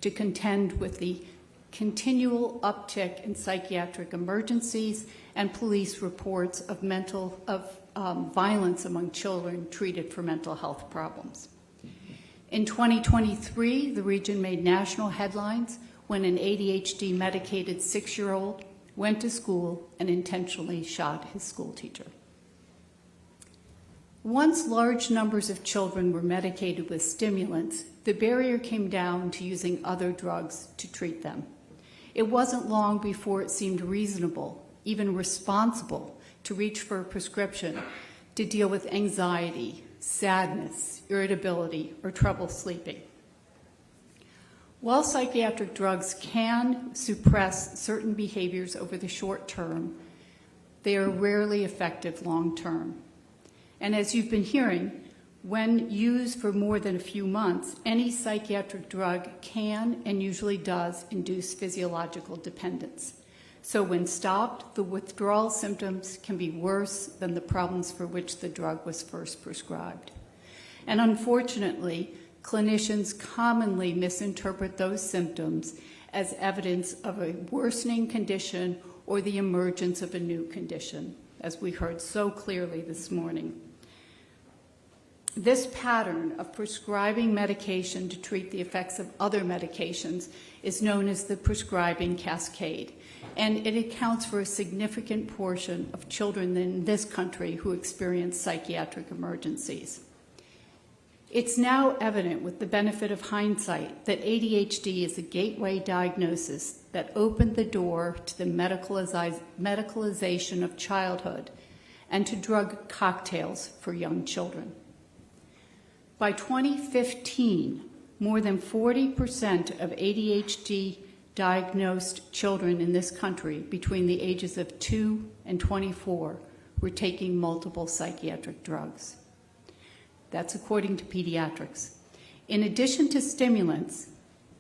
to contend with the continual uptick in psychiatric emergencies and police reports of violence among children treated for mental health problems. In 2023, the region made national headlines when an ADHD medicated 6-year-old went to school and intentionally shot his school teacher. Once large numbers of children were medicated with stimulants, the barrier came down to using other drugs to treat them. It wasn't long before it seemed reasonable, even responsible, to reach for a prescription to deal with anxiety, sadness, irritability, or trouble sleeping. While psychiatric drugs can suppress certain behaviors over the short term, they are rarely effective long term. And as you've been hearing, when used for more than a few months, any psychiatric drug can and usually does induce physiological dependence. So when stopped, the withdrawal symptoms can be worse than the problems for which the drug was first prescribed. And unfortunately, clinicians commonly misinterpret those symptoms as evidence of a worsening condition or the emergence of a new condition, as we heard so clearly this morning. This pattern of prescribing medication to treat the effects of other medications is known as the prescribing cascade, and it accounts for a significant portion of children in this country who experience psychiatric emergencies. It's now evident with the benefit of hindsight that ADHD is a gateway diagnosis that opened the door to the medicalization of childhood and to drug cocktails for young children. By 2015, more than 40% of ADHD diagnosed children in this country between the ages of 2 and 24 were taking multiple psychiatric drugs. That's according to pediatrics. In addition to stimulants,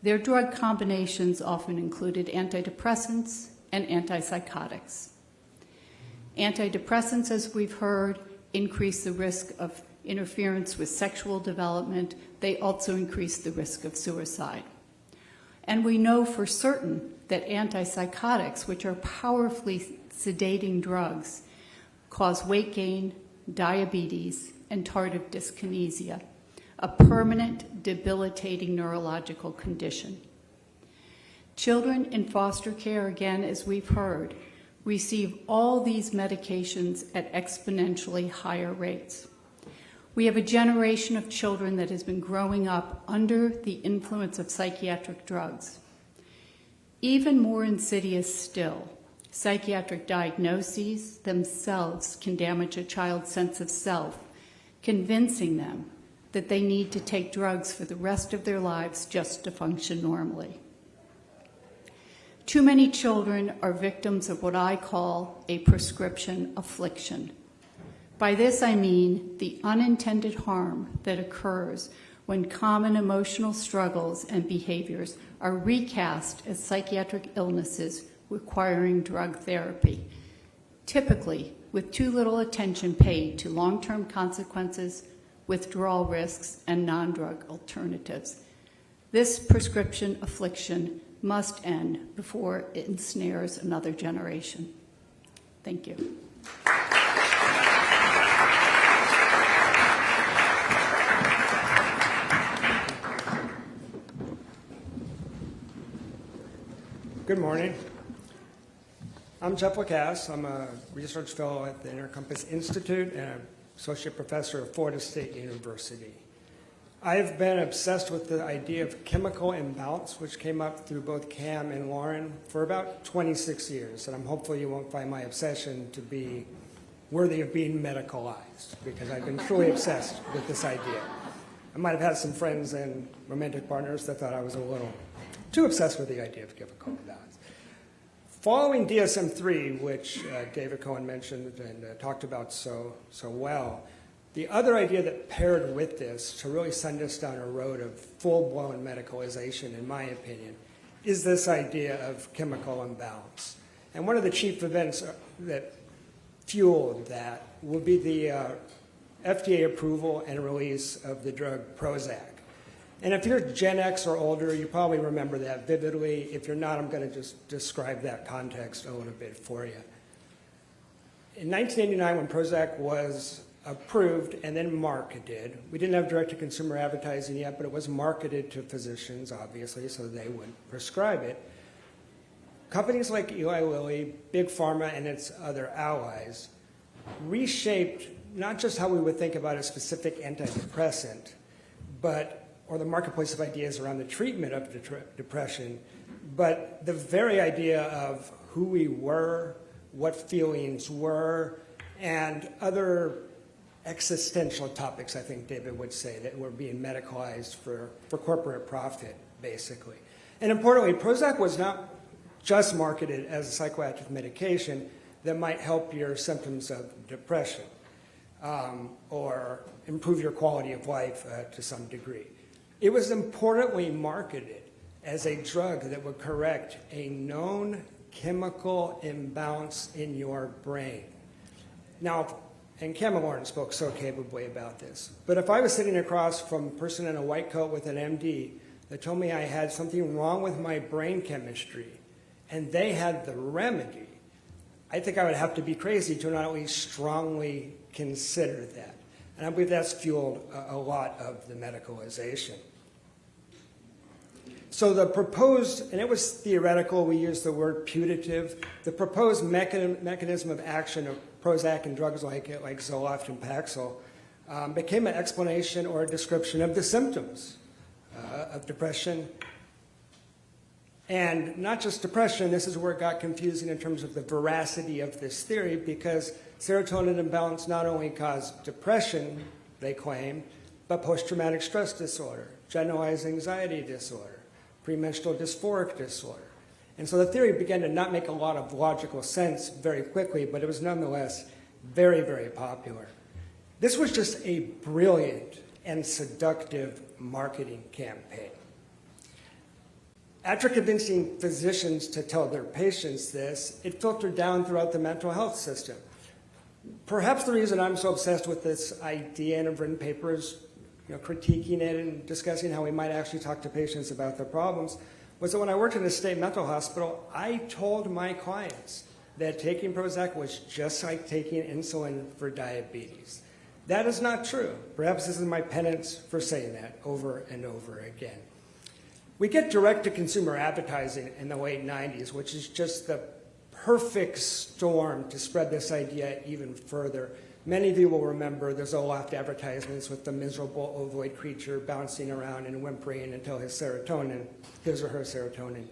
their drug combinations often included antidepressants and antipsychotics. Antidepressants, as we've heard, increase the risk of interference with sexual development. They also increase the risk of suicide. And we know for certain that antipsychotics, which are powerfully sedating drugs, cause weight gain, diabetes, and tardive dyskinesia, a permanent, debilitating neurological condition. Children in foster care, again, as we've heard, receive all these medications at exponentially higher rates. We have a generation of children that has been growing up under the influence of psychiatric drugs. Even more insidious still, psychiatric diagnoses themselves can damage a child's sense of self, convincing them that they need to take drugs for the rest of their lives just to function normally. Too many children are victims of what I call a prescription affliction. By this I mean the unintended harm that occurs when common emotional struggles and behaviors are recast as psychiatric illnesses requiring drug therapy, typically with too little attention paid to long-term consequences, withdrawal risks, and non-drug alternatives. This prescription affliction must end before it ensnares another generation. Thank you. Good morning. I'm Jeff Lacasse. I'm a research fellow at the Intercompass Institute and an associate professor at Florida State University. I've been obsessed with the idea of chemical imbalance, which came up through both Cam and Lauren, for about 26 years. And I'm hopeful you won't find my obsession to be worthy of being medicalized, because I've been truly obsessed with this idea. I might have had some friends and romantic partners that thought I was a little too obsessed with the idea of chemical imbalance. Following DSM-3, which David Cohen mentioned and talked about so well, the other idea that paired with this to really send us down a road of full-blown medicalization, in my opinion, is this idea of chemical imbalance. And one of the chief events that fueled that will be the FDA approval and release of the drug Prozac. And if you're Gen X or older, you probably remember that vividly. If you're not, I'm going to just describe that context a little bit for you. In 1989, when Prozac was approved and then marketed, we didn't have direct-to-consumer advertising yet, but it was marketed to physicians, obviously, so they would prescribe it. Companies like Eli Lilly, Big Pharma, and its other allies reshaped not just how we would think about a specific antidepressant, or the marketplace of ideas around the treatment of depression, but the very idea of who we were, what feelings were, and other existential topics, I think David would say, that were being medicalized for corporate profit, basically. And importantly, Prozac was not just marketed as a psychoactive medication that might help your symptoms of depression or improve your quality of life to some degree. It was importantly marketed as a drug that would correct a known chemical imbalance in your brain. Now, and Cam and Lauren spoke so capably about this, but if I was sitting across from a person in a white coat with an MD that told me I had something wrong with my brain chemistry, and they had the remedy, I think I would have to be crazy to not at least strongly consider that. And I believe that's fueled a lot of the medicalization. So the proposed, and it was theoretical, we used the word putative, the proposed mechanism of action of Prozac and drugs like it, like Zoloft and Paxil, became an explanation or a description of the symptoms of depression. And not just depression, this is where it got confusing in terms of the veracity of this theory, because serotonin imbalance not only caused depression, they claimed, but post-traumatic stress disorder, generalized anxiety disorder, premenstrual dysphoric disorder. And so the theory began to not make a lot of logical sense very quickly, but it was nonetheless very, very popular. This was just a brilliant and seductive marketing campaign. After convincing physicians to tell their patients this, it filtered down throughout the mental health system. Perhaps the reason I'm so obsessed with this idea and have written papers critiquing it and discussing how we might actually talk to patients about their problems was that when I worked in a state mental hospital, I told my clients that taking Prozac was just like taking insulin for diabetes. That is not true. Perhaps this is my penance for saying that over and over again. We get direct-to-consumer advertising in the late 90s, which is just the perfect storm to spread this idea even further. Many of you will remember the Zoloft advertisements with the miserable ovoid creature bouncing around and whimpering until his or her serotonin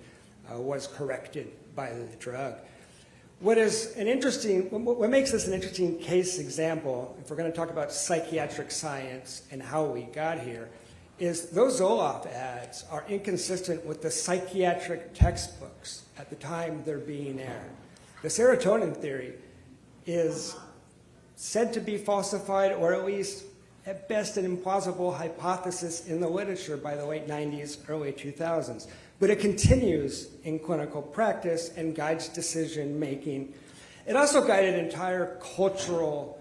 was corrected by the drug. What makes this an interesting case example, if we're going to talk about psychiatric science and how we got here, is those Zoloft ads are inconsistent with the psychiatric textbooks at the time they're being aired. The serotonin theory is said to be falsified, or at least at best an implausible hypothesis in the literature by the late 90s, early 2000s. But it continues in clinical practice and guides decision making. It also guided entire cultural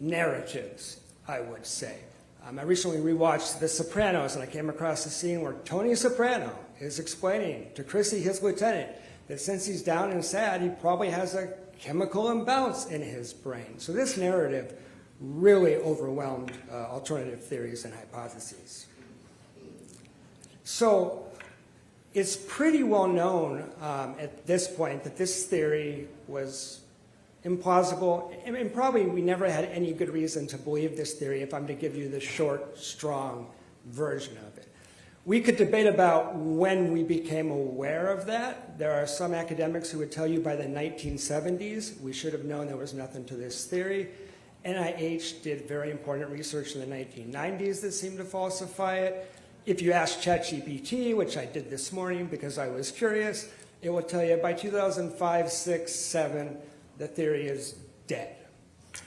narratives, I would say. I recently rewatched The Sopranos, and I came across a scene where Tony Soprano is explaining to Chrissy, his lieutenant, that since he's down and sad, he probably has a chemical imbalance in his brain. So this narrative really overwhelmed alternative theories and hypotheses. So it's pretty well known at this point that this theory was implausible, and probably we never had any good reason to believe this theory if I'm to give you the short, strong version of it. We could debate about when we became aware of that. There are some academics who would tell you by the 1970s we should have known there was nothing to this theory. NIH did very important research in the 1990s that seemed to falsify it. If you ask ChatGPT, which I did this morning because I was curious, it will tell you by 2005, 6, 7, the theory is dead.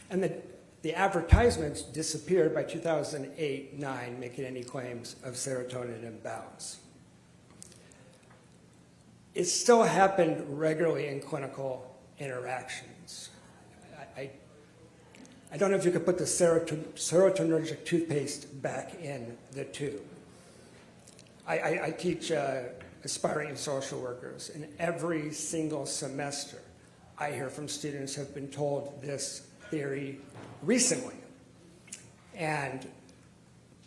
And the advertisements disappeared by 2008, 9, making any claims of serotonin imbalance. It still happened regularly in clinical interactions. I don't know if you could put the serotonergic toothpaste back in the tube. I teach aspiring social workers, and every single semester I hear from students who have been told this theory recently. And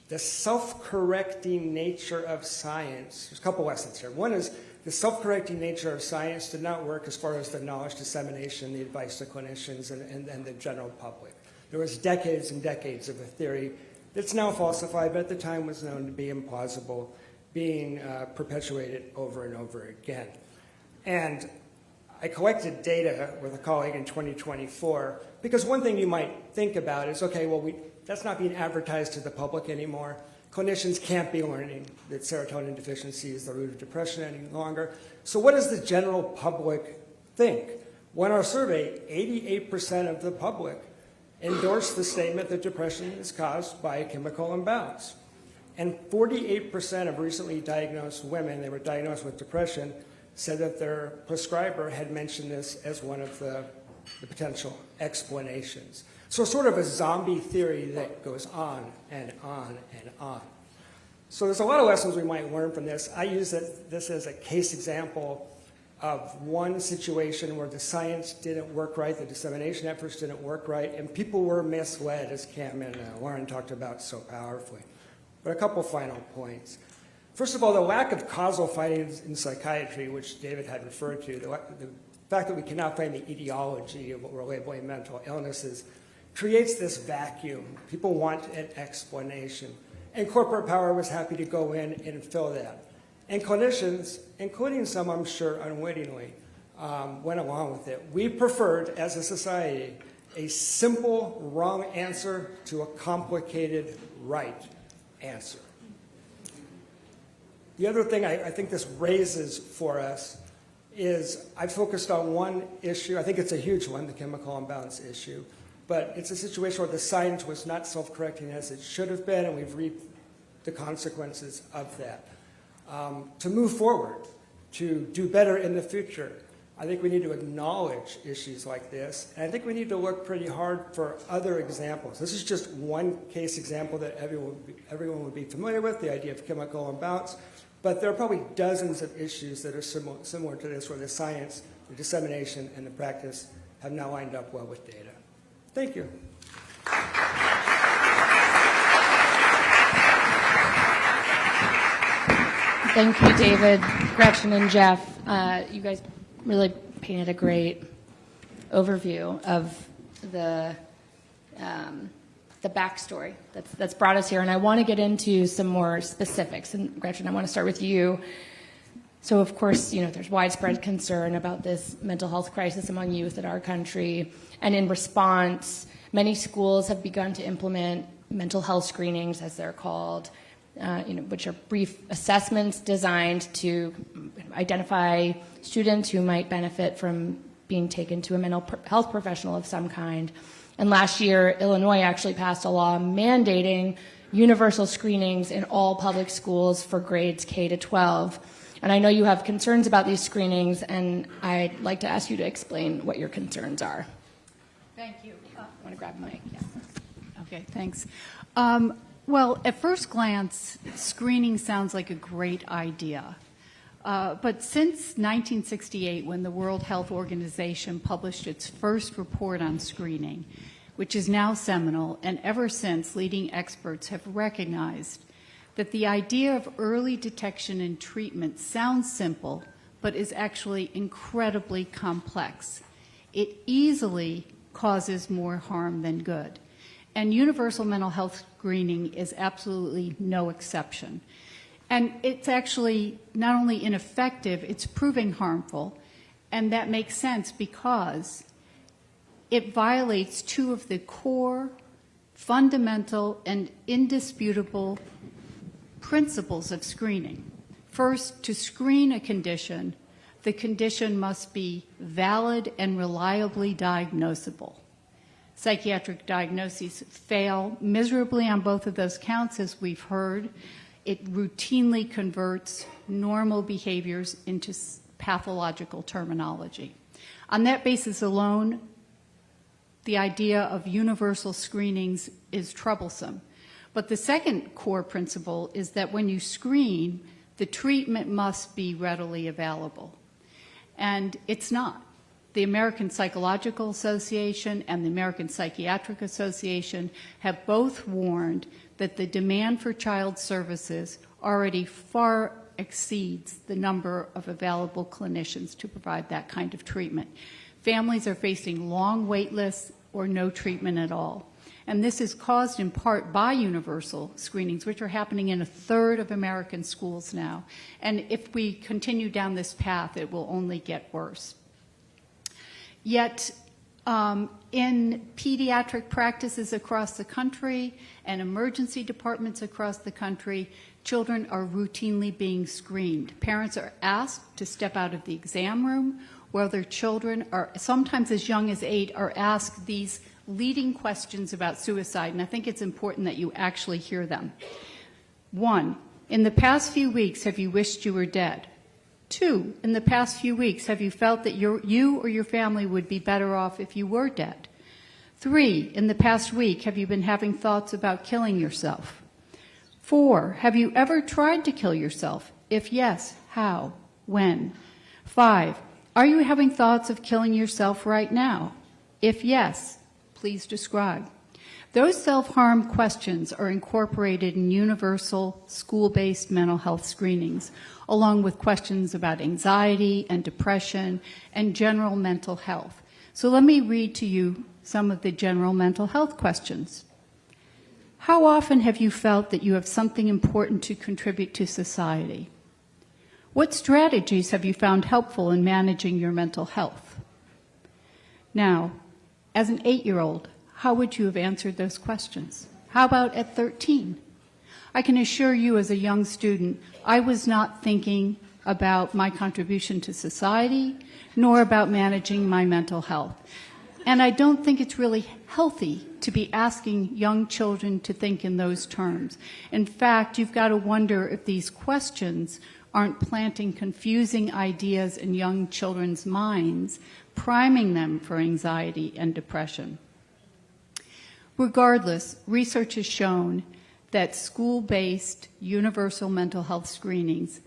the self-correcting nature of science, there's a couple lessons here. One is the self-correcting nature of science did not work as far as the knowledge dissemination, the advice to clinicians, and the general public. There was decades and decades of a theory that's now falsified, but at the time was known to be implausible, being perpetuated over and over again. And I collected data with a colleague in 2024, because one thing you might think about is, okay, well, that's not being advertised to the public anymore. Clinicians can't be learning that serotonin deficiency is the root of depression any longer. So what does the general public think? Well, in our survey, 88% of the public endorsed the statement that depression is caused by a chemical imbalance. And 48% of recently diagnosed women, they were diagnosed with depression, said that their prescriber had mentioned this as one of the potential explanations. So sort of a zombie theory that goes on and on and on. So there's a lot of lessons we might learn from this. I use this as a case example of one situation where the science didn't work right, the dissemination efforts didn't work right, and people were misled, as Cam and Lauren talked about so powerfully. But a couple final points. First of all, the lack of causal findings in psychiatry, which David had referred to, the fact that we cannot find the etiology of what we're labeling mental illnesses, creates this vacuum. People want an explanation. And corporate power was happy to go in and fill that. And clinicians, including some, I'm sure, unwittingly, went along with it. We preferred, as a society, a simple wrong answer to a complicated right answer. The other thing I think this raises for us is I've focused on one issue. I think it's a huge one, the chemical imbalance issue. But it's a situation where the science was not self-correcting as it should have been, and we've reaped the consequences of that. To move forward, to do better in the future, I think we need to acknowledge issues like this, and I think we need to look pretty hard for other examples. This is just one case example that everyone would be familiar with, the idea of chemical imbalance, but there are probably dozens of issues that are similar to this, where the science, the dissemination, and the practice have now lined up well with data. Thank you. Thank you, David, Gretchen, and Jeff. You guys really painted a great overview of the backstory that's brought us here. And I want to get into some more specifics. And Gretchen, I want to start with you. So, of course, there's widespread concern about this mental health crisis among youth in our country. And in response, many schools have begun to implement mental health screenings, as they're called, which are brief assessments designed to identify students who might benefit from being taken to a mental health professional of some kind. And last year, Illinois actually passed a law mandating universal screenings in all public schools for grades K to 12. And I know you have concerns about these screenings, and I'd like to ask you to explain what your concerns are. Thank you. I want to grab a mic. Yeah. Okay, thanks. Well, at first glance, screening sounds like a great idea. But since 1968, when the World Health Organization published its first report on screening, which is now seminal, and ever since, leading experts have recognized that the idea of early detection and treatment sounds simple, but is actually incredibly complex. It easily causes more harm than good. And universal mental health screening is absolutely no exception. And it's actually not only ineffective, it's proving harmful. And that makes sense because it violates two of the core, fundamental, and indisputable principles of screening. First, to screen a condition, the condition must be valid and reliably diagnosable. Psychiatric diagnoses fail miserably on both of those counts, as we've heard. It routinely converts normal behaviors into pathological terminology. On that basis alone, the idea of universal screenings is troublesome. But the second core principle is that when you screen, the treatment must be readily available. And it's not. The American Psychological Association and the American Psychiatric Association have both warned that the demand for child services already far exceeds the number of available clinicians to provide that kind of treatment. Families are facing long wait lists or no treatment at all. And this is caused in part by universal screenings, which are happening in a third of American schools now. And if we continue down this path, it will only get worse. Yet, in pediatric practices across the country and emergency departments across the country, children are routinely being screened. Parents are asked to step out of the exam room, where their children are, sometimes as young as 8, are asked these leading questions about suicide, and I think it's important that you actually hear them. 1, in the past few weeks, have you wished you were dead? 2, in the past few weeks, have you felt that you or your family would be better off if you were dead? 3, in the past week, have you been having thoughts about killing yourself? 4, have you ever tried to kill yourself? If yes, how? When? 5, are you having thoughts of killing yourself right now? If yes, please describe. Those self-harm questions are incorporated in universal school-based mental health screenings, along with questions about anxiety and depression and general mental health. So let me read to you some of the general mental health questions. How often have you felt that you have something important to contribute to society? What strategies have you found helpful in managing your mental health? Now, as an 8-year-old, how would you have answered those questions? How about at 13? I can assure you as a young student, I was not thinking about my contribution to society, nor about managing my mental health. And I don't think it's really healthy to be asking young children to think in those terms. In fact, you've got to wonder if these questions aren't planting confusing ideas in young children's minds, priming them for anxiety and depression. Regardless, research has shown that school-based universal mental health screenings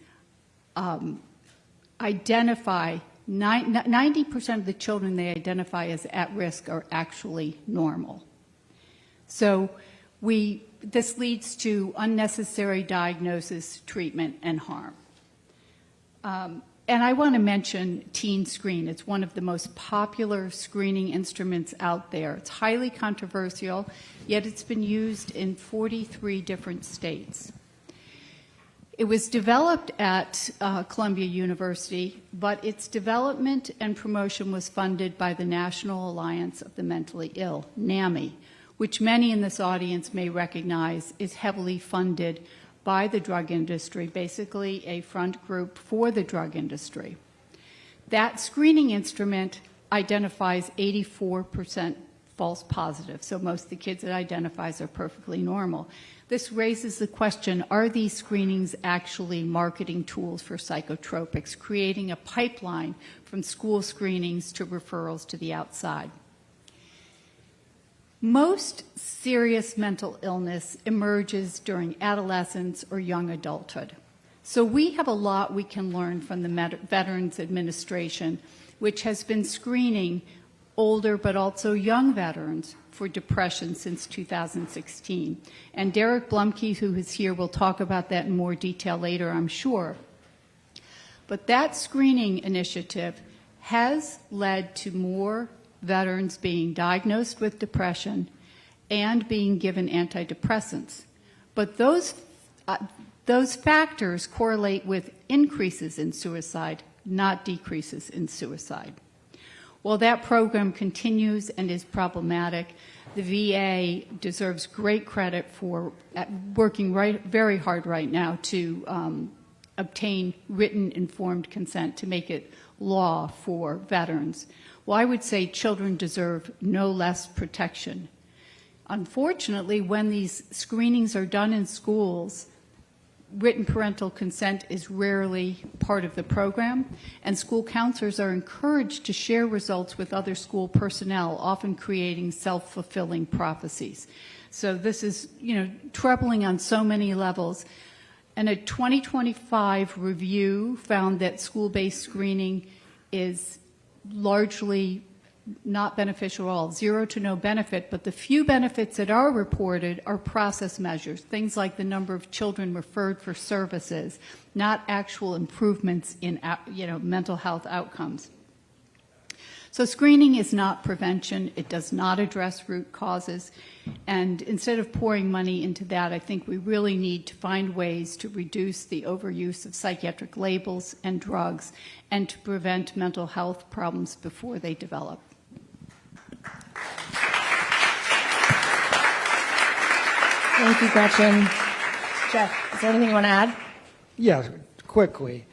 identify 90% of the children they identify as at risk are actually normal. So this leads to unnecessary diagnosis, treatment, and harm. And I want to mention Teen Screen. It's one of the most popular screening instruments out there. It's highly controversial, yet it's been used in 43 different states. It was developed at Columbia University, but its development and promotion was funded by the National Alliance of the Mentally Ill, NAMI, which many in this audience may recognize is heavily funded by the drug industry, basically a front group for the drug industry. That screening instrument identifies 84% false positive. So most of the kids it identifies are perfectly normal. This raises the question, are these screenings actually marketing tools for psychotropics, creating a pipeline from school screenings to referrals to the outside? Most serious mental illness emerges during adolescence or young adulthood. So we have a lot we can learn from the Veterans Administration, which has been screening older but also young veterans for depression since 2016. And Derek Blumke, who is here, will talk about that in more detail later, I'm sure. But that screening initiative has led to more veterans being diagnosed with depression and being given antidepressants. But those factors correlate with increases in suicide, not decreases in suicide. While that program continues and is problematic, the VA deserves great credit for working very hard right now to obtain written informed consent to make it law for veterans. Well, I would say children deserve no less protection. Unfortunately, when these screenings are done in schools, written parental consent is rarely part of the program, and school counselors are encouraged to share results with other school personnel, often creating self-fulfilling prophecies. So this is, troubling on so many levels. And a 2025 review found that school-based screening is largely not beneficial at all, zero to no benefit, but the few benefits that are reported are process measures, things like the number of children referred for services, not actual improvements in mental health outcomes. So screening is not prevention. It does not address root causes. And instead of pouring money into that, I think we really need to find ways to reduce the overuse of psychiatric labels and drugs and to prevent mental health problems before they develop. Thank you, Gretchen. Jeff, is there anything you want to add? Yeah, quickly.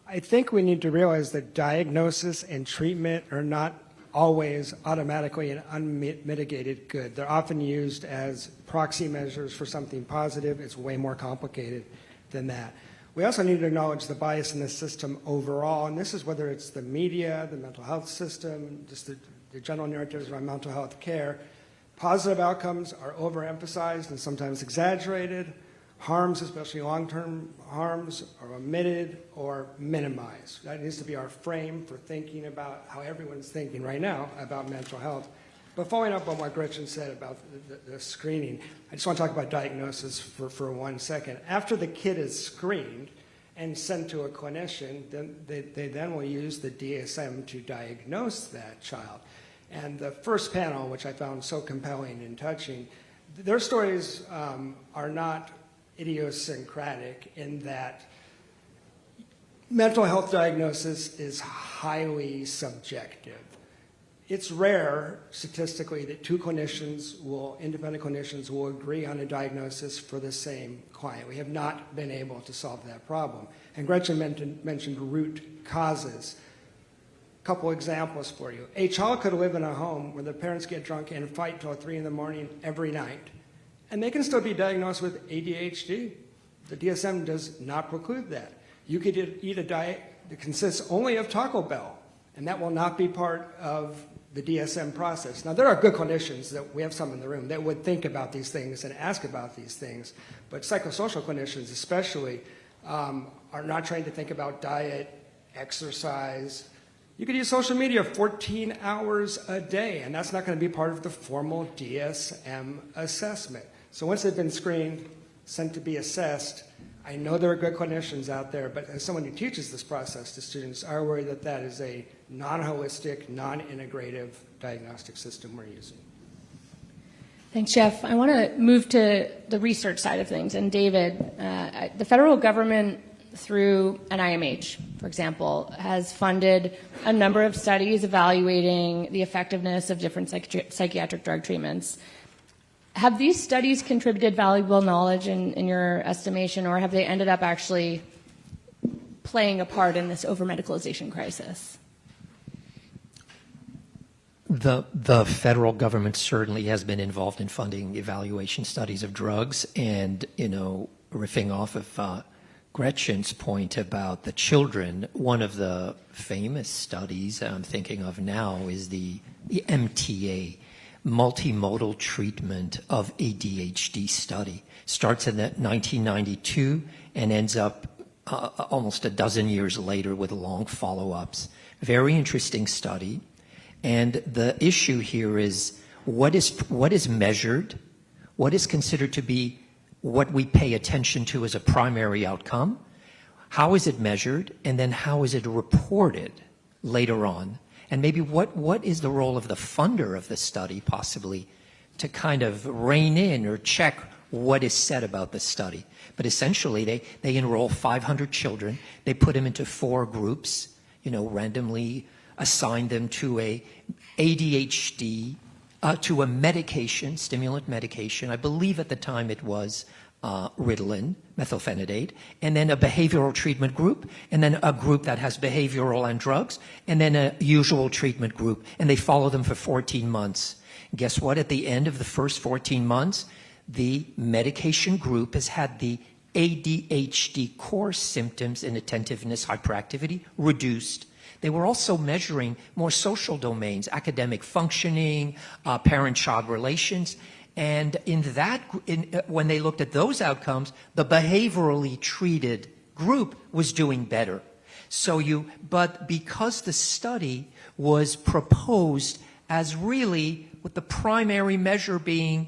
I think we need to realize that diagnosis and treatment are not always automatically and unmitigated good. They're often used as proxy measures for something positive. It's way more complicated than that. We also need to acknowledge the bias in the system overall, and this is whether it's the media, the mental health system, just the general narratives around mental health care. Positive outcomes are overemphasized and sometimes exaggerated. Harms, especially long-term harms, are omitted or minimized. That needs to be our frame for thinking about how everyone's thinking right now about mental health. But following up on what Gretchen said about the screening, I just want to talk about diagnosis for 1 second. After the kid is screened and sent to a clinician, then they then will use the DSM to diagnose that child. And the first panel, which I found so compelling and touching, their stories are not idiosyncratic in that mental health diagnosis is highly subjective. It's rare, statistically, that independent clinicians will agree on a diagnosis for the same client. We have not been able to solve that problem. And Gretchen mentioned root causes. A couple examples for you. A child could live in a home where the parents get drunk and fight till 3 in the morning every night, and they can still be diagnosed with ADHD. The DSM does not preclude that. You could eat a diet that consists only of Taco Bell, and that will not be part of the DSM process. Now, there are good clinicians, that we have some in the room, that would think about these things and ask about these things, but psychosocial clinicians especially are not trained to think about diet, exercise. You could use social media 14 hours a day, and that's not going to be part of the formal DSM assessment. So once they've been screened, sent to be assessed, I know there are good clinicians out there, but as someone who teaches this process to students, I worry that that is a non-holistic, non-integrative diagnostic system we're using. Thanks, Jeff. I want to move to the research side of things. And David, the federal government, through NIMH, for example, has funded a number of studies evaluating the effectiveness of different psychiatric drug treatments. Have these studies contributed valuable knowledge in your estimation, or have they ended up actually playing a part in this overmedicalization crisis? The federal government certainly has been involved in funding evaluation studies of drugs, and, riffing off of Gretchen's point about the children, one of the famous studies I'm thinking of now is the MTA, multimodal treatment of ADHD study. Starts in 1992 and ends up almost a dozen years later with long follow-ups. Very interesting study. And the issue here is what is measured, what is considered to be what we pay attention to as a primary outcome, how is it measured, and then how is it reported later on. And maybe what is the role of the funder of the study possibly to kind of rein in or check what is said about the study. But essentially they enroll 500 children, they put them into 4 groups, randomly assign them to a ADHD, to a medication, stimulant medication. I believe at the time it was Ritalin, methylphenidate, and then a behavioral treatment group, and then a group that has behavioral and drugs, and then a usual treatment group, and they follow them for 14 months. Guess what? At the end of the first 14 months, the medication group has had the ADHD core symptoms and attentiveness, hyperactivity reduced. They were also measuring more social domains, academic functioning, parent-child relations. And when they looked at those outcomes, the behaviorally treated group was doing better. But because the study was proposed as really with the primary measure being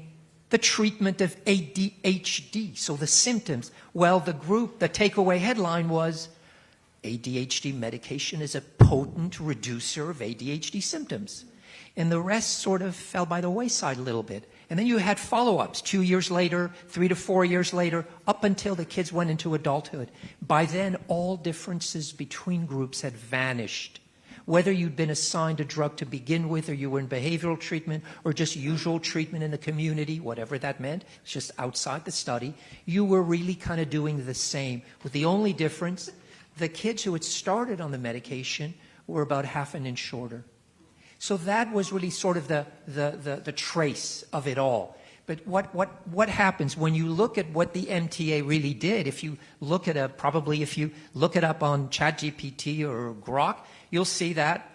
the treatment of ADHD, so the symptoms, well, the takeaway headline was ADHD medication is a potent reducer of ADHD symptoms. And the rest sort of fell by the wayside a little bit. And then you had follow-ups 2 years later, 3 to 4 years later, up until the kids went into adulthood. By then, all differences between groups had vanished. Whether you'd been assigned a drug to begin with, or you were in behavioral treatment, or just usual treatment in the community, whatever that meant, it's just outside the study, you were really kind of doing the same, with the only difference, the kids who had started on the medication were about half an inch shorter. So that was really sort of the trace of it all. But what happens when you look at what the MTA really did? If you look at if you look it up on ChatGPT or Grok, you'll see that,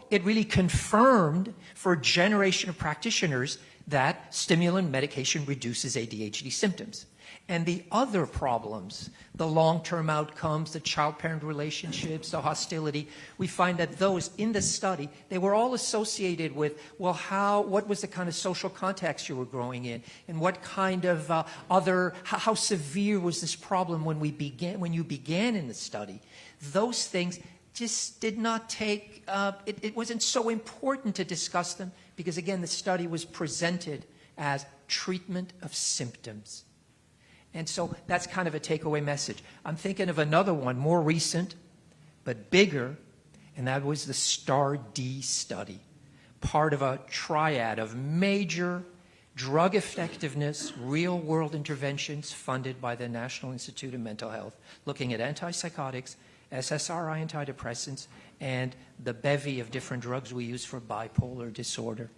it really confirmed for a generation of practitioners that stimulant medication reduces ADHD symptoms. And the other problems, the long-term outcomes, the child-parent relationships, the hostility, we find that those in the study, they were all associated with, what was the kind of social context you were growing in, and what kind of how severe was this problem when you began in the study. Those things just did not take, it wasn't so important to discuss them because, again, the study was presented as treatment of symptoms. And so that's kind of a takeaway message. I'm thinking of another one, more recent, but bigger, and that was the STAR-D study, part of a triad of major drug effectiveness, real-world interventions funded by the National Institute of Mental Health, looking at antipsychotics, SSRI antidepressants, and the bevy of different drugs we use for bipolar disorder.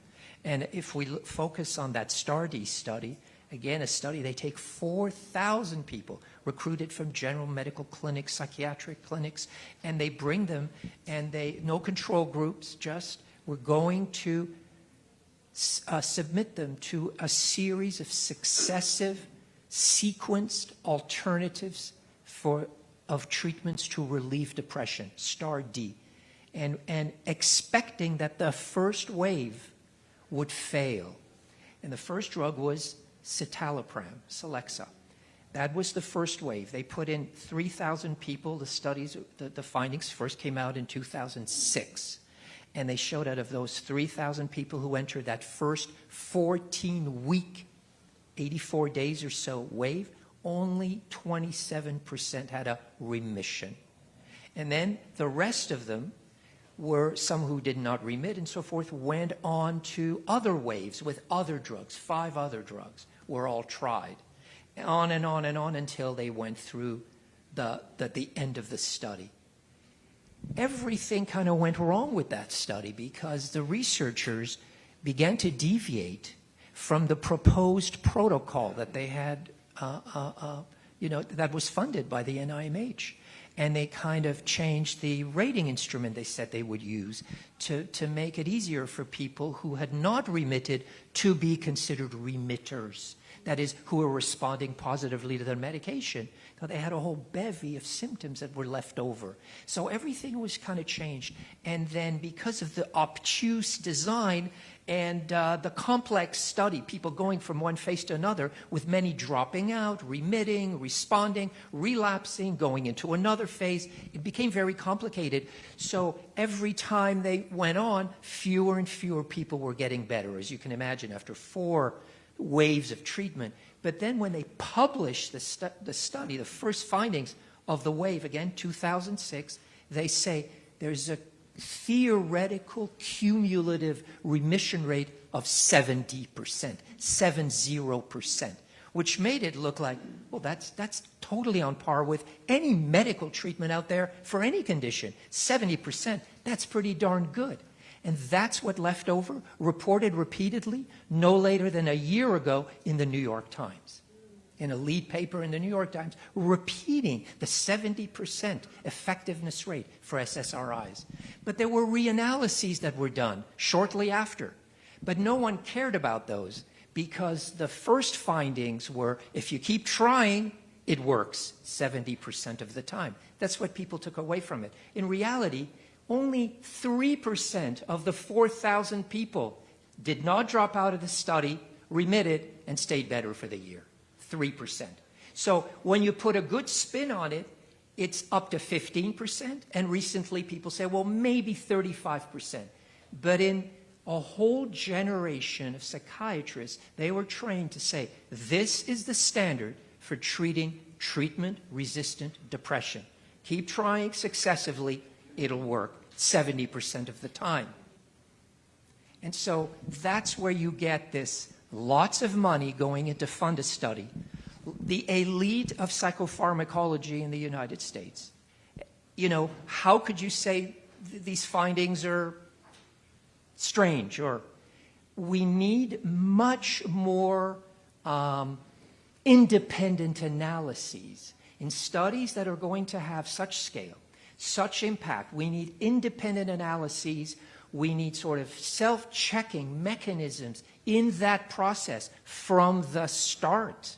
And if we focus on that STAR-D study, again, a study, they take 4,000 people recruited from general medical clinics, psychiatric clinics, and they bring them, and no control groups, we're going to submit them to a series of successive, sequenced alternatives of treatments to relieve depression, STAR-D, and expecting that the first wave would fail. And the first drug was citalopram, Celexa. That was the first wave. They put in 3,000 people. The findings first came out in 2006. And they showed out of those 3,000 people who entered that first 14-week, 84 days or so wave, only 27% had a remission. And then the rest of them were some who did not remit and so forth, went on to other waves with other drugs. 5 other drugs were all tried. On and on and on until they went through the end of the study. everything kind of went wrong with that study because the researchers began to deviate from the proposed protocol that they had, that was funded by the NIMH. And they kind of changed the rating instrument they said they would use to make it easier for people who had not remitted to be considered remitters. That is, who were responding positively to their medication. Now, they had a whole bevy of symptoms that were left over. So everything was kind of changed. And then because of the obtuse design and the complex study, people going from one phase to another, with many dropping out, remitting, responding, relapsing, going into another phase, it became very complicated. So every time they went on, fewer and fewer people were getting better, as you can imagine, after 4 waves of treatment. But then when they published the study, the first findings of the wave, again, 2006, they say there's a theoretical cumulative remission rate of 70%, 70%, which made it look like, well, that's totally on par with any medical treatment out there for any condition. 70%, that's pretty darn good. And that's what left over, reported repeatedly, no later than a year ago in the New York Times, in a lead paper in the New York Times, repeating the 70% effectiveness rate for SSRIs. But there were reanalyses that were done shortly after. But no one cared about those because the first findings were, if you keep trying, it works 70% of the time. That's what people took away from it. In reality, only 3% of the 4,000 people did not drop out of the study, remitted, and stayed better for the year. 3%. So when you put a good spin on it, it's up to 15%, and recently people say, well, maybe 35%. But in a whole generation of psychiatrists, they were trained to say, this is the standard for treating treatment-resistant depression. Keep trying successively, it'll work 70% of the time. And so that's where you get this lots of money going in to fund a study. The elite of psychopharmacology in the United States. You know, how could you say these findings are strange? Or we need much more independent analyses in studies that are going to have such scale, such impact. We need independent analyses. We need sort of self-checking mechanisms in that process from the start.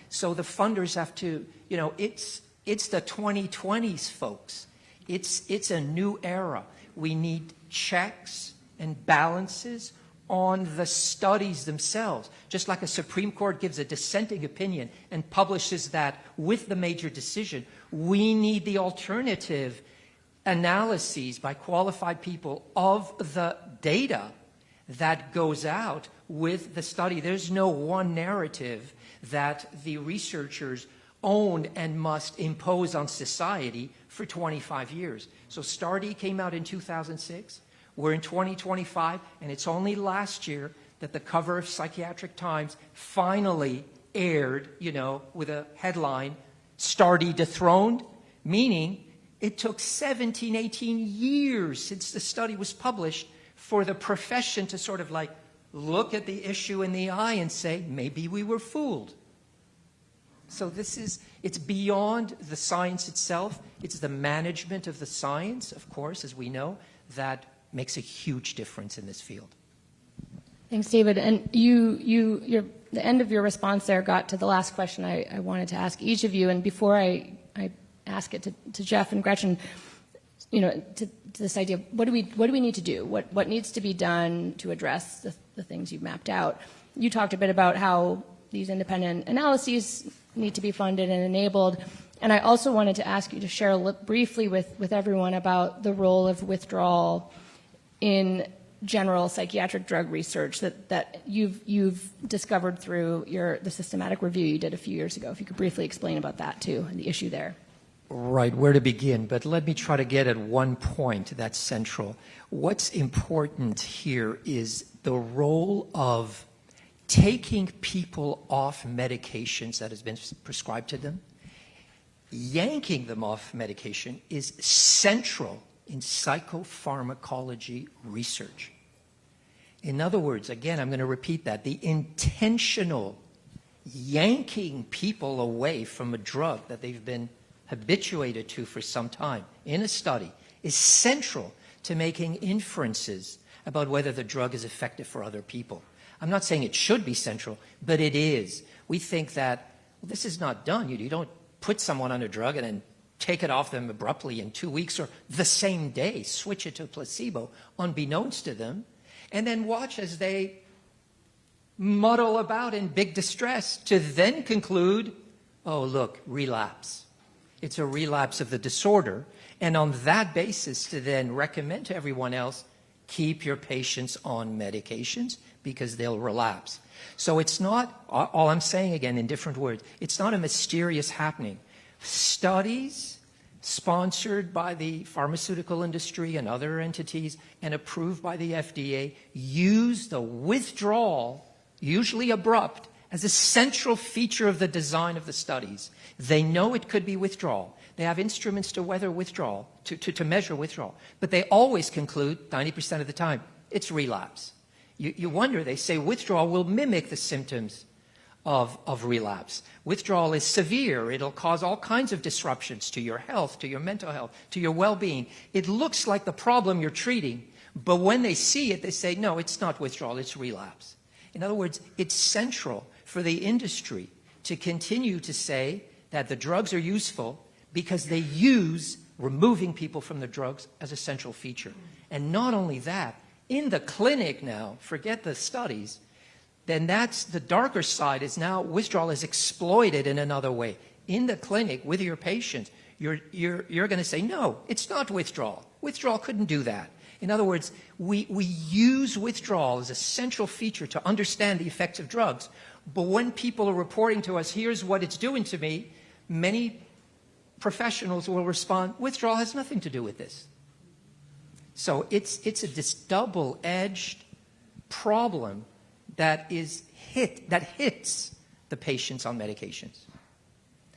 So the funders have to, you know, it's the 2020s, folks. It's a new era. We need checks and balances on the studies themselves. Just like a Supreme Court gives a dissenting opinion and publishes that with the major decision, we need the alternative analyses by qualified people of the data that goes out with the study. There's no one narrative that the researchers own and must impose on society for 25 years. So STAR-D came out in 2006. We're in 2025, and it's only last year that the cover of Psychiatric Times finally aired, you know, with a headline, STAR-D dethroned, meaning it took 17, 18 years since the study was published for the profession to sort of like look at the issue in the eye and say, maybe we were fooled. So it's beyond the science itself. It's the management of the science, of course, as we know, that makes a huge difference in this field. Thanks, David. And the end of your response there got to the last question I wanted to ask each of you. And before I ask it to Jeff and Gretchen, you know, to this idea of what do we need to do? What needs to be done to address the things you've mapped out? You talked a bit about how these independent analyses need to be funded and enabled. And I also wanted to ask you to share briefly with everyone about the role of withdrawal in general psychiatric drug research that you've discovered through the systematic review you did a few years ago. If you could briefly explain about that too, and the issue there. Right, where to begin, but let me try to get at one point that's central. What's important here is the role of taking people off medications that has been prescribed to them. Yanking them off medication is central in psychopharmacology research. In other words, again, I'm going to repeat that, the intentional yanking people away from a drug that they've been habituated to for some time in a study is central to making inferences about whether the drug is effective for other people. I'm not saying it should be central, but it is. We think that, well, this is not done. You don't put someone on a drug and then take it off them abruptly in 2 weeks or the same day, switch it to placebo, unbeknownst to them, and then watch as they muddle about in big distress to then conclude, oh, look, relapse. It's a relapse of the disorder. And on that basis to then recommend to everyone else, keep your patients on medications because they'll relapse. So it's not, all I'm saying again in different words, it's not a mysterious happening. Studies sponsored by the pharmaceutical industry and other entities and approved by the FDA use the withdrawal, usually abrupt, as a central feature of the design of the studies. They know it could be withdrawal. They have instruments to measure withdrawal, but they always conclude, 90% of the time, it's relapse. You wonder, they say withdrawal will mimic the symptoms of relapse. Withdrawal is severe. It'll cause all kinds of disruptions to your health, to your mental health, to your well-being. It looks like the problem you're treating, but when they see it, they say, no, it's not withdrawal, it's relapse. In other words, it's central for the industry to continue to say that the drugs are useful because they use removing people from the drugs as a central feature. And not only that, in the clinic now, forget the studies, then that's the darker side is now withdrawal is exploited in another way. In the clinic with your patients, you're going to say, no, it's not withdrawal. Withdrawal couldn't do that. In other words, we use withdrawal as a central feature to understand the effects of drugs. But when people are reporting to us, here's what it's doing to me, many professionals will respond, withdrawal has nothing to do with this. So it's this double-edged problem that hits the patients on medications.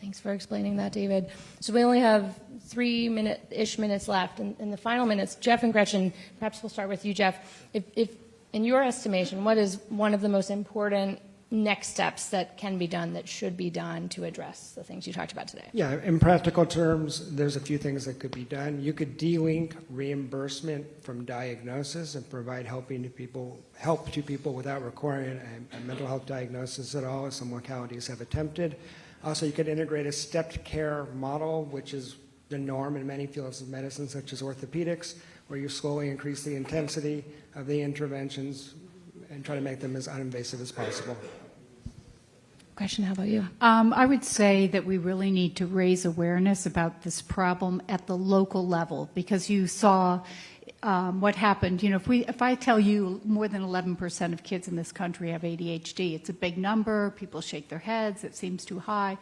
Thanks for explaining that, David. So we only have 3 minutes left. In the final minutes, Jeff and Gretchen, perhaps we'll start with you, Jeff. If in your estimation, what is one of the most important next steps that can be done, that should be done to address the things you talked about today? Yeah, in practical terms, there's a few things that could be done. You could de-link reimbursement from diagnosis and provide help to people without requiring a mental health diagnosis at all, as some localities have attempted. Also, you could integrate a stepped care model, which is the norm in many fields of medicine, such as orthopedics, where you slowly increase the intensity of the interventions and try to make them as uninvasive as possible. Question, how about you? I would say that we really need to raise awareness about this problem at the local level, because you saw what happened. You know, if I tell you more than 11% of kids in this country have ADHD, it's a big number. People shake their heads. It seems too high.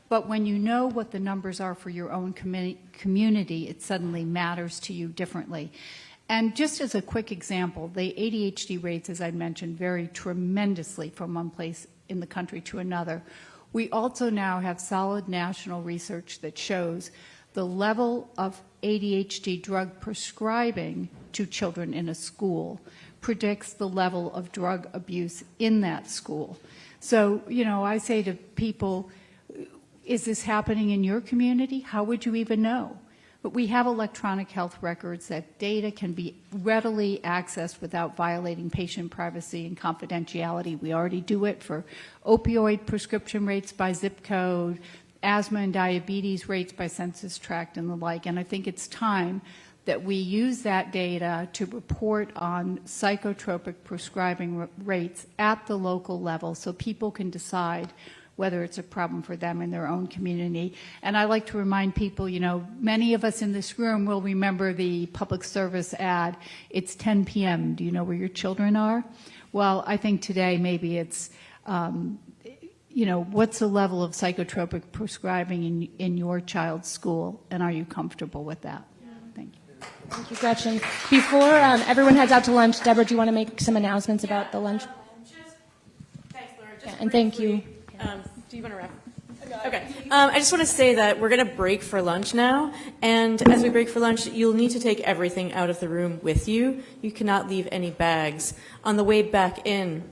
But when you know what the numbers are for your own community, it suddenly matters to you differently. And just as a quick example, the ADHD rates, as I mentioned, vary tremendously from one place in the country to another. We also now have solid national research that shows the level of ADHD drug prescribing to children in a school predicts the level of drug abuse in that school. So, you know, I say to people, is this happening in your community? How would you even know? But we have electronic health records. That data can be readily accessed without violating patient privacy and confidentiality. We already do it for opioid prescription rates by zip code, asthma and diabetes rates by census tract and the like. And I think it's time that we use that data to report on psychotropic prescribing rates at the local level so people can decide whether it's a problem for them in their own community. And I like to remind people, you know, many of us in this room will remember the public service ad, it's 10 p.m., do you know where your children are? Well, I think today maybe it's, you know, what's the level of psychotropic prescribing in your child's school, and are you comfortable with that? Thank you. Thank you, Gretchen. Before everyone heads out to lunch, Deborah, do you want to make some announcements about the lunch? Thanks, Laura. And thank you. Do you want to wrap? Okay. I just want to say that we're going to break for lunch now, and as we break for lunch, you'll need to take everything out of the room with you. You cannot leave any bags. On the way back in,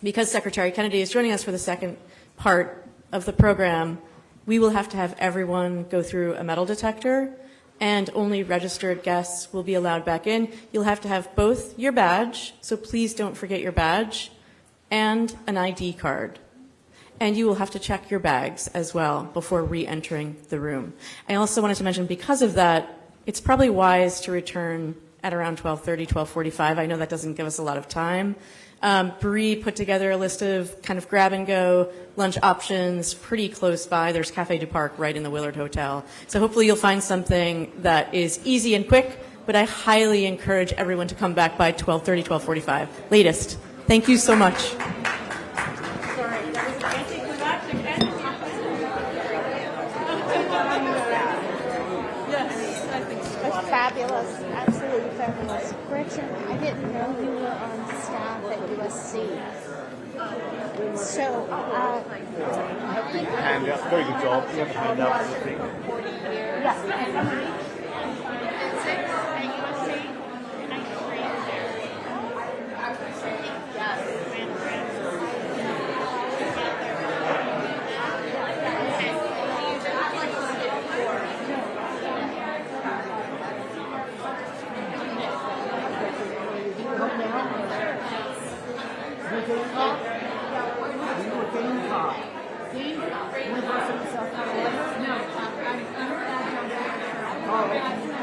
because Secretary Kennedy is joining us for the second part of the program, we will have to have everyone go through a metal detector, and only registered guests will be allowed back in. You'll have to have both your badge, so please don't forget your badge, and an ID card. And you will have to check your bags as well before re-entering the room. I also wanted to mention, because of that, it's probably wise to return at around 12:30, 12:45. I know that doesn't give us a lot of time. Bree put together a list of kind of grab-and-go lunch options pretty close by. There's Café du Parc right in the Willard Hotel. So hopefully you'll find something that is easy and quick, but I highly encourage everyone to come back by 12:30, 12:45, latest. Thank you so much. Fabulous, absolutely fabulous. Gretchen, I didn't know you were on staff at USC. So, And very good job. You have a handout for the thing. No, I'm